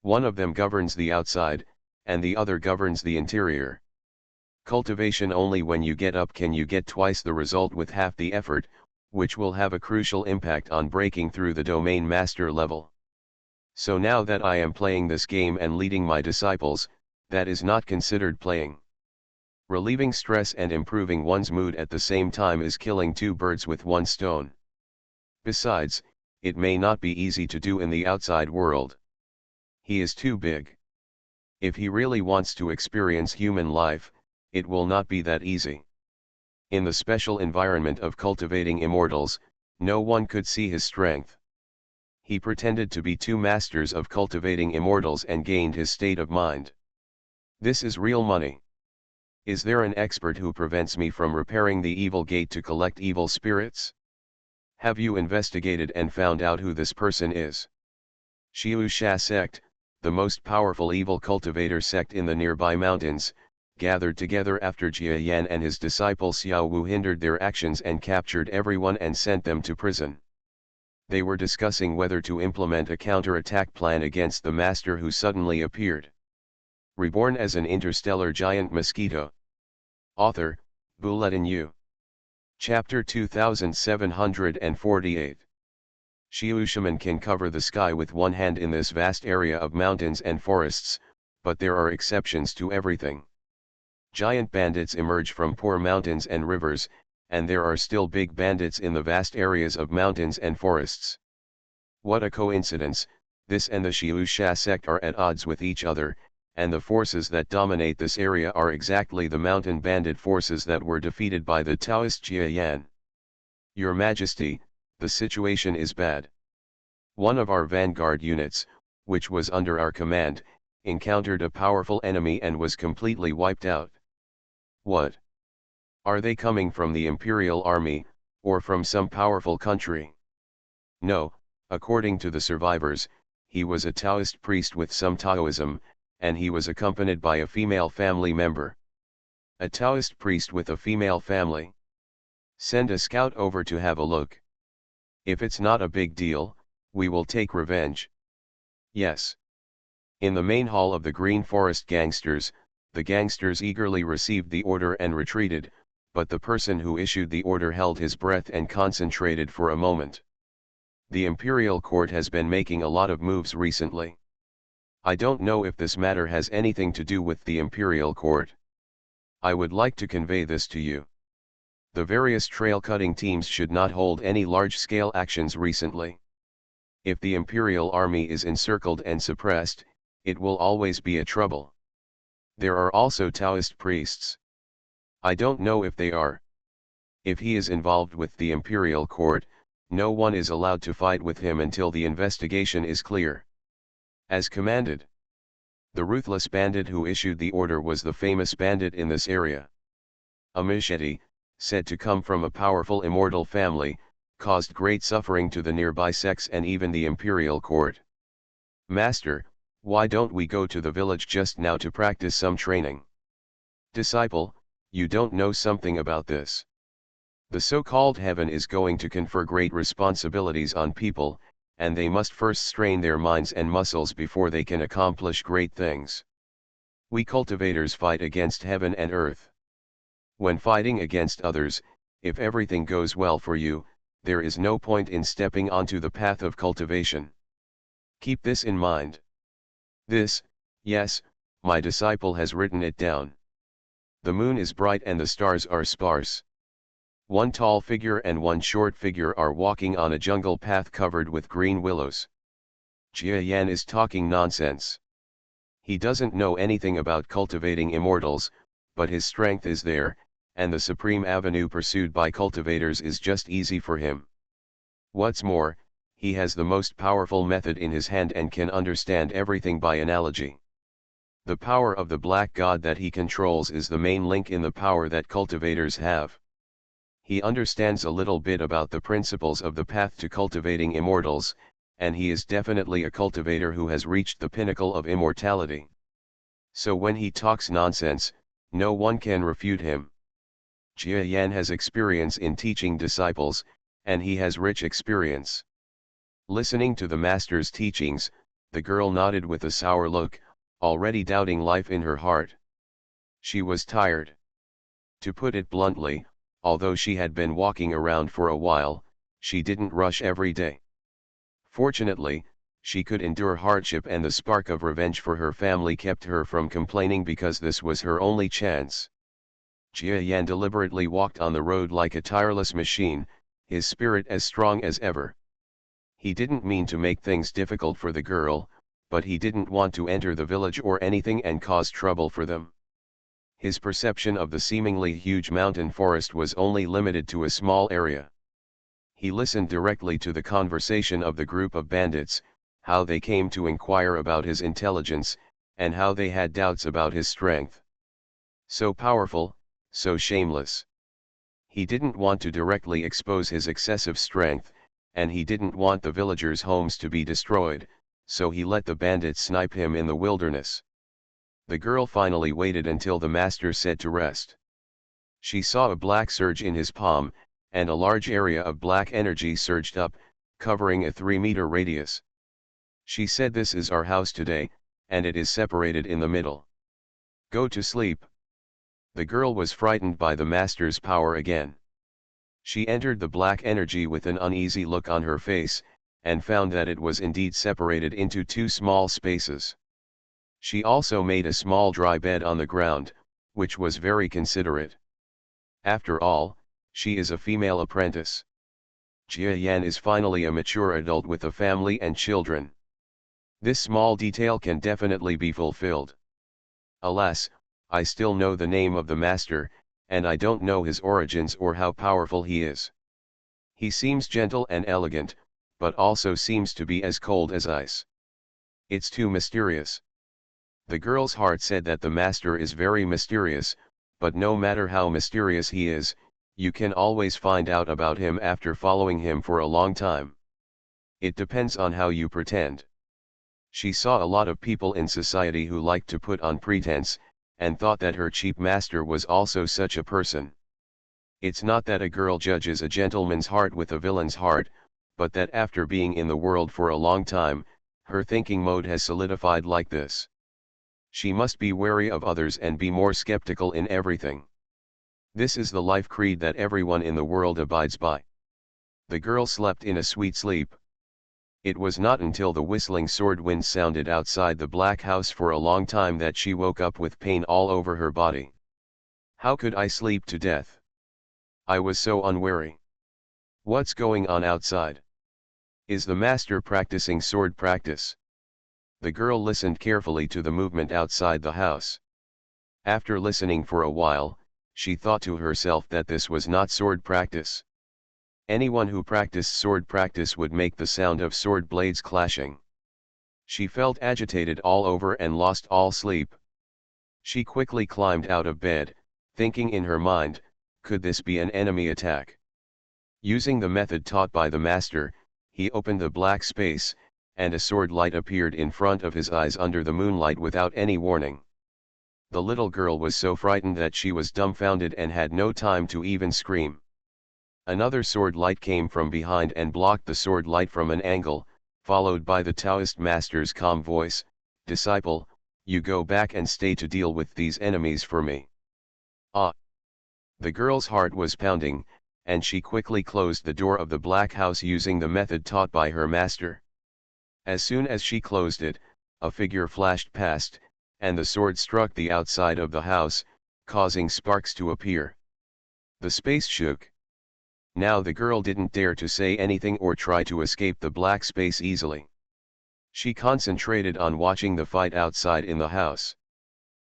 One of them governs the outside, and the other governs the interior. Cultivation only when you get up can you get twice the result with half the effort, which will have a crucial impact on breaking through the domain master level. So now that I am playing this game and leading my disciples, that is not considered playing. Relieving stress and improving one's mood at the same time is killing two birds with one stone. Besides, it may not be easy to do in the outside world. He is too big. If he really wants to experience human life, it will not be that easy. In the special environment of cultivating immortals, no one could see his strength. He pretended to be two masters of cultivating immortals and gained his state of mind. This is real money. Is there an expert who prevents me from repairing the evil gate to collect evil spirits? Have you investigated and found out who this person is? Xiu Sha sect, the most powerful evil cultivator sect in the nearby mountains, gathered together after Jia Yan and his disciple Xiao Wu hindered their actions and captured everyone and sent them to prison. They were discussing whether to implement a counter-attack plan against the master who suddenly appeared. Reborn as an interstellar giant mosquito. Author, Bulletin U. Chapter 2748. Xiu Shaman can cover the sky with one hand in this vast area of mountains and forests, but there are exceptions to everything. Giant bandits emerge from poor mountains and rivers, and there are still big bandits in the vast areas of mountains and forests. What a coincidence, this and the Xiu Sha sect are at odds with each other, and the forces that dominate this area are exactly the mountain bandit forces that were defeated by the Taoist Jia Yan. Your Majesty, the situation is bad. One of our vanguard units, which was under our command, encountered a powerful enemy and was completely wiped out. What? Are they coming from the Imperial Army, or from some powerful country? No, according to the survivors, he was a Taoist priest with some Taoism, and he was accompanied by a female family member. A Taoist priest with a female family. Send a scout over to have a look. If it's not a big deal, we will take revenge. Yes. In the main hall of the Green Forest gangsters, the gangsters eagerly received the order and retreated, but the person who issued the order held his breath and concentrated for a moment. The Imperial Court has been making a lot of moves recently. I don't know if this matter has anything to do with the Imperial Court. I would like to convey this to you. The various trail-cutting teams should not hold any large-scale actions recently. If the Imperial Army is encircled and suppressed, it will always be a trouble. There are also Taoist priests. I don't know if they are. If he is involved with the Imperial Court, no one is allowed to fight with him until the investigation is clear. As commanded. The ruthless bandit who issued the order was the famous bandit in this area. A Mosquito, said to come from a powerful immortal family, caused great suffering to the nearby sects and even the Imperial Court. Master, why don't we go to the village just now to practice some training? Disciple, you don't know something about this. The so-called heaven is going to confer great responsibilities on people, and they must first strain their minds and muscles before they can accomplish great things. We cultivators fight against heaven and earth. When fighting against others, if everything goes well for you, there is no point in stepping onto the path of cultivation. Keep this in mind. This, yes, my disciple has written it down. The moon is bright and the stars are sparse. One tall figure and one short figure are walking on a jungle path covered with green willows. Jia Yan is talking nonsense. He doesn't know anything about cultivating immortals, but his strength is there, and the supreme avenue pursued by cultivators is just easy for him. What's more, he has the most powerful method in his hand and can understand everything by analogy. The power of the black god that he controls is the main link in the power that cultivators have. He understands a little bit about the principles of the path to cultivating immortals, and he is definitely a cultivator who has reached the pinnacle of immortality. So when he talks nonsense, no one can refute him. Jia Yan has experience in teaching disciples, and he has rich experience. Listening to the master's teachings, the girl nodded with a sour look, already doubting life in her heart. She was tired. To put it bluntly, although she had been walking around for a while, she didn't rush every day. Fortunately, she could endure hardship and the spark of revenge for her family kept her from complaining because this was her only chance. Jia Yan deliberately walked on the road like a tireless machine, his spirit as strong as ever. He didn't mean to make things difficult for the girl, but he didn't want to enter the village or anything and cause trouble for them. His perception of the seemingly huge mountain forest was only limited to a small area. He listened directly to the conversation of the group of bandits, how they came to inquire about his intelligence, and how they had doubts about his strength. So powerful, so shameless. He didn't want to directly expose his excessive strength, and he didn't want the villagers' homes to be destroyed, so he let the bandits snipe him in the wilderness. The girl finally waited until the master said to rest. She saw a black surge in his palm, and a large area of black energy surged up, covering a 3-meter radius. She said, "This is our house today, and it is separated in the middle. Go to sleep." The girl was frightened by the master's power again. She entered the black energy with an uneasy look on her face, and found that it was indeed separated into 2 small spaces. She also made a small dry bed on the ground, which was very considerate. After all, she is a female apprentice. Jia Yan is finally a mature adult with a family and children. This small detail can definitely be fulfilled. Alas, I still know the name of the master, and I don't know his origins or how powerful he is. He seems gentle and elegant, but also seems to be as cold as ice. It's too mysterious. The girl's heart said that the master is very mysterious, but no matter how mysterious he is, you can always find out about him after following him for a long time. It depends on how you pretend. She saw a lot of people in society who liked to put on pretense, and thought that her cheap master was also such a person. It's not that a girl judges a gentleman's heart with a villain's heart, but that after being in the world for a long time, her thinking mode has solidified like this. She must be wary of others and be more skeptical in everything. This is the life creed that everyone in the world abides by. The girl slept in a sweet sleep. It was not until the whistling sword wind sounded outside the black house for a long time that she woke up with pain all over her body. How could I sleep to death? I was so unwary. What's going on outside? Is the master practicing sword practice? The girl listened carefully to the movement outside the house. After listening for a while, she thought to herself that this was not sword practice. Anyone who practiced sword practice would make the sound of sword blades clashing. She felt agitated all over and lost all sleep. She quickly climbed out of bed, thinking in her mind, could this be an enemy attack? Using the method taught by the master, he opened the black space, and a sword light appeared in front of his eyes under the moonlight without any warning. The little girl was so frightened that she was dumbfounded and had no time to even scream. Another sword light came from behind and blocked the sword light from an angle, followed by the Taoist master's calm voice, "Disciple, you go back and stay to deal with these enemies for me." Ah! The girl's heart was pounding, and she quickly closed the door of the black house using the method taught by her master. As soon as she closed it, a figure flashed past, and the sword struck the outside of the house, causing sparks to appear. The space shook. Now the girl didn't dare to say anything or try to escape the black space easily. She concentrated on watching the fight outside in the house.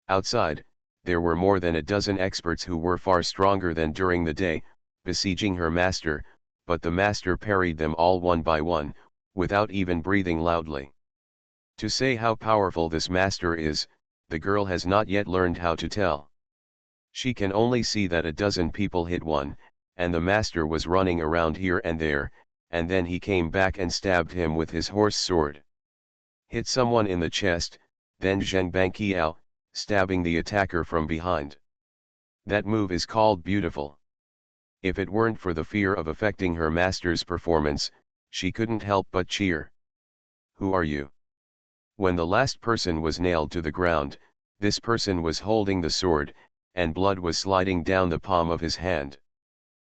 Outside, there were more than a dozen experts who were far stronger than during the day, besieging her master, but the master parried them all one by one, without even breathing loudly. To say how powerful this master is, the girl has not yet learned how to tell. She can only see that a dozen people hit one, and the master was running around here and there, and then he came back and stabbed him with his horse sword. Hit someone in the chest, then Zheng Banqiao, stabbing the attacker from behind. That move is called beautiful. If it weren't for the fear of affecting her master's performance, she couldn't help but cheer. Who are you? When the last person was nailed to the ground, this person was holding the sword, and blood was sliding down the palm of his hand.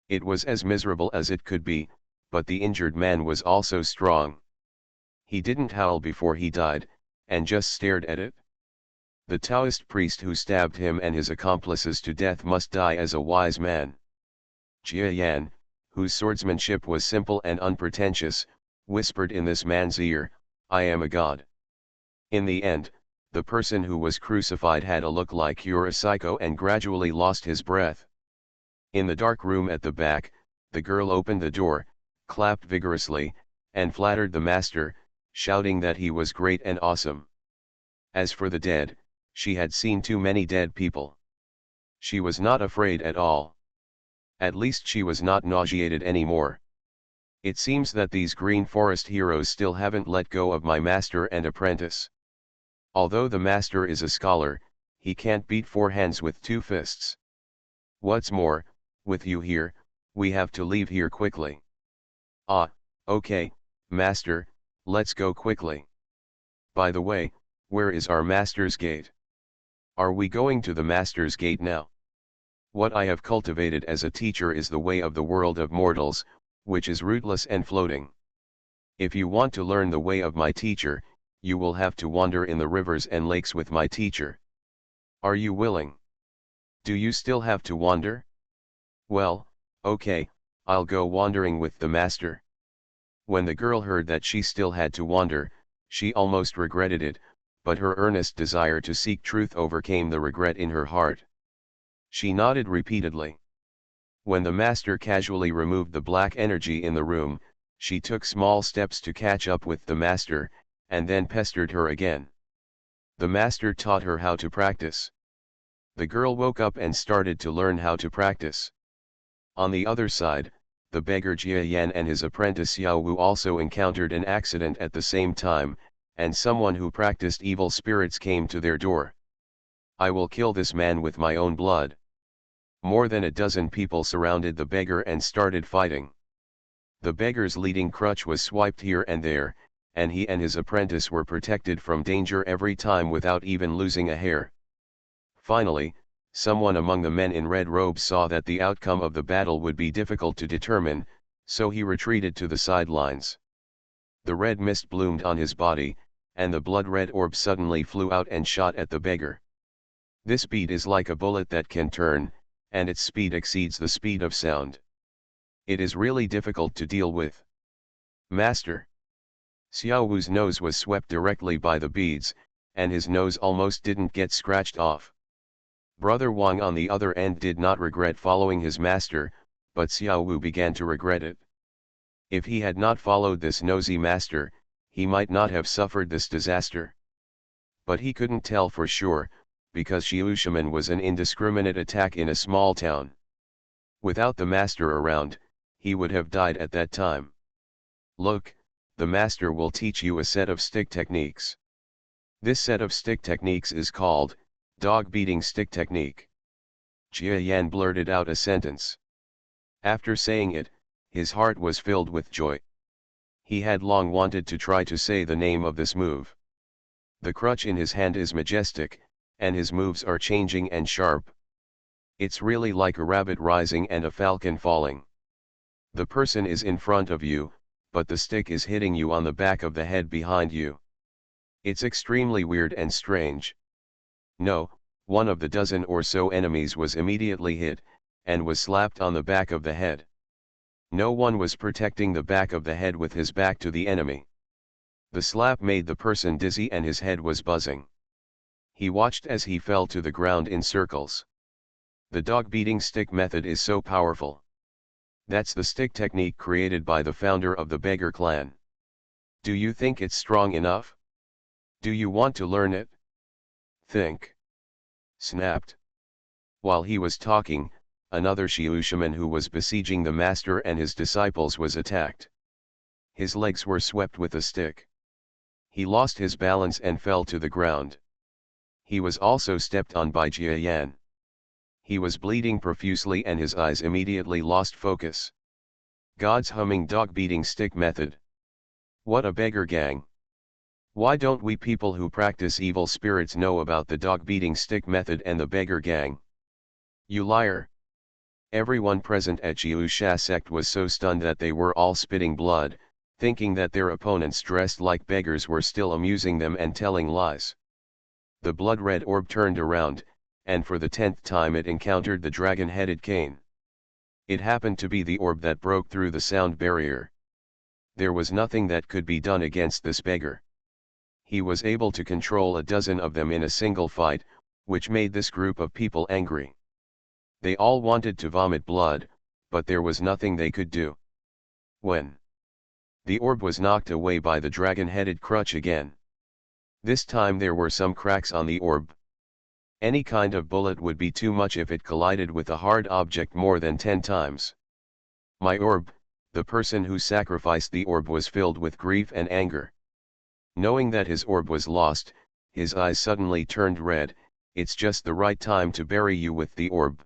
It was as miserable as it could be, but the injured man was also strong. He didn't howl before he died, and just stared at it. The Taoist priest who stabbed him and his accomplices to death must die as a wise man. Jia Yan, whose swordsmanship was simple and unpretentious, whispered in this man's ear, "I am a god." In the end, the person who was crucified had a look like you're a psycho and gradually lost his breath. In the dark room at the back, the girl opened the door, clapped vigorously, and flattered the master, shouting that he was great and awesome. As for the dead, she had seen too many dead people. She was not afraid at all. At least she was not nauseated anymore. It seems that these Green Forest heroes still haven't let go of my master and apprentice. Although the master is a scholar, he can't beat four hands with two fists. What's more, with you here, we have to leave here quickly. Ah, okay, master, let's go quickly. By the way, where is our master's gate? Are we going to the master's gate now? What I have cultivated as a teacher is the way of the world of mortals, which is rootless and floating. If you want to learn the way of my teacher, you will have to wander in the rivers and lakes with my teacher. Are you willing? Do you still have to wander? Well, okay, I'll go wandering with the master. When the girl heard that she still had to wander, she almost regretted it, but her earnest desire to seek truth overcame the regret in her heart. She nodded repeatedly. When the master casually removed the black energy in the room, she took small steps to catch up with the master, and then pestered her again. The master taught her how to practice. The girl woke up and started to learn how to practice. On the other side, the beggar Jia Yan and his apprentice Yao Wu also encountered an accident at the same time, and someone who practiced evil spirits came to their door. "I will kill this man with my own blood." More than a dozen people surrounded the beggar and started fighting. The beggar's leading crutch was swiped here and there, and he and his apprentice were protected from danger every time without even losing a hair. Finally, someone among the men in red robes saw that the outcome of the battle would be difficult to determine, so he retreated to the sidelines. The red mist bloomed on his body, and the blood-red orb suddenly flew out and shot at the beggar. This bead is like a bullet that can turn, and its speed exceeds the speed of sound. It is really difficult to deal with. Master. Xiao Wu's nose was swept directly by the beads, and his nose almost didn't get scratched off. Brother Wang on the other end did not regret following his master, but Xiao Wu began to regret it. If he had not followed this nosy master, he might not have suffered this disaster. But he couldn't tell for sure, because Xiushimen was an indiscriminate attack in a small town. Without the master around, he would have died at that time. Look, the master will teach you a set of stick techniques. This set of stick techniques is called, dog beating stick technique. Jia Yan blurted out a sentence. After saying it, his heart was filled with joy. He had long wanted to try to say the name of this move. The crutch in his hand is majestic, and his moves are changing and sharp. It's really like a rabbit rising and a falcon falling. The person is in front of you, but the stick is hitting you on the back of the head behind you. It's extremely weird and strange. No, one of the dozen or so enemies was immediately hit, and was slapped on the back of the head. No one was protecting the back of the head with his back to the enemy. The slap made the person dizzy and his head was buzzing. He watched as he fell to the ground in circles. The dog beating stick method is so powerful. That's the stick technique created by the founder of the beggar clan. Do you think it's strong enough? Do you want to learn it? Think. Snapped. While he was talking, another Xiushimen who was besieging the master and his disciples was attacked. His legs were swept with a stick. He lost his balance and fell to the ground. He was also stepped on by Jia Yan. He was bleeding profusely and his eyes immediately lost focus. God's humming dog-beating stick method. What a beggar gang. Why don't we people who practice evil spirits know about the dog-beating stick method and the beggar gang? You liar. Everyone present at Jiusha sect was so stunned that they were all spitting blood, thinking that their opponents dressed like beggars were still amusing them and telling lies. The blood-red orb turned around, and for the 10th time it encountered the dragon-headed cane. It happened to be the orb that broke through the sound barrier. There was nothing that could be done against this beggar. He was able to control a dozen of them in a single fight, which made this group of people angry. They all wanted to vomit blood, but there was nothing they could do. When the orb was knocked away by the dragon-headed crutch again. This time there were some cracks on the orb. Any kind of bullet would be too much if it collided with a hard object more than 10 times. My orb, the person who sacrificed the orb was filled with grief and anger. Knowing that his orb was lost, his eyes suddenly turned red. It's just the right time to bury you with the orb.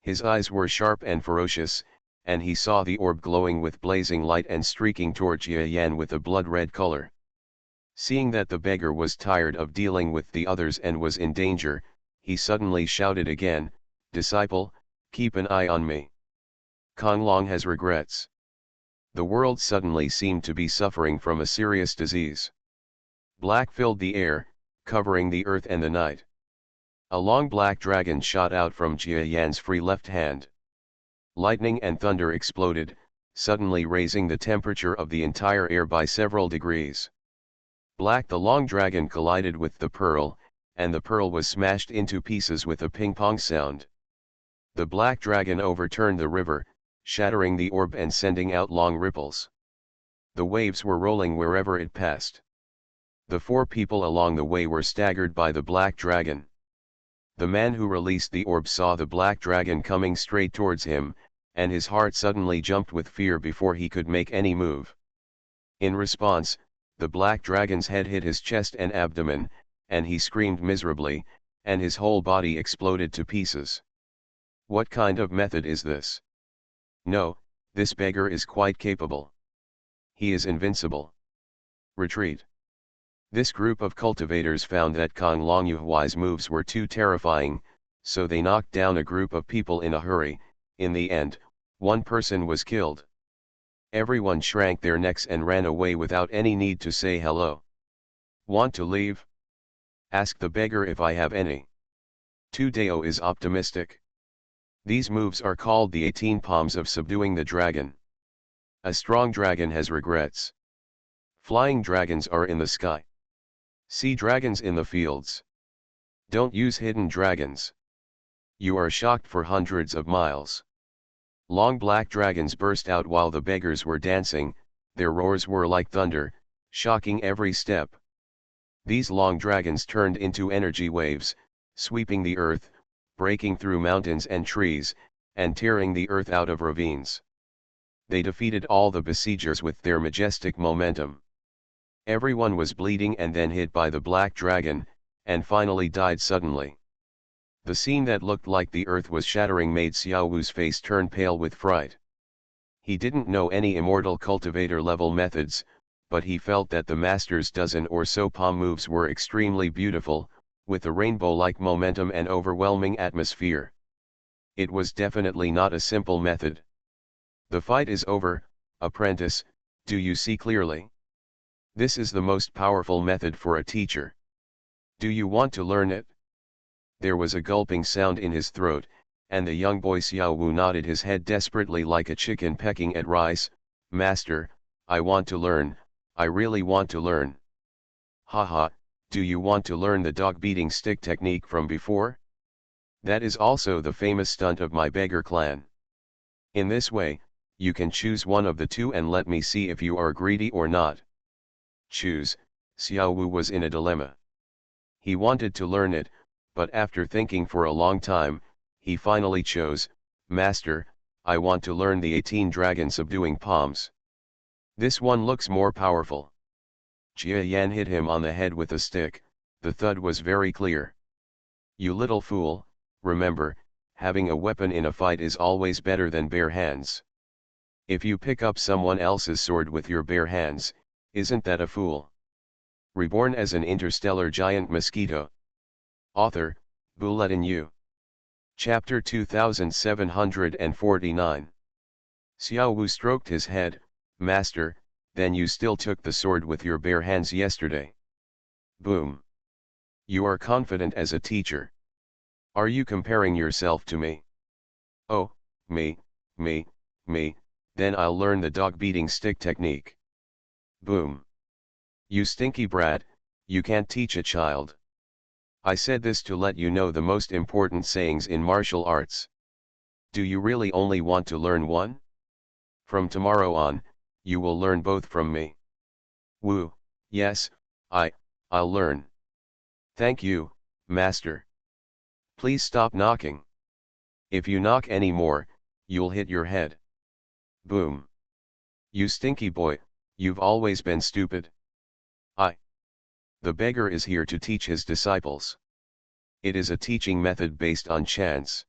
His eyes were sharp and ferocious, and he saw the orb glowing with blazing light and streaking toward Jia Yan with a blood-red color. Seeing that the beggar was tired of dealing with the others and was in danger, he suddenly shouted again, "Disciple, keep an eye on me. Kong Long has regrets." The world suddenly seemed to be suffering from a serious disease. Black filled the air, covering the earth and the night. A long black dragon shot out from Jia Yan's free left hand. Lightning and thunder exploded, suddenly raising the temperature of the entire air by several degrees. Black the long dragon collided with the pearl, and the pearl was smashed into pieces with a ping-pong sound. The black dragon overturned the river, shattering the orb and sending out long ripples. The waves were rolling wherever it passed. The 4 people along the way were staggered by the black dragon. The man who released the orb saw the black dragon coming straight towards him, and his heart suddenly jumped with fear before he could make any move. In response, the black dragon's head hit his chest and abdomen, and he screamed miserably, and his whole body exploded to pieces. What kind of method is this? No, this beggar is quite capable. He is invincible. Retreat. This group of cultivators found that Kong Longyuhui's moves were too terrifying, so they knocked down a group of people in a hurry. In the end, one person was killed. Everyone shrank their necks and ran away without any need to say hello. Want to leave? Ask the beggar if I have any. Tudeo is optimistic. These moves are called the 18 palms of subduing the dragon. A strong dragon has regrets. Flying dragons are in the sky. See dragons in the fields. Don't use hidden dragons. You are shocked for hundreds of miles. Long black dragons burst out while the beggars were dancing, their roars were like thunder, shocking every step. These long dragons turned into energy waves, sweeping the earth, breaking through mountains and trees, and tearing the earth out of ravines. They defeated all the besiegers with their majestic momentum. Everyone was bleeding and then hit by the black dragon, and finally died suddenly. The scene that looked like the earth was shattering made Xiao Wu's face turn pale with fright. He didn't know any immortal cultivator level methods, but he felt that the master's dozen or so palm moves were extremely beautiful, with a rainbow-like momentum and overwhelming atmosphere. It was definitely not a simple method. The fight is over, apprentice, do you see clearly? This is the most powerful method for a teacher. Do you want to learn it? There was a gulping sound in his throat, and the young boy Xiao Wu nodded his head desperately like a chicken pecking at rice. Master, I want to learn, I really want to learn. Haha, do you want to learn the dog-beating stick technique from before? That is also the famous stunt of my beggar clan. In this way, you can choose one of the two and let me see if you are greedy or not. Choose. Xiao Wu was in a dilemma. He wanted to learn it, but after thinking for a long time, he finally chose, Master, I want to learn the 18 dragon subduing palms. This one looks more powerful. Jia Yan hit him on the head with a stick, the thud was very clear. You little fool, remember, having a weapon in a fight is always better than bare hands. If you pick up someone else's sword with your bare hands, isn't that a fool? Reborn as an interstellar giant mosquito. Author, Bulletin U. Chapter 2749. Xiao Wu stroked his head, Master, then you still took the sword with your bare hands yesterday. Boom. You are confident as a teacher. Are you comparing yourself to me? Oh, me, then I'll learn the dog-beating stick technique. Boom. You stinky brat, you can't teach a child. I said this to let you know the most important sayings in martial arts. Do you really only want to learn one? From tomorrow on, you will learn both from me. Wu, yes, I'll learn. Thank you, Master. Please stop knocking. If you knock any more, you'll hit your head. Boom. You stinky boy, you've always been stupid. The beggar is here to teach his disciples. It is a teaching method based on chance.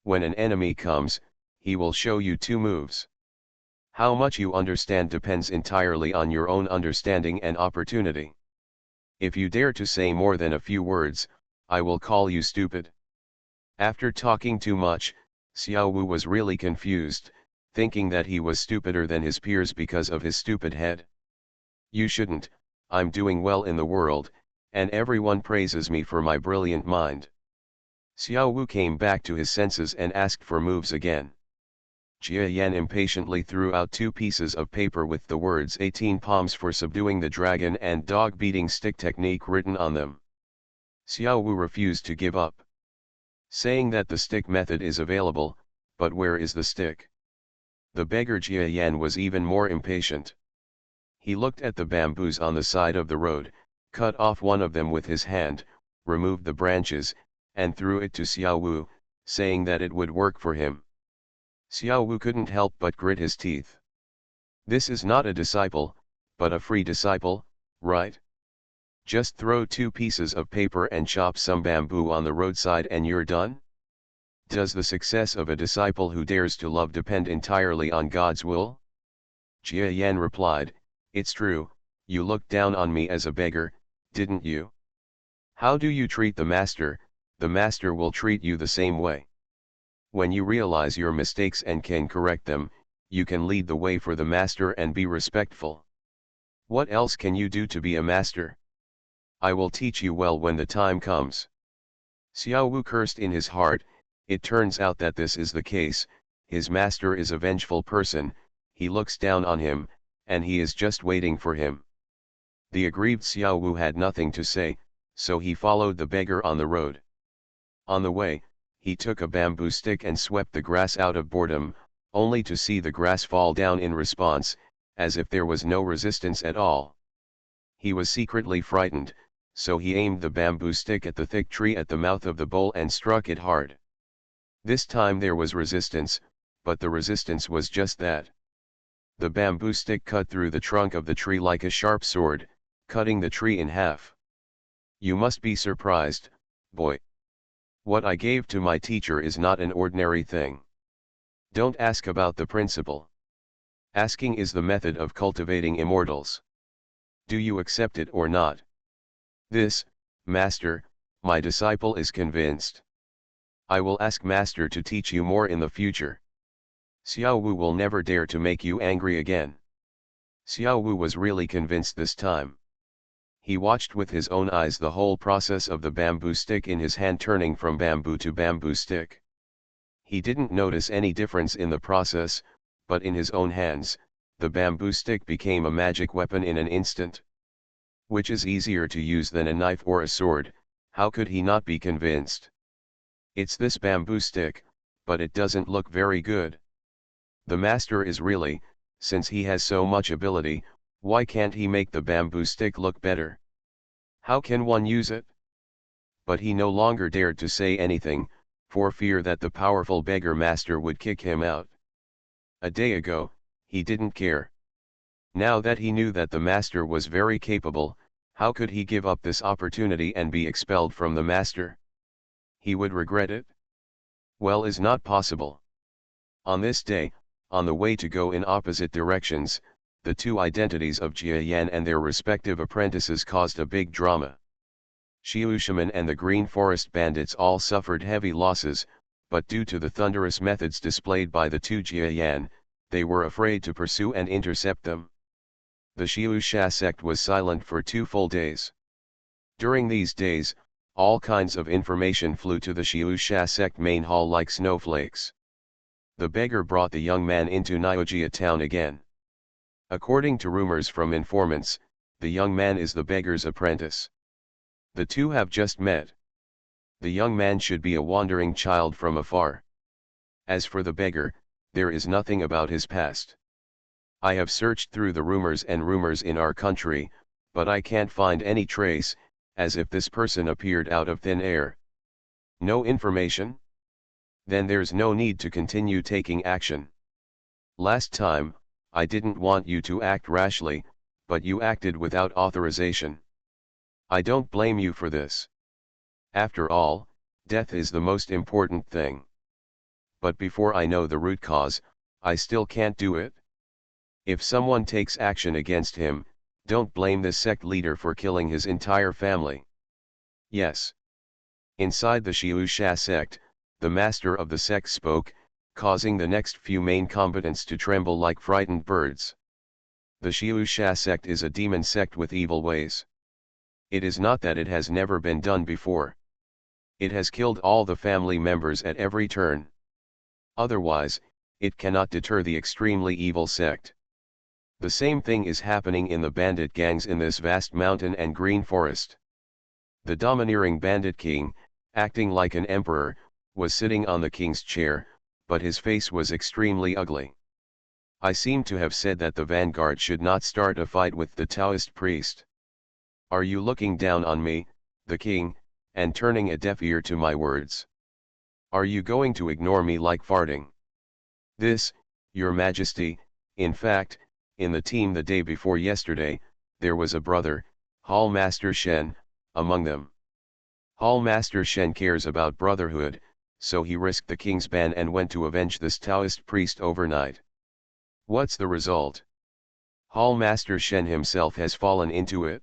When an enemy comes, he will show you two moves. How much you understand depends entirely on your own understanding and opportunity. If you dare to say more than a few words, I will call you stupid. After talking too much, Xiao Wu was really confused, thinking that he was stupider than his peers because of his stupid head. You shouldn't, I'm doing well in the world, and everyone praises me for my brilliant mind. Xiao Wu came back to his senses and asked for moves again. Jia Yan impatiently threw out two pieces of paper with the words 18 palms for subduing the dragon and dog-beating stick technique written on them. Xiao Wu refused to give up, saying that the stick method is available, but where is the stick? The beggar Jia Yan was even more impatient. He looked at the bamboos on the side of the road, cut off one of them with his hand, removed the branches, and threw it to Xiao Wu, saying that it would work for him. Xiao Wu couldn't help but grit his teeth. This is not a disciple, but a free disciple, right? Just throw two pieces of paper and chop some bamboo on the roadside and you're done? Does the success of a disciple who dares to love depend entirely on God's will? Jia Yan replied, it's true, You looked down on me as a beggar, didn't you? How do you treat the master will treat you the same way. When you realize your mistakes and can correct them, you can lead the way for the master and be respectful. What else can you do to be a master? I will teach you well when the time comes. Xiao Wu cursed in his heart. It turns out that this is the case. His master is a vengeful person, he looks down on him, and he is just waiting for him. The aggrieved Xiao Wu had nothing to say, so he followed the beggar on the road. On the way, he took a bamboo stick and swept the grass out of boredom, only to see the grass fall down in response, as if there was no resistance at all. He was secretly frightened, so he aimed the bamboo stick at the thick tree at the mouth of the bowl and struck it hard. This time there was resistance, but the resistance was just that. The bamboo stick cut through the trunk of the tree like a sharp sword, cutting the tree in half. You must be surprised, boy. What I gave to my teacher is not an ordinary thing. Don't ask about the principle. Asking is the method of cultivating immortals. Do you accept it or not? This, master, my disciple is convinced. I will ask master to teach you more in the future. Xiao Wu will never dare to make you angry again. Xiao Wu was really convinced this time. He watched with his own eyes the whole process of the bamboo stick in his hand turning from bamboo to bamboo stick. He didn't notice any difference in the process, but in his own hands, the bamboo stick became a magic weapon in an instant. Which is easier to use than a knife or a sword? How could he not be convinced? It's this bamboo stick, but it doesn't look very good. The master is really, since he has so much ability, why can't he make the bamboo stick look better? How can one use it? But he no longer dared to say anything, for fear that the powerful beggar master would kick him out. A day ago, he didn't care. Now that he knew that the master was very capable, how could he give up this opportunity and be expelled from the master? He would regret it? Well, is not possible. On this day, on the way to go in opposite directions, the two identities of Jia Yan and their respective apprentices caused a big drama. Xiu Shaman and the Green Forest bandits all suffered heavy losses, but due to the thunderous methods displayed by the two Jia Yan, they were afraid to pursue and intercept them. The Xiu Sha sect was silent for 2 full days. During these days, all kinds of information flew to the Xiu Sha sect main hall like snowflakes. The beggar brought the young man into Niojia town again. According to rumors from informants, the young man is the beggar's apprentice. The two have just met. The young man should be a wandering child from afar. As for the beggar, there is nothing about his past. I have searched through the rumors in our country, but I can't find any trace, as if this person appeared out of thin air. No information? Then there's no need to continue taking action. Last time, I didn't want you to act rashly, but you acted without authorization. I don't blame you for this. After all, death is the most important thing. But before I know the root cause, I still can't do it. If someone takes action against him, don't blame this sect leader for killing his entire family. Yes. Inside the Xiu Sha sect, the master of the sect spoke, causing the next few main combatants to tremble like frightened birds. The Xiu Sha sect is a demon sect with evil ways. It is not that it has never been done before. It has killed all the family members at every turn. Otherwise, it cannot deter the extremely evil sect. The same thing is happening in the bandit gangs in this vast mountain and green forest. The domineering bandit king, acting like an emperor, was sitting on the king's chair, but his face was extremely ugly. I seem to have said that the vanguard should not start a fight with the Taoist priest. Are you looking down on me, the king, and turning a deaf ear to my words? Are you going to ignore me like farting? This, your majesty, in fact, in the team the day before yesterday, there was a brother, Hall Master Shen, among them. Hall Master Shen cares about brotherhood, so he risked the king's ban and went to avenge this Taoist priest overnight. What's the result? Hall Master Shen himself has fallen into it.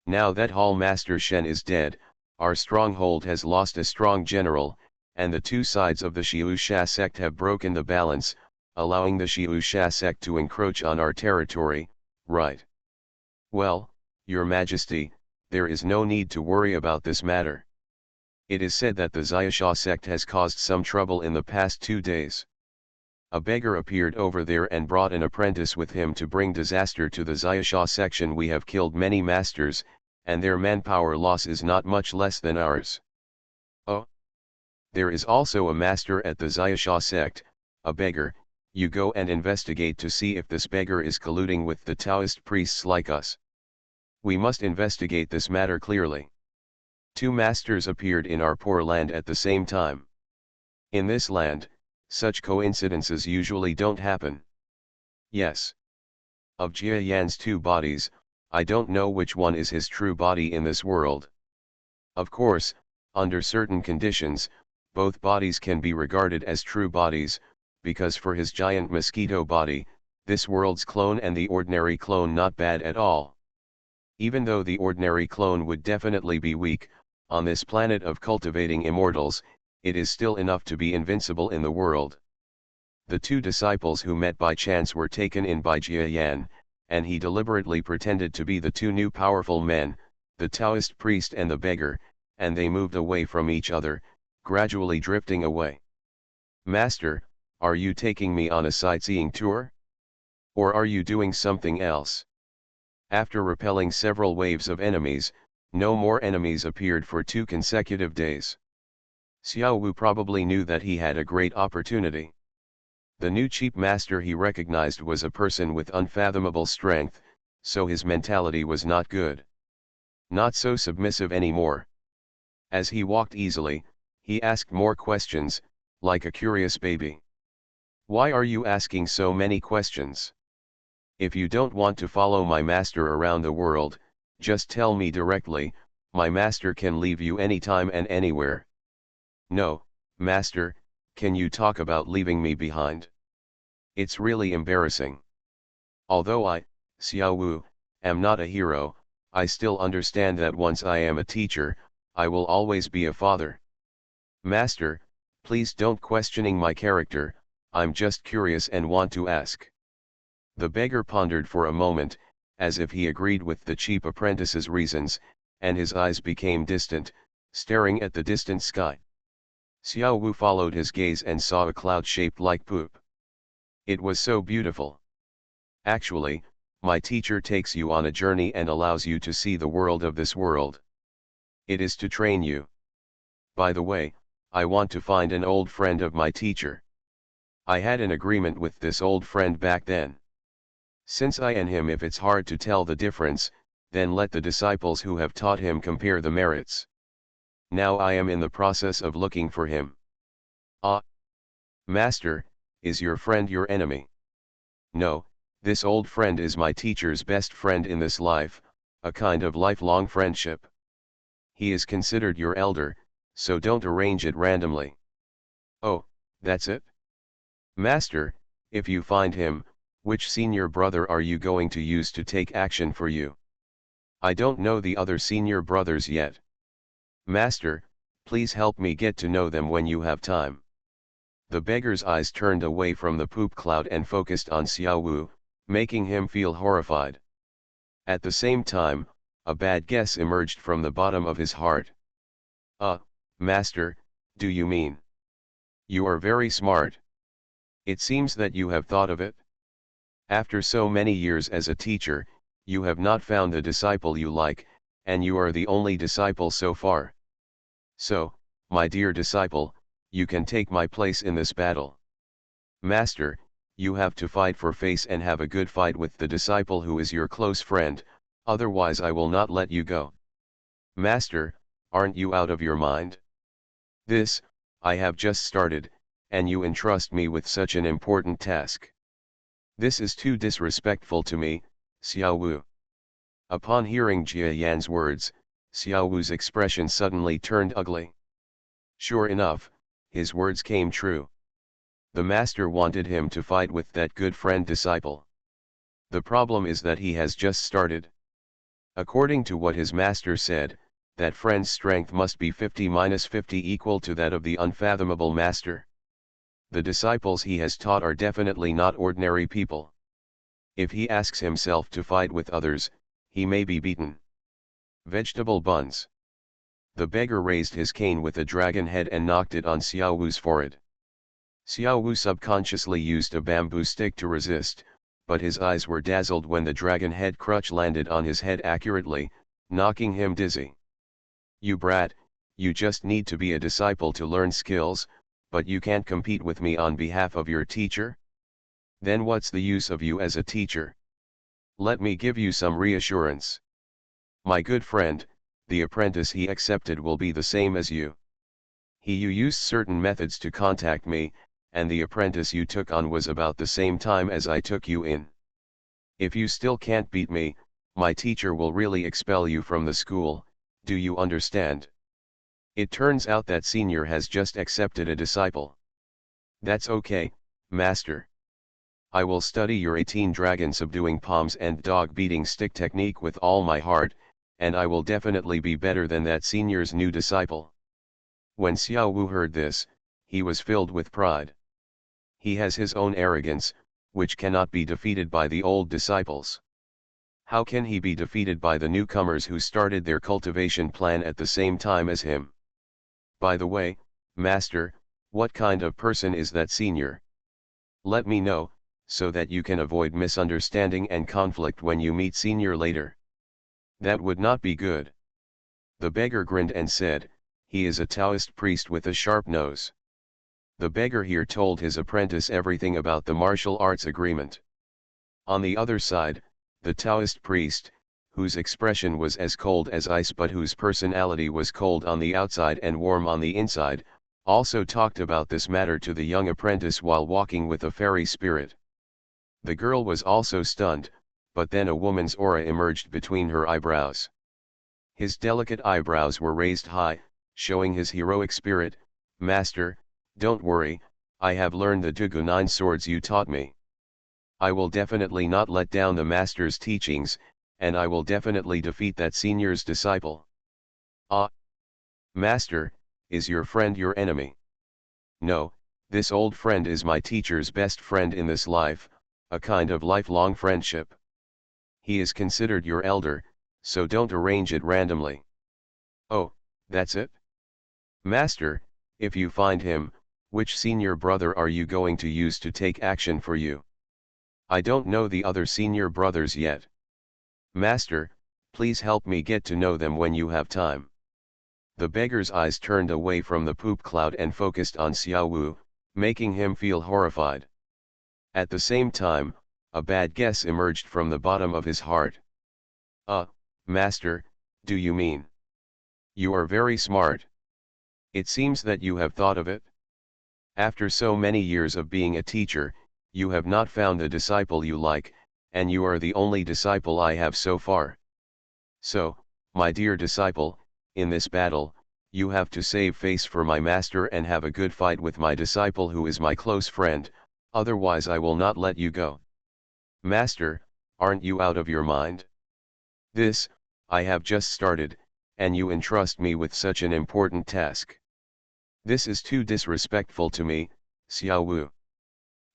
Now that Hall Master Shen is dead, our stronghold has lost a strong general, and the two sides of the Xiusha sect have broken the balance, allowing the Xiusha sect to encroach on our territory, right? Well, Your Majesty, there is no need to worry about this matter. It is said that the Xiusha sect has caused some trouble in the past 2 days. A beggar appeared over there and brought an apprentice with him to bring disaster to the Xiusha section. We have killed many masters, and their manpower loss is not much less than ours. Oh. There is also a master at the Xiusha sect, a beggar. You go and investigate to see if this beggar is colluding with the Taoist priests like us. We must investigate this matter clearly. 2 masters appeared in our poor land at the same time. In this land, such coincidences usually don't happen. Yes. Of Jia Yan's 2 bodies, I don't know which one is his true body in this world. Of course, under certain conditions, both bodies can be regarded as true bodies, because for his giant mosquito body, this world's clone and the ordinary clone not bad at all. Even though the ordinary clone would definitely be weak, on this planet of cultivating immortals, it is still enough to be invincible in the world. The 2 disciples who met by chance were taken in by Jia Yan, and he deliberately pretended to be the 2 new powerful men, the Taoist priest and the beggar, and they moved away from each other, gradually drifting away. Master, are you taking me on a sightseeing tour? Or are you doing something else? After repelling several waves of enemies, no more enemies appeared for 2 consecutive days. Xiao Wu probably knew that he had a great opportunity. The new chief master he recognized was a person with unfathomable strength, so his mentality was not good. Not so submissive anymore. As he walked easily, he asked more questions, like a curious baby. Why are you asking so many questions? If you don't want to follow my master around the world, just tell me directly. My master can leave you anytime and anywhere. No, master, can you talk about leaving me behind? It's really embarrassing. Although I, Xiao Wu, am not a hero, I still understand that once I am a teacher, I will always be a father. Master, please don't questioning my character, I'm just curious and want to ask. The beggar pondered for a moment, as if he agreed with the cheap apprentice's reasons, and his eyes became distant, staring at the distant sky. Xiao Wu followed his gaze and saw a cloud shaped like poop. It was so beautiful. Actually, my teacher takes you on a journey and allows you to see the world of this world. It is to train you. By the way, I want to find an old friend of my teacher. I had an agreement with this old friend back then. Since I and him, if it's hard to tell the difference, then let the disciples who have taught him compare the merits. Now I am in the process of looking for him. Ah! Master, is your friend your enemy? No, this old friend is my teacher's best friend in this life, a kind of lifelong friendship. He is considered your elder, so don't arrange it randomly. Oh, that's it? Master, if you find him, which senior brother are you going to use to take action for you? I don't know the other senior brothers yet. Master, please help me get to know them when you have time. The beggar's eyes turned away from the poop cloud and focused on Xiao Wu, making him feel horrified. At the same time, a bad guess emerged from the bottom of his heart. Master, do you mean? You are very smart. It seems that you have thought of it. After so many years as a teacher, you have not found the disciple you like, and you are the only disciple so far. So, my dear disciple, you can take my place in this battle. Master, you have to fight for face and have a good fight with the disciple who is your close friend, otherwise I will not let you go. Master, aren't you out of your mind? I have just started, and you entrust me with such an important task. This is too disrespectful to me, Xiao Wu. Upon hearing Jia Yan's words, Xiao Wu's expression suddenly turned ugly. Sure enough, his words came true. The master wanted him to fight with that good friend disciple. The problem is that he has just started. According to what his master said, that friend's strength must be 50-50 equal to that of the unfathomable master. The disciples he has taught are definitely not ordinary people. If he asks himself to fight with others, he may be beaten. Vegetable buns. The beggar raised his cane with a dragon head and knocked it on Xiao Wu's forehead. Xiao Wu subconsciously used a bamboo stick to resist, but his eyes were dazzled when the dragon head crutch landed on his head accurately, knocking him dizzy. You brat, you just need to be a disciple to learn skills, but you can't compete with me on behalf of your teacher? Then what's the use of you as a teacher? Let me give you some reassurance. My good friend, the apprentice he accepted will be the same as you. You used certain methods to contact me, and the apprentice you took on was about the same time as I took you in. If you still can't beat me, my teacher will really expel you from the school, do you understand? It turns out that senior has just accepted a disciple. That's okay, master. I will study your 18 dragon subduing palms and dog beating stick technique with all my heart, and I will definitely be better than that senior's new disciple. When Xiao Wu heard this, he was filled with pride. He has his own arrogance, which cannot be defeated by the old disciples. How can he be defeated by the newcomers who started their cultivation plan at the same time as him? By the way, master, what kind of person is that senior? Let me know, so that you can avoid misunderstanding and conflict when you meet senior later. That would not be good. The beggar grinned and said, he is a Taoist priest with a sharp nose. The beggar here told his apprentice everything about the martial arts agreement. On the other side, the Taoist priest, whose expression was as cold as ice but whose personality was cold on the outside and warm on the inside, also talked about this matter to the young apprentice while walking with a fairy spirit. The girl was also stunned, but then a woman's aura emerged between her eyebrows. His delicate eyebrows were raised high, showing his heroic spirit. Master, don't worry, I have learned the Dugu 9 swords you taught me. I will definitely not let down the master's teachings, and I will definitely defeat that senior's disciple. Ah! Master, is your friend your enemy? No, this old friend is my teacher's best friend in this life, a kind of lifelong friendship. He is considered your elder, so don't arrange it randomly. Oh, that's it? Master, if you find him, which senior brother are you going to use to take action for you? I don't know the other senior brothers yet. Master, please help me get to know them when you have time. The beggar's eyes turned away from the poop cloud and focused on Xiao Wu, making him feel horrified. At the same time, a bad guess emerged from the bottom of his heart. Master, do you mean? You are very smart. It seems that you have thought of it. After so many years of being a teacher, you have not found the disciple you like, and you are the only disciple I have so far. So, my dear disciple, in this battle, you have to save face for my master and have a good fight with my disciple who is my close friend, otherwise I will not let you go. Master, aren't you out of your mind? I have just started, and you entrust me with such an important task. This is too disrespectful to me, Xiao Wu.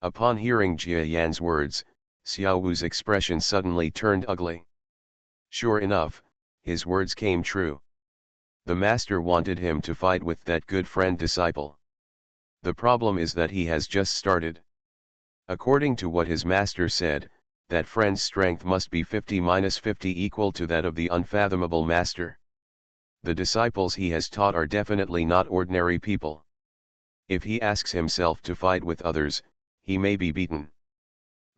Upon hearing Jia Yan's words, Xiao Wu's expression suddenly turned ugly. Sure enough, his words came true. The master wanted him to fight with that good friend disciple. The problem is that he has just started. According to what his master said, that friend's strength must be 50-50 equal to that of the unfathomable master. The disciples he has taught are definitely not ordinary people. If he asks himself to fight with others, he may be beaten.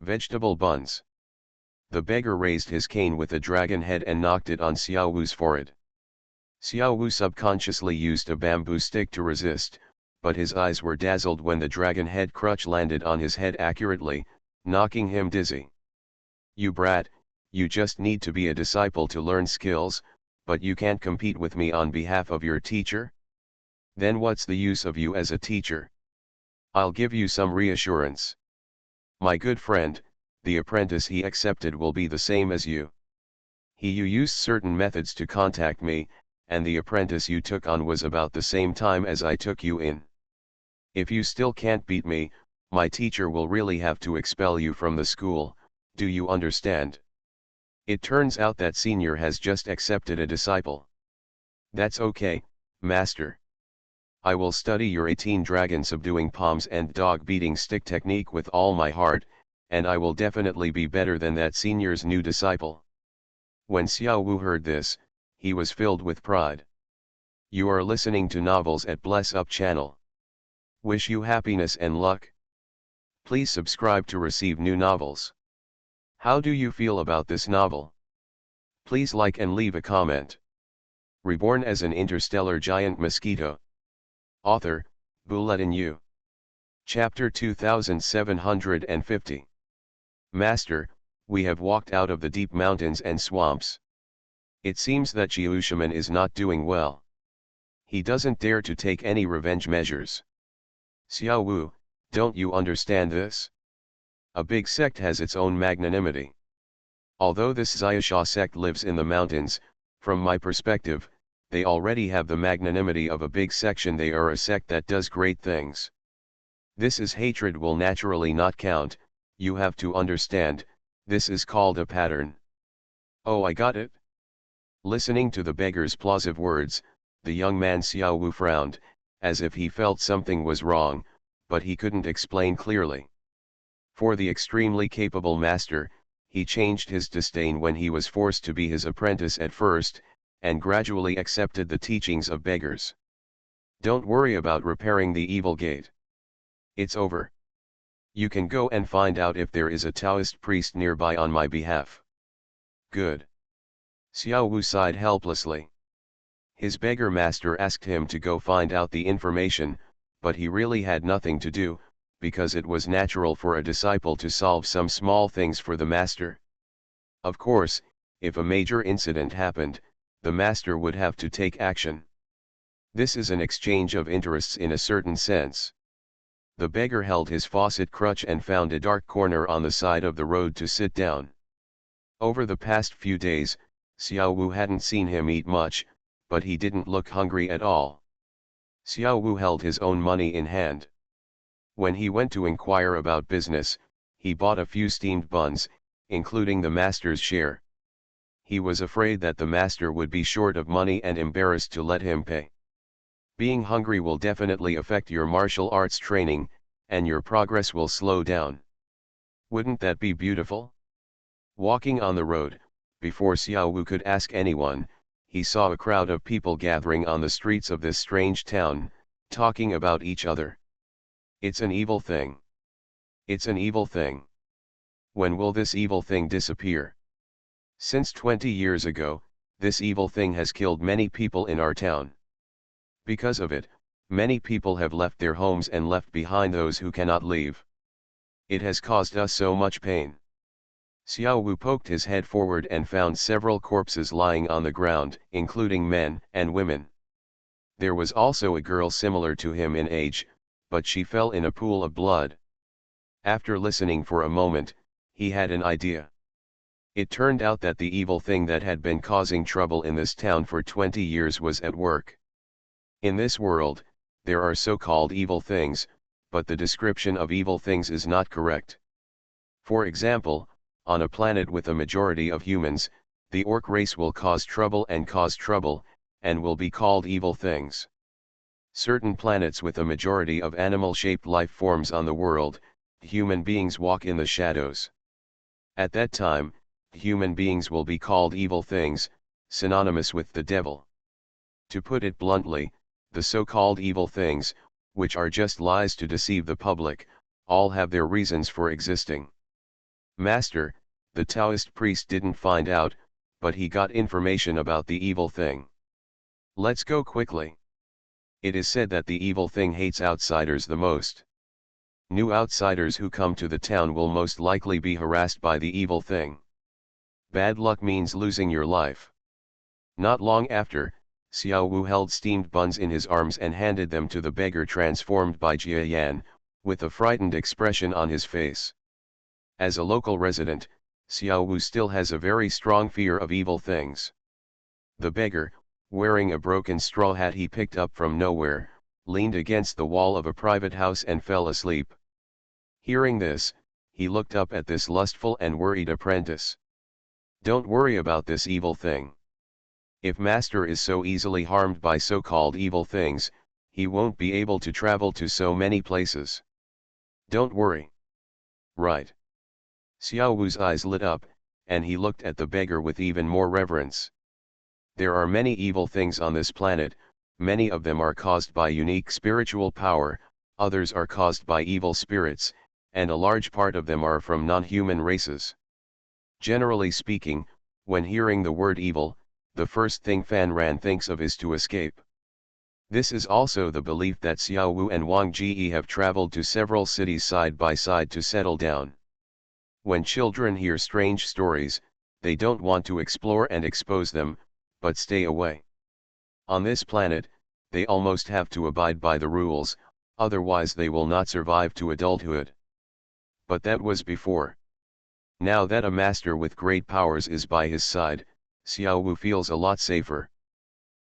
Vegetable buns. The beggar raised his cane with a dragon head and knocked it on Xiao Wu's forehead. Xiao Wu subconsciously used a bamboo stick to resist, but his eyes were dazzled when the dragon head crutch landed on his head accurately, knocking him dizzy. You brat, you just need to be a disciple to learn skills, but you can't compete with me on behalf of your teacher? Then what's the use of you as a teacher? I'll give you some reassurance. My good friend, the apprentice he accepted will be the same as you. You used certain methods to contact me, and the apprentice you took on was about the same time as I took you in. If you still can't beat me, my teacher will really have to expel you from the school, do you understand? It turns out that senior has just accepted a disciple. That's okay, master. I will study your 18 dragon subduing palms and dog beating stick technique with all my heart, and I will definitely be better than that senior's new disciple. When Xiao Wu heard this, he was filled with pride. You are listening to novels at Bless Up channel. Wish you happiness and luck. Please subscribe to receive new novels. How do you feel about this novel? Please like and leave a comment. Reborn as an interstellar giant mosquito. Author, Bulletin U. Chapter 2750. Master, we have walked out of the deep mountains and swamps. It seems that Jiushaman is not doing well. He doesn't dare to take any revenge measures. Xiao Wu, don't you understand this? A big sect has its own magnanimity. Although this Xiaosha sect lives in the mountains, from my perspective, they already have the magnanimity of a big section. They are a sect that does great things. This is hatred will naturally not count, you have to understand, this is called a pattern. Oh, I got it. Listening to the beggar's plausive words, the young man Xiao Wu frowned, as if he felt something was wrong, but he couldn't explain clearly. For the extremely capable master, he changed his disdain when he was forced to be his apprentice at first, and gradually accepted the teachings of beggars. Don't worry about repairing the evil gate. It's over. You can go and find out if there is a Taoist priest nearby on my behalf. Good. Xiao Wu sighed helplessly. His beggar master asked him to go find out the information, but he really had nothing to do, because it was natural for a disciple to solve some small things for the master. Of course, if a major incident happened, the master would have to take action. This is an exchange of interests in a certain sense. The beggar held his faucet crutch and found a dark corner on the side of the road to sit down. Over the past few days, Xiao Wu hadn't seen him eat much, but he didn't look hungry at all. Xiao Wu held his own money in hand. When he went to inquire about business, he bought a few steamed buns, including the master's share. He was afraid that the master would be short of money and embarrassed to let him pay. Being hungry will definitely affect your martial arts training, and your progress will slow down. Wouldn't that be beautiful? Walking on the road, before Xiao Wu could ask anyone, he saw a crowd of people gathering on the streets of this strange town, talking about each other. It's an evil thing. It's an evil thing. When will this evil thing disappear? Since 20 years ago, this evil thing has killed many people in our town. Because of it, many people have left their homes and left behind those who cannot leave. It has caused us so much pain. Xiao Wu poked his head forward and found several corpses lying on the ground, including men and women. There was also a girl similar to him in age, but she fell in a pool of blood. After listening for a moment, he had an idea. It turned out that the evil thing that had been causing trouble in this town for 20 years was at work. In this world, there are so-called evil things, but the description of evil things is not correct. For example, on a planet with a majority of humans, the orc race will cause trouble, and will be called evil things. Certain planets with a majority of animal-shaped life forms on the world, human beings walk in the shadows. At that time, human beings will be called evil things, synonymous with the devil. To put it bluntly, the so-called evil things, which are just lies to deceive the public, all have their reasons for existing. Master, the Taoist priest didn't find out, but he got information about the evil thing. Let's go quickly. It is said that the evil thing hates outsiders the most. New outsiders who come to the town will most likely be harassed by the evil thing. Bad luck means losing your life. Not long after, Xiao Wu held steamed buns in his arms and handed them to the beggar transformed by Jia Yan, with a frightened expression on his face. As a local resident, Xiao Wu still has a very strong fear of evil things. The beggar, wearing a broken straw hat he picked up from nowhere, leaned against the wall of a private house and fell asleep. Hearing this, he looked up at this lustful and worried apprentice. "Don't worry about this evil thing. If master is so easily harmed by so-called evil things, he won't be able to travel to so many places. Don't worry." "Right." Xiao Wu's eyes lit up, and he looked at the beggar with even more reverence. "There are many evil things on this planet, many of them are caused by unique spiritual power, others are caused by evil spirits, and a large part of them are from non-human races. Generally speaking, when hearing the word evil, the first thing Fan Ran thinks of is to escape. This is also the belief that Xiao Wu and Wang Jie have traveled to several cities side by side to settle down. When children hear strange stories, they don't want to explore and expose them, but stay away. On this planet, they almost have to abide by the rules, otherwise they will not survive to adulthood. But that was before. Now that a master with great powers is by his side, Xiao Wu feels a lot safer.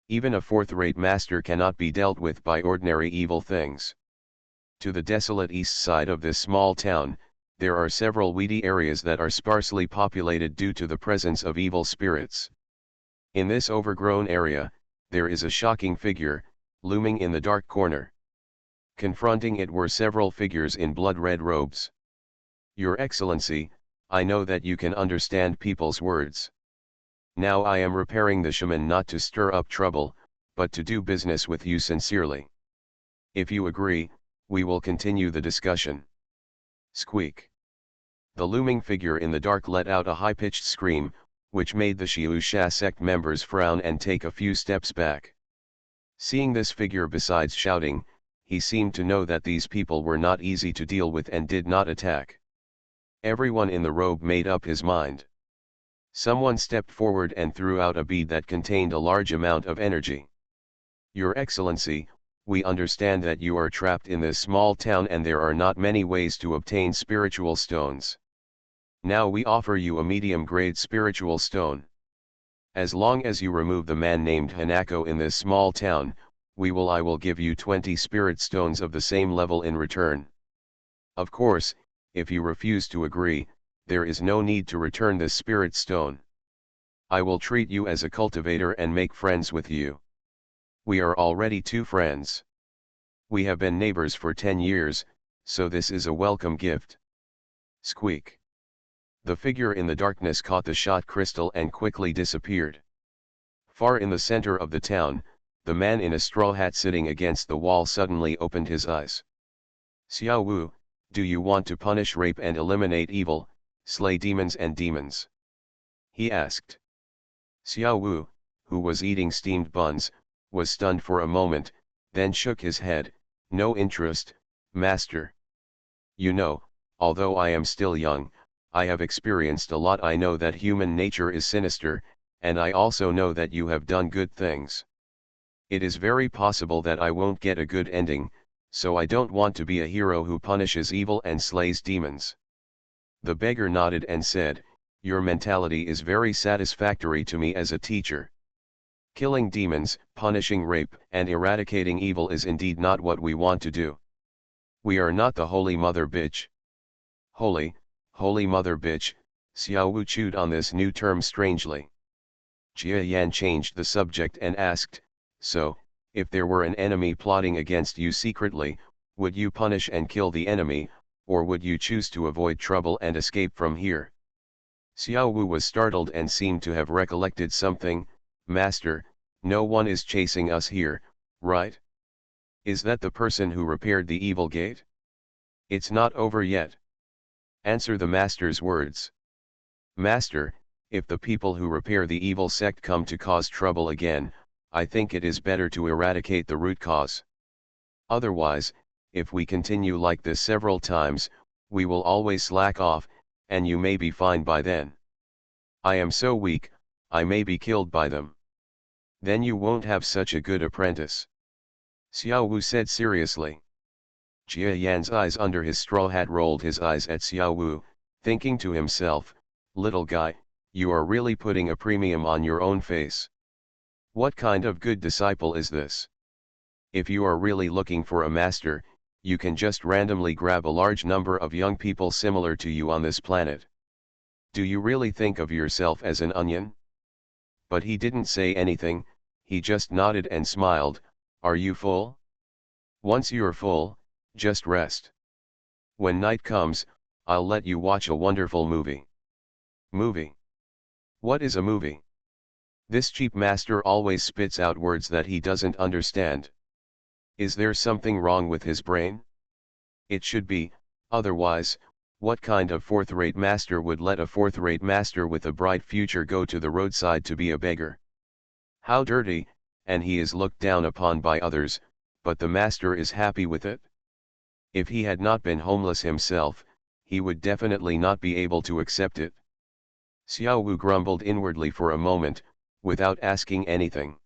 Even a fourth-rate master cannot be dealt with by ordinary evil things. To the desolate east side of this small town, there are several weedy areas that are sparsely populated due to the presence of evil spirits. In this overgrown area, there is a shocking figure, looming in the dark corner. Confronting it were several figures in blood-red robes. "Your Excellency, I know that you can understand people's words. Now I am repairing the shaman not to stir up trouble, but to do business with you sincerely. If you agree, we will continue the discussion." Squeak. The looming figure in the dark let out a high-pitched scream, which made the Xiusha sect members frown and take a few steps back. Seeing this figure, besides shouting, he seemed to know that these people were not easy to deal with and did not attack. Everyone in the robe made up his mind. Someone stepped forward and threw out a bead that contained a large amount of energy. "Your Excellency, we understand that you are trapped in this small town and there are not many ways to obtain spiritual stones. Now we offer you a medium-grade spiritual stone. As long as you remove the man named Hanako in this small town, I will give you 20 spirit stones of the same level in return. Of course, if you refuse to agree, there is no need to return this spirit stone. I will treat you as a cultivator and make friends with you. We are already 2 friends. We have been neighbors for 10 years, so this is a welcome gift." Squeak. The figure in the darkness caught the shot crystal and quickly disappeared. Far in the center of the town, the man in a straw hat sitting against the wall suddenly opened his eyes. "Xiao Wu, do you want to punish rape and eliminate evil, slay demons and demons?" he asked. Xiao Wu, who was eating steamed buns, was stunned for a moment, then shook his head. "No interest, master. You know, although I am still young, I have experienced a lot. I know that human nature is sinister, and I also know that you have done good things. It is very possible that I won't get a good ending, so I don't want to be a hero who punishes evil and slays demons." The beggar nodded and said, "Your mentality is very satisfactory to me as a teacher. Killing demons, punishing rape, and eradicating evil is indeed not what we want to do. We are not the holy mother bitch." Holy mother bitch, Xiao Wu chewed on this new term strangely. Jia Yan changed the subject and asked, "So, if there were an enemy plotting against you secretly, would you punish and kill the enemy, or would you choose to avoid trouble and escape from here?" Xiao Wu was startled and seemed to have recollected something. "Master, no one is chasing us here, right? Is that the person who repaired the evil gate? It's not over yet. Answer the master's words." "Master, if the people who repair the evil sect come to cause trouble again, I think it is better to eradicate the root cause. Otherwise, if we continue like this several times, we will always slack off, and you may be fine by then. I am so weak, I may be killed by them. Then you won't have such a good apprentice," Xiao Wu said seriously. Jia Yan's eyes under his straw hat rolled his eyes at Xiao Wu, thinking to himself, "Little guy, you are really putting a premium on your own face. What kind of good disciple is this? If you are really looking for a master, you can just randomly grab a large number of young people similar to you on this planet. Do you really think of yourself as an onion?" But he didn't say anything, he just nodded and smiled. "Are you full? Once you're full, just rest. When night comes, I'll let you watch a wonderful movie." Movie? What is a movie? This cheap master always spits out words that he doesn't understand. Is there something wrong with his brain? It should be, otherwise, what kind of fourth-rate master would let a fourth-rate master with a bright future go to the roadside to be a beggar? How dirty, and he is looked down upon by others, but the master is happy with it. If he had not been homeless himself, he would definitely not be able to accept it. Xiao Wu grumbled inwardly for a moment, without asking anything.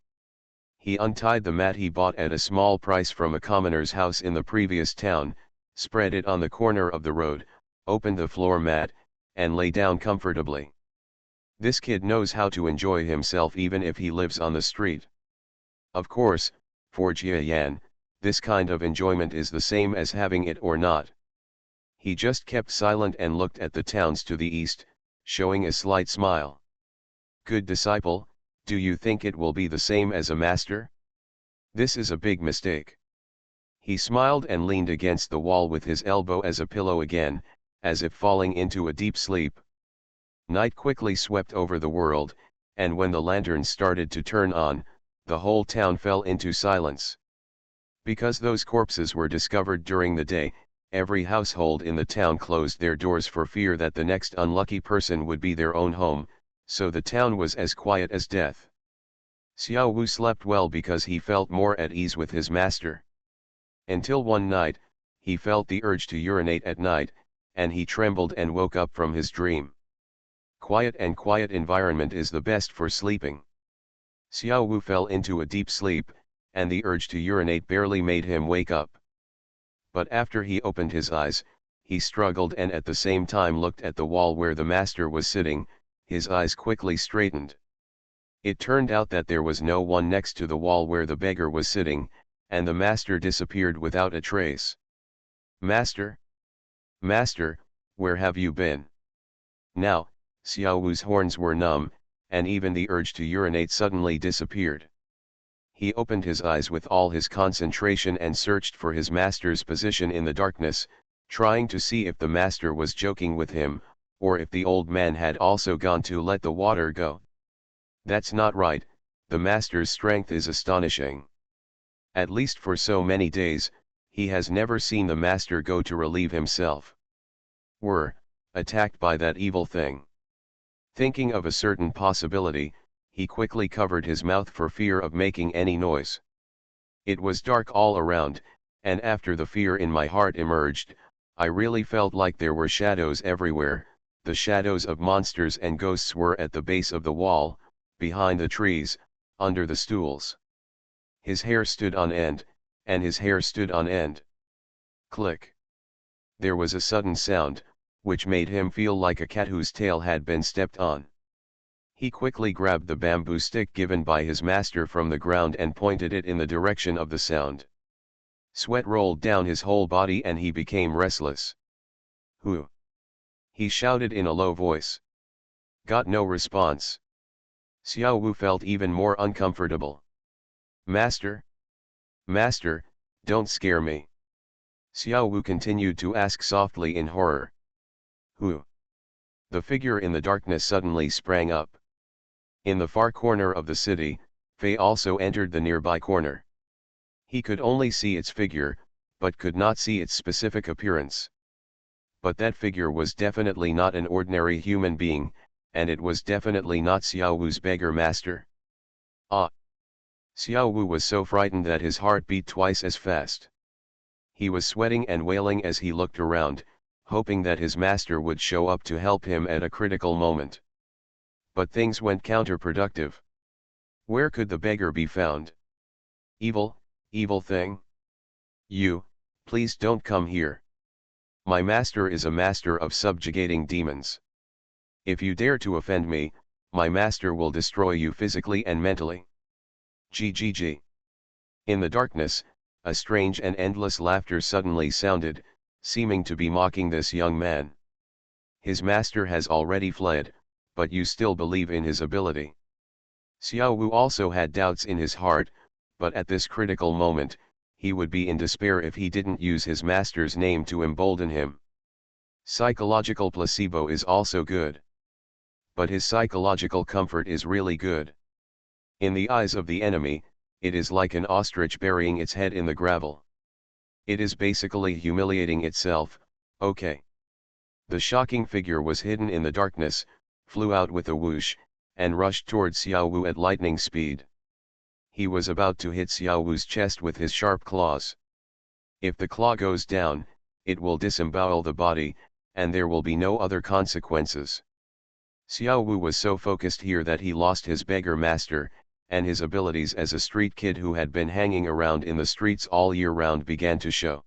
He untied the mat he bought at a small price from a commoner's house in the previous town, spread it on the corner of the road, opened the floor mat, and lay down comfortably. This kid knows how to enjoy himself even if he lives on the street. Of course, for Jia Yan, this kind of enjoyment is the same as having it or not. He just kept silent and looked at the towns to the east, showing a slight smile. "Good disciple, do you think it will be the same as a master? This is a big mistake." He smiled and leaned against the wall with his elbow as a pillow again, as if falling into a deep sleep. Night quickly swept over the world, and when the lanterns started to turn on, the whole town fell into silence. Because those corpses were discovered during the day, every household in the town closed their doors for fear that the next unlucky person would be their own home, so the town was as quiet as death. Xiao Wu slept well because he felt more at ease with his master. Until one night, he felt the urge to urinate at night, and he trembled and woke up from his dream. Quiet environment is the best for sleeping. Xiao Wu fell into a deep sleep, and the urge to urinate barely made him wake up. But after he opened his eyes, he struggled and at the same time looked at the wall where the master was sitting. His eyes quickly straightened. It turned out that there was no one next to the wall where the beggar was sitting, and the master disappeared without a trace. "Master? Master, where have you been?" Now, Xiao Wu's horns were numb, and even the urge to urinate suddenly disappeared. He opened his eyes with all his concentration and searched for his master's position in the darkness, trying to see if the master was joking with him, or if the old man had also gone to let the water go. That's not right, the master's strength is astonishing. At least for so many days, he has never seen the master go to relieve himself. Were attacked by that evil thing. Thinking of a certain possibility, he quickly covered his mouth for fear of making any noise. It was dark all around, and after the fear in my heart emerged, I really felt like there were shadows everywhere. The shadows of monsters and ghosts were at the base of the wall, behind the trees, under the stools. His hair stood on end, and his hair stood on end. Click. There was a sudden sound, which made him feel like a cat whose tail had been stepped on. He quickly grabbed the bamboo stick given by his master from the ground and pointed it in the direction of the sound. Sweat rolled down his whole body and he became restless. "Who?" he shouted in a low voice. Got no response. Xiao Wu felt even more uncomfortable. "Master? Master, don't scare me." Xiao Wu continued to ask softly in horror. "Who?" The figure in the darkness suddenly sprang up. In the far corner of the city, Fei also entered the nearby corner. He could only see its figure, but could not see its specific appearance. But that figure was definitely not an ordinary human being, and it was definitely not Xiao Wu's beggar master. Ah! Xiao Wu was so frightened that his heart beat twice as fast. He was sweating and wailing as he looked around, hoping that his master would show up to help him at a critical moment. But things went counterproductive. Where could the beggar be found? "Evil, evil thing. You, please don't come here." My master is a master of subjugating demons. If you dare to offend me, my master will destroy you physically and mentally. GGG. In the darkness, a strange and endless laughter suddenly sounded, seeming to be mocking this young man. His master has already fled, but you still believe in his ability. Xiao Wu also had doubts in his heart, but at this critical moment, he would be in despair if he didn't use his master's name to embolden him. Psychological placebo is also good. But his psychological comfort is really good. In the eyes of the enemy, it is like an ostrich burying its head in the gravel. It is basically humiliating itself. Okay. The shocking figure was hidden in the darkness, flew out with a whoosh, and rushed towards Xiao Wu at lightning speed. He was about to hit Xiao Wu's chest with his sharp claws. If the claw goes down, it will disembowel the body, and there will be no other consequences. Xiao Wu was so focused here that he lost his beggar master, and his abilities as a street kid who had been hanging around in the streets all year round began to show.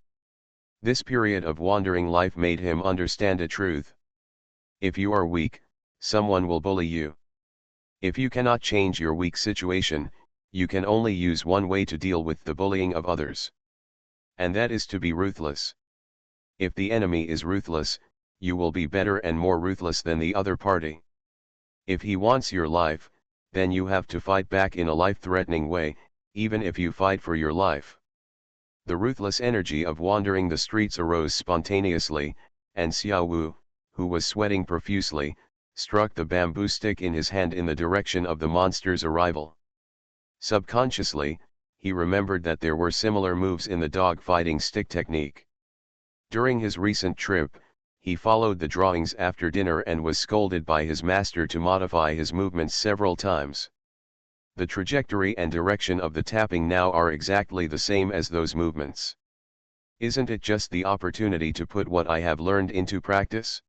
This period of wandering life made him understand a truth. If you are weak, someone will bully you. If you cannot change your weak situation, you can only use one way to deal with the bullying of others. And that is to be ruthless. If the enemy is ruthless, you will be better and more ruthless than the other party. If he wants your life, then you have to fight back in a life-threatening way, even if you fight for your life. The ruthless energy of wandering the streets arose spontaneously, and Xiao Wu, who was sweating profusely, struck the bamboo stick in his hand in the direction of the monster's arrival. Subconsciously, he remembered that there were similar moves in the dog-fighting stick technique. During his recent trip, he followed the drawings after dinner and was scolded by his master to modify his movements several times. The trajectory and direction of the tapping now are exactly the same as those movements. Isn't it just the opportunity to put what I have learned into practice?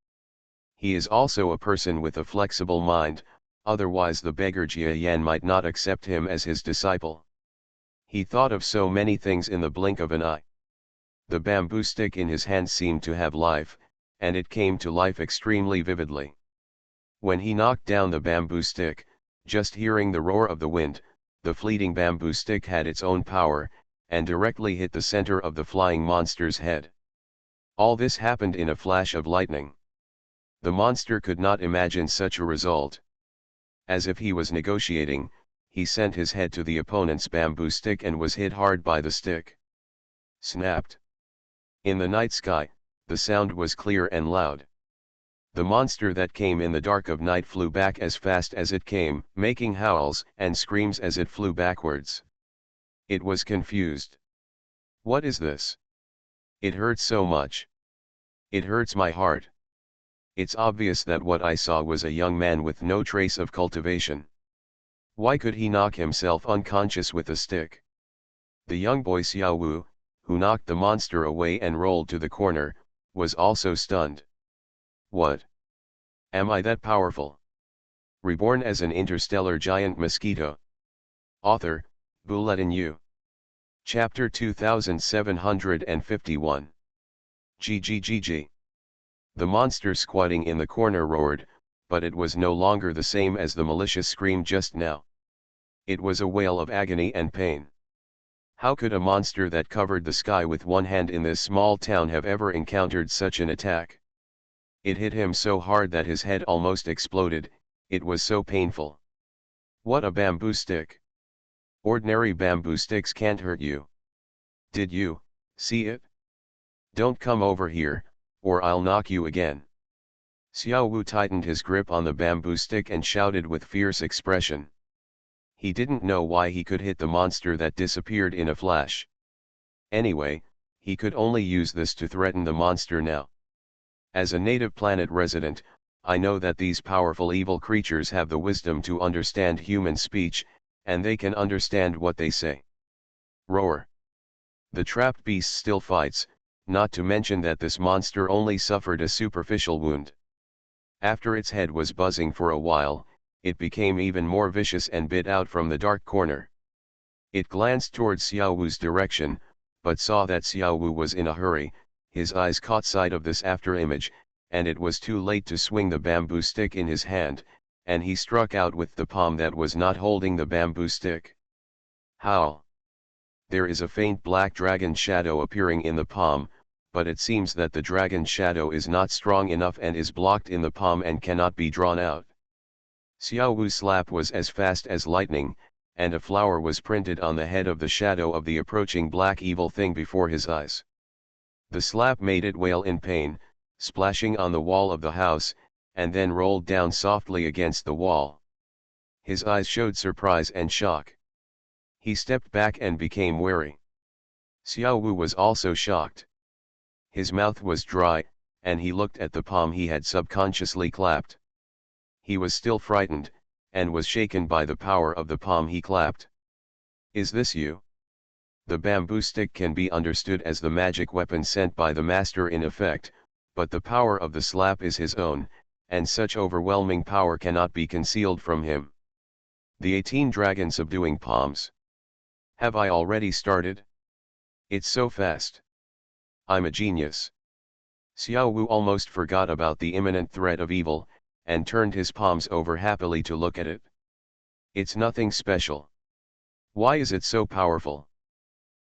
He is also a person with a flexible mind, otherwise the beggar Jia Yan might not accept him as his disciple. He thought of so many things in the blink of an eye. The bamboo stick in his hand seemed to have life, and it came to life extremely vividly. When he knocked down the bamboo stick, just hearing the roar of the wind, the fleeting bamboo stick had its own power, and directly hit the center of the flying monster's head. All this happened in a flash of lightning. The monster could not imagine such a result. As if he was negotiating, he sent his head to the opponent's bamboo stick and was hit hard by the stick. Snapped. In the night sky, the sound was clear and loud. The monster that came in the dark of night flew back as fast as it came, making howls and screams as it flew backwards. It was confused. What is this? It hurts so much. It hurts my heart. It's obvious that what I saw was a young man with no trace of cultivation. Why could he knock himself unconscious with a stick? The young boy Xiao Wu, who knocked the monster away and rolled to the corner, was also stunned. What? Am I that powerful? Reborn as an interstellar giant mosquito. Author, Bulletin U. Chapter 2751. GGGG. The monster squatting in the corner roared, but it was no longer the same as the malicious scream just now. It was a wail of agony and pain. How could a monster that covered the sky with one hand in this small town have ever encountered such an attack? It hit him so hard that his head almost exploded, it was so painful. What a bamboo stick! Ordinary bamboo sticks can't hurt you. Did you see it? Don't come over here, or I'll knock you again. Xiao Wu tightened his grip on the bamboo stick and shouted with fierce expression. He didn't know why he could hit the monster that disappeared in a flash. Anyway, he could only use this to threaten the monster now. As a native planet resident, I know that these powerful evil creatures have the wisdom to understand human speech, and they can understand what they say. Roar. The trapped beast still fights, not to mention that this monster only suffered a superficial wound. After its head was buzzing for a while, it became even more vicious and bit out from the dark corner. It glanced towards Xiao Wu's direction, but saw that Xiao Wu was in a hurry, his eyes caught sight of this after-image, and it was too late to swing the bamboo stick in his hand, and he struck out with the palm that was not holding the bamboo stick. Howl! There is a faint black dragon shadow appearing in the palm, but it seems that the dragon shadow is not strong enough and is blocked in the palm and cannot be drawn out. Xiao Wu's slap was as fast as lightning, and a flower was printed on the head of the shadow of the approaching black evil thing before his eyes. The slap made it wail in pain, splashing on the wall of the house, and then rolled down softly against the wall. His eyes showed surprise and shock. He stepped back and became wary. Xiao Wu was also shocked. His mouth was dry, and he looked at the palm he had subconsciously clapped. He was still frightened, and was shaken by the power of the palm he clapped. Is this you? The bamboo stick can be understood as the magic weapon sent by the master in effect, but the power of the slap is his own, and such overwhelming power cannot be concealed from him. The 18 dragon subduing palms. Have I already started? It's so fast. I'm a genius. Xiao Wu almost forgot about the imminent threat of evil, and turned his palms over happily to look at it. It's nothing special. Why is it so powerful?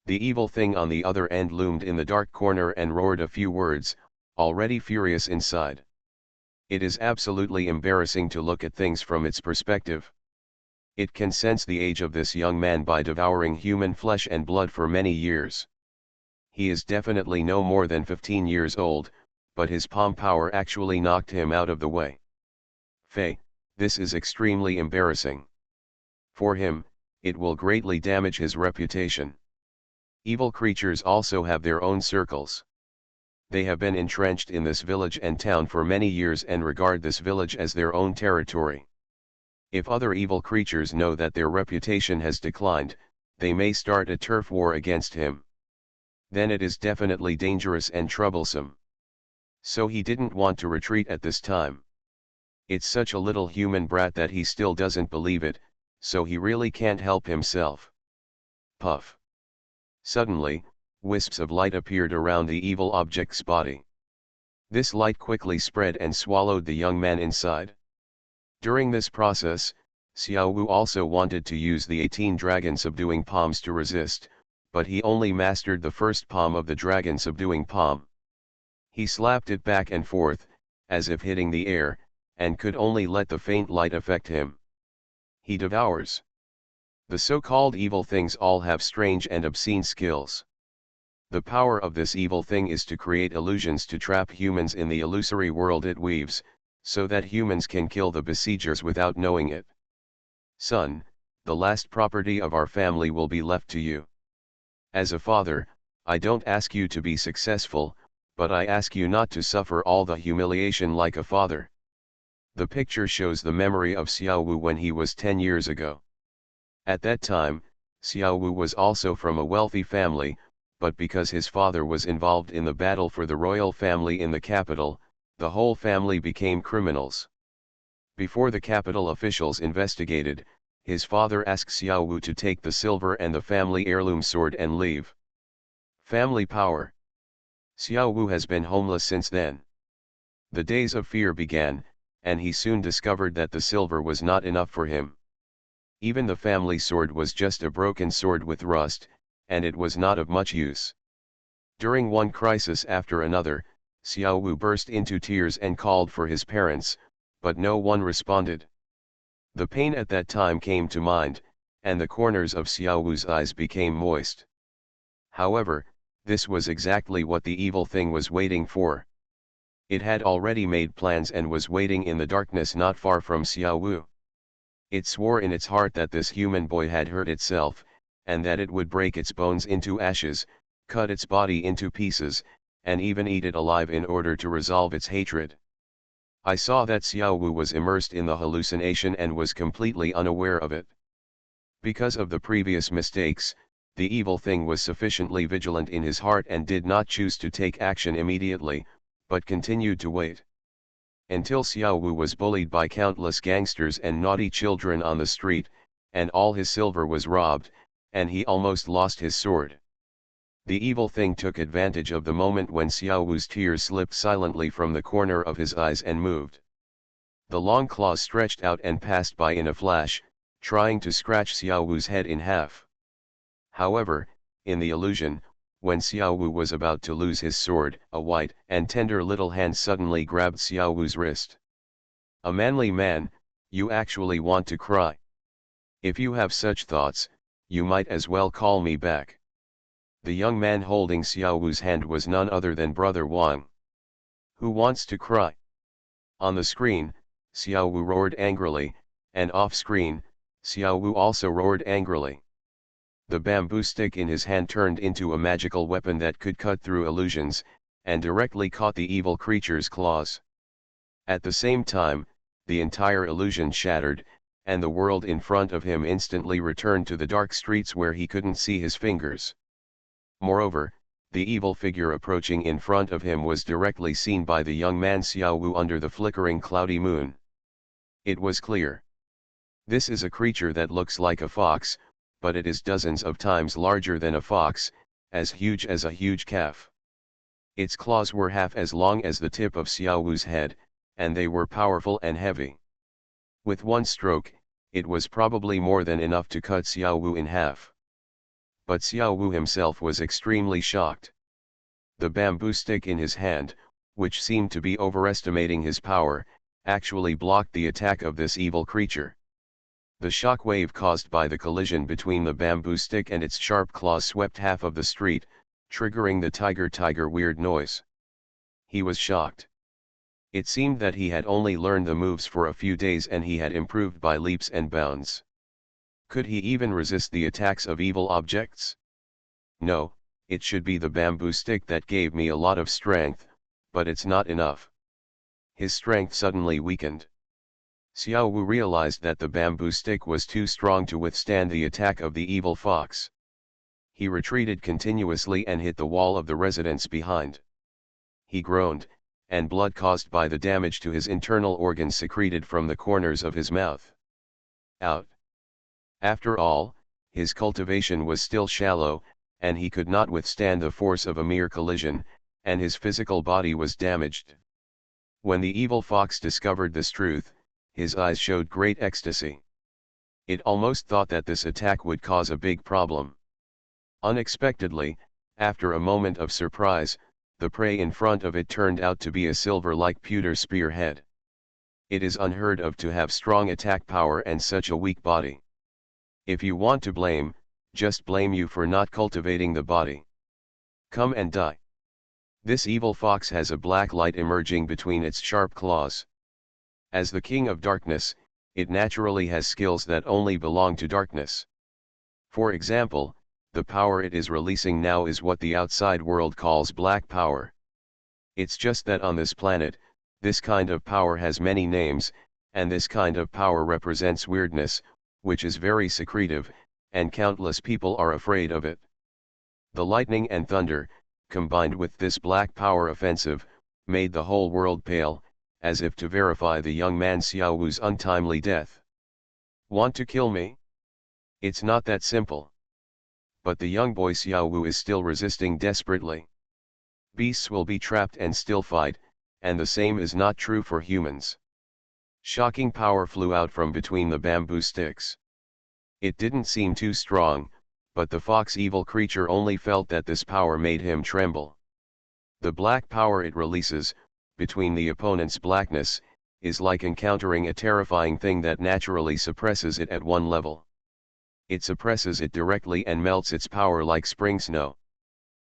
The evil thing on the other end loomed in the dark corner and roared a few words, already furious inside. It is absolutely embarrassing to look at things from its perspective. It can sense the age of this young man by devouring human flesh and blood for many years. He is definitely no more than 15 years old, but his palm power actually knocked him out of the way. Fei, this is extremely embarrassing. For him, it will greatly damage his reputation. Evil creatures also have their own circles. They have been entrenched in this village and town for many years and regard this village as their own territory. If other evil creatures know that their reputation has declined, they may start a turf war against him. Then it is definitely dangerous and troublesome. So he didn't want to retreat at this time. It's such a little human brat that he still doesn't believe it, so he really can't help himself. Puff. Suddenly, wisps of light appeared around the evil object's body. This light quickly spread and swallowed the young man inside. During this process, Xiao Wu also wanted to use the 18 dragon subduing palms to resist, but he only mastered the first palm of the dragon subduing palm. He slapped it back and forth, as if hitting the air, and could only let the faint light affect him. He devours. The so-called evil things all have strange and obscene skills. The power of this evil thing is to create illusions to trap humans in the illusory world it weaves, so that humans can kill the besiegers without knowing it. Son, the last property of our family will be left to you. As a father, I don't ask you to be successful, but I ask you not to suffer all the humiliation like a father. The picture shows the memory of Xiao Wu when he was 10 years ago. At that time, Xiao Wu was also from a wealthy family, but because his father was involved in the battle for the royal family in the capital, the whole family became criminals. Before the capital officials investigated, his father asked Xiao Wu to take the silver and the family heirloom sword and leave. Family power. Xiao Wu has been homeless since then. The days of fear began, and he soon discovered that the silver was not enough for him. Even the family sword was just a broken sword with rust, and it was not of much use. During one crisis after another, Xiao Wu burst into tears and called for his parents, but no one responded. The pain at that time came to mind, and the corners of Xiao Wu's eyes became moist. However, this was exactly what the evil thing was waiting for. It had already made plans and was waiting in the darkness not far from Xiao Wu. It swore in its heart that this human boy had hurt itself, and that it would break its bones into ashes, cut its body into pieces, and even eat it alive in order to resolve its hatred. I saw that Xiao Wu was immersed in the hallucination and was completely unaware of it. Because of the previous mistakes, the evil thing was sufficiently vigilant in his heart and did not choose to take action immediately, but continued to wait. Until Xiao Wu was bullied by countless gangsters and naughty children on the street, and all his silver was robbed, and he almost lost his sword. The evil thing took advantage of the moment when Xiao Wu's tears slipped silently from the corner of his eyes and moved. The long claws stretched out and passed by in a flash, trying to scratch Xiao Wu's head in half. However, in the illusion, when Xiao Wu was about to lose his sword, a white and tender little hand suddenly grabbed Xiao Wu's wrist. "A manly man, you actually want to cry. If you have such thoughts, you might as well call me back." The young man holding Xiao Wu's hand was none other than Brother Wang. "Who wants to cry?" On the screen, Xiao Wu roared angrily, and off-screen, Xiao Wu also roared angrily. The bamboo stick in his hand turned into a magical weapon that could cut through illusions, and directly caught the evil creature's claws. At the same time, the entire illusion shattered, and the world in front of him instantly returned to the dark streets where he couldn't see his fingers. Moreover, the evil figure approaching in front of him was directly seen by the young man Xiao Wu under the flickering cloudy moon. It was clear. This is a creature that looks like a fox, but it is dozens of times larger than a fox, as huge as a huge calf. Its claws were half as long as the tip of Xiao Wu's head, and they were powerful and heavy. With one stroke, it was probably more than enough to cut Xiao Wu in half. But Xiao Wu himself was extremely shocked. The bamboo stick in his hand, which seemed to be overestimating his power, actually blocked the attack of this evil creature. The shock wave caused by the collision between the bamboo stick and its sharp claws swept half of the street, triggering the tiger weird noise. He was shocked. It seemed that he had only learned the moves for a few days and he had improved by leaps and bounds. Could he even resist the attacks of evil objects? No, it should be the bamboo stick that gave me a lot of strength, but it's not enough. His strength suddenly weakened. Xiao Wu realized that the bamboo stick was too strong to withstand the attack of the evil fox. He retreated continuously and hit the wall of the residence behind. He groaned, and blood caused by the damage to his internal organs secreted from the corners of his mouth. Out. After all, his cultivation was still shallow, and he could not withstand the force of a mere collision, and his physical body was damaged. When the evil fox discovered this truth, his eyes showed great ecstasy. It almost thought that this attack would cause a big problem. Unexpectedly, after a moment of surprise, the prey in front of it turned out to be a silver-like pewter spearhead. It is unheard of to have strong attack power and such a weak body. If you want to blame, just blame you for not cultivating the body. Come and die. This evil fox has a black light emerging between its sharp claws. As the king of darkness, it naturally has skills that only belong to darkness. For example, the power it is releasing now is what the outside world calls black power. It's just that on this planet, this kind of power has many names, and this kind of power represents weirdness, which is very secretive, and countless people are afraid of it. The lightning and thunder, combined with this black power offensive, made the whole world pale, as if to verify the young man Xiao Wu's untimely death. Want to kill me? It's not that simple. But the young boy Xiao Wu is still resisting desperately. Beasts will be trapped and still fight, and the same is not true for humans. Shocking power flew out from between the bamboo sticks. It didn't seem too strong, but the fox evil creature only felt that this power made him tremble. The black power it releases, between the opponent's blackness, is like encountering a terrifying thing that naturally suppresses it at one level. It suppresses it directly and melts its power like spring snow.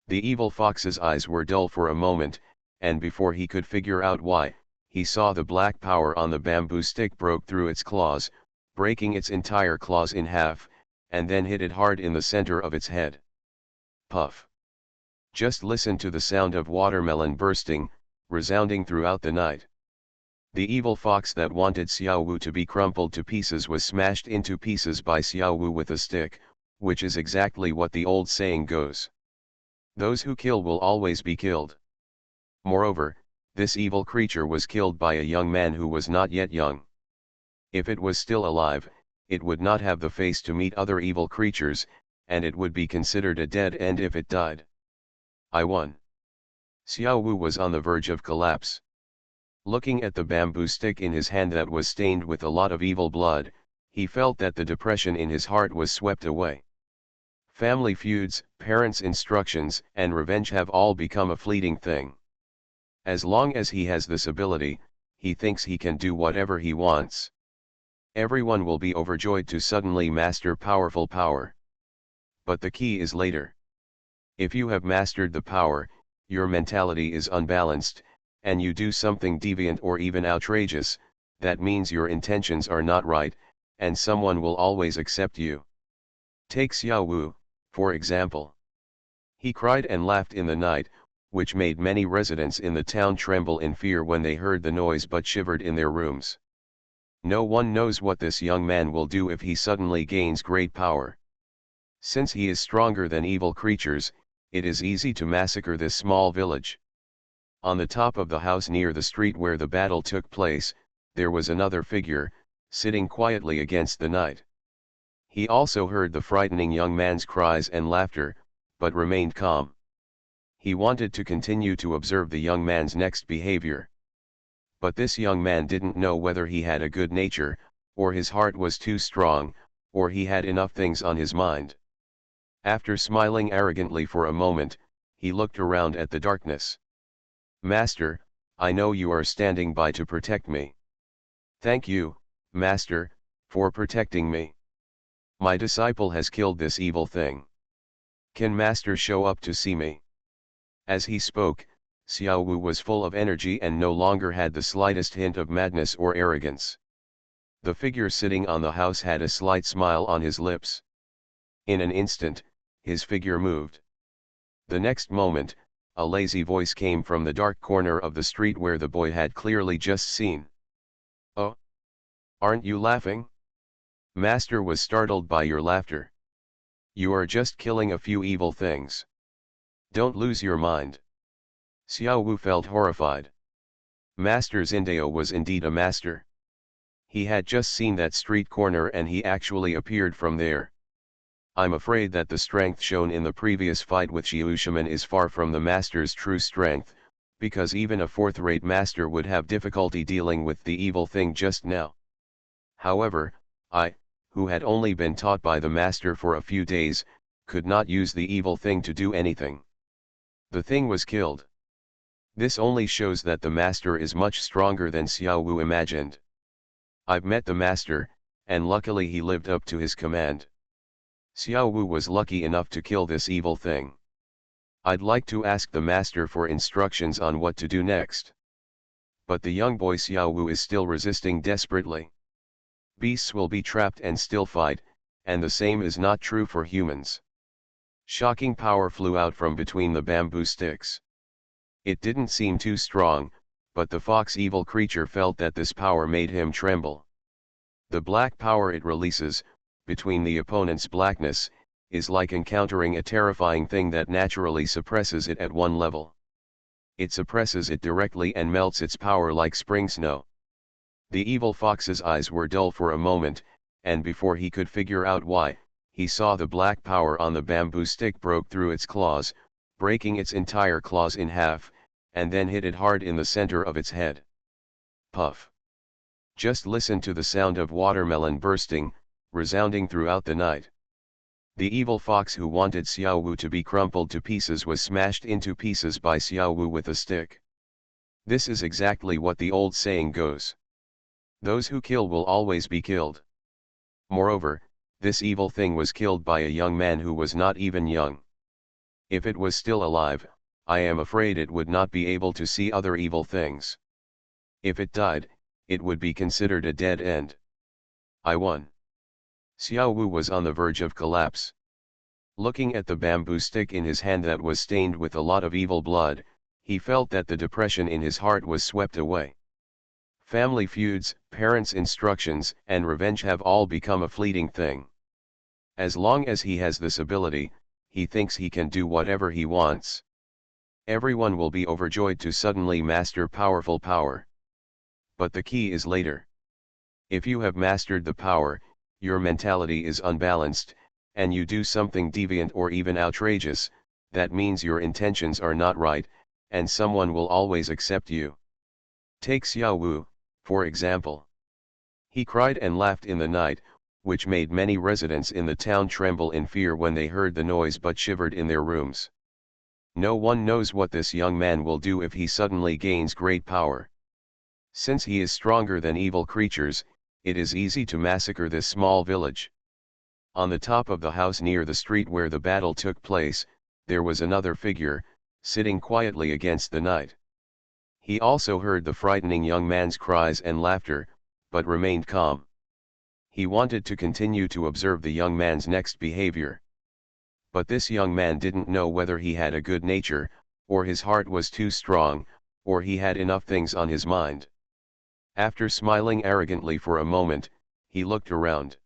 The evil fox's eyes were dull for a moment, and before he could figure out why, he saw the black power on the bamboo stick broke through its claws, breaking its entire claws in half, and then hit it hard in the center of its head. Puff. Just listen to the sound of watermelon bursting, resounding throughout the night. The evil fox that wanted Xiao Wu to be crumpled to pieces was smashed into pieces by Xiao Wu with a stick, which is exactly what the old saying goes. Those who kill will always be killed. Moreover, this evil creature was killed by a young man who was not yet young. If it was still alive, it would not have the face to meet other evil creatures, and it would be considered a dead end if it died. I won. Xiao Wu was on the verge of collapse. Looking at the bamboo stick in his hand that was stained with a lot of evil blood, he felt that the depression in his heart was swept away. Family feuds, parents' instructions, and revenge have all become a fleeting thing. As long as he has this ability, he thinks he can do whatever he wants. Everyone will be overjoyed to suddenly master powerful power. But the key is later. If you have mastered the power, your mentality is unbalanced, and you do something deviant or even outrageous, that means your intentions are not right, and someone will always accept you. Take Xiao Wu, for example. He cried and laughed in the night, which made many residents in the town tremble in fear when they heard the noise but shivered in their rooms. No one knows what this young man will do if he suddenly gains great power. Since he is stronger than evil creatures, it is easy to massacre this small village. On the top of the house near the street where the battle took place, there was another figure, sitting quietly against the night. He also heard the frightening young man's cries and laughter, but remained calm. He wanted to continue to observe the young man's next behavior. But this young man didn't know whether he had a good nature, or his heart was too strong, or he had enough things on his mind. After smiling arrogantly for a moment, he looked around at the darkness. "Master, I know you are standing by to protect me. Thank you, Master, for protecting me. My disciple has killed this evil thing. Can Master show up to see me?" As he spoke, Xiao Wu was full of energy and no longer had the slightest hint of madness or arrogance. The figure sitting on the house had a slight smile on his lips. In an instant, his figure moved. The next moment, a lazy voice came from the dark corner of the street where the boy had clearly just seen. "Oh? Aren't you laughing? Master was startled by your laughter. You are just killing a few evil things. Don't lose your mind." Xiao Wu felt horrified. Master Zindao was indeed a master. He had just seen that street corner and he actually appeared from there. I'm afraid that the strength shown in the previous fight with Xiushiman is far from the master's true strength, because even a fourth-rate master would have difficulty dealing with the evil thing just now. However, I, who had only been taught by the master for a few days, could not use the evil thing to do anything. The thing was killed. This only shows that the master is much stronger than Xiao Wu imagined. I've met the master, and luckily he lived up to his command. Xiao Wu was lucky enough to kill this evil thing. I'd like to ask the master for instructions on what to do next. But the young boy Xiao Wu is still resisting desperately. Beasts will be trapped and still fight, and the same is not true for humans. Shocking power flew out from between the bamboo sticks. It didn't seem too strong, but the fox evil creature felt that this power made him tremble. The black power it releases, between the opponent's blackness, is like encountering a terrifying thing that naturally suppresses it at one level. It suppresses it directly and melts its power like spring snow. The evil fox's eyes were dull for a moment, and before he could figure out why, he saw the black power on the bamboo stick broke through its claws, breaking its entire claws in half, and then hit it hard in the center of its head. Puff. Just listen to the sound of watermelon bursting, resounding throughout the night. The evil fox who wanted Xiao Wu to be crumpled to pieces was smashed into pieces by Xiao Wu with a stick. This is exactly what the old saying goes. Those who kill will always be killed. Moreover, this evil thing was killed by a young man who was not even young. If it was still alive, I am afraid it would not be able to see other evil things. If it died, it would be considered a dead end. I won. Xiao Wu was on the verge of collapse. Looking at the bamboo stick in his hand that was stained with a lot of evil blood, he felt that the depression in his heart was swept away. Family feuds, parents' instructions, and revenge have all become a fleeting thing. As long as he has this ability, he thinks he can do whatever he wants. Everyone will be overjoyed to suddenly master powerful power. But the key is later. If you have mastered the power, your mentality is unbalanced, and you do something deviant or even outrageous, that means your intentions are not right, and someone will always accept you. Take Xiao Wu, for example. He cried and laughed in the night, which made many residents in the town tremble in fear when they heard the noise but shivered in their rooms. No one knows what this young man will do if he suddenly gains great power. Since he is stronger than evil creatures, it is easy to massacre this small village. On the top of the house near the street where the battle took place, there was another figure, sitting quietly against the night. He also heard the frightening young man's cries and laughter, but remained calm. He wanted to continue to observe the young man's next behavior. But this young man didn't know whether he had a good nature, or his heart was too strong, or he had enough things on his mind. After smiling arrogantly for a moment, he looked around.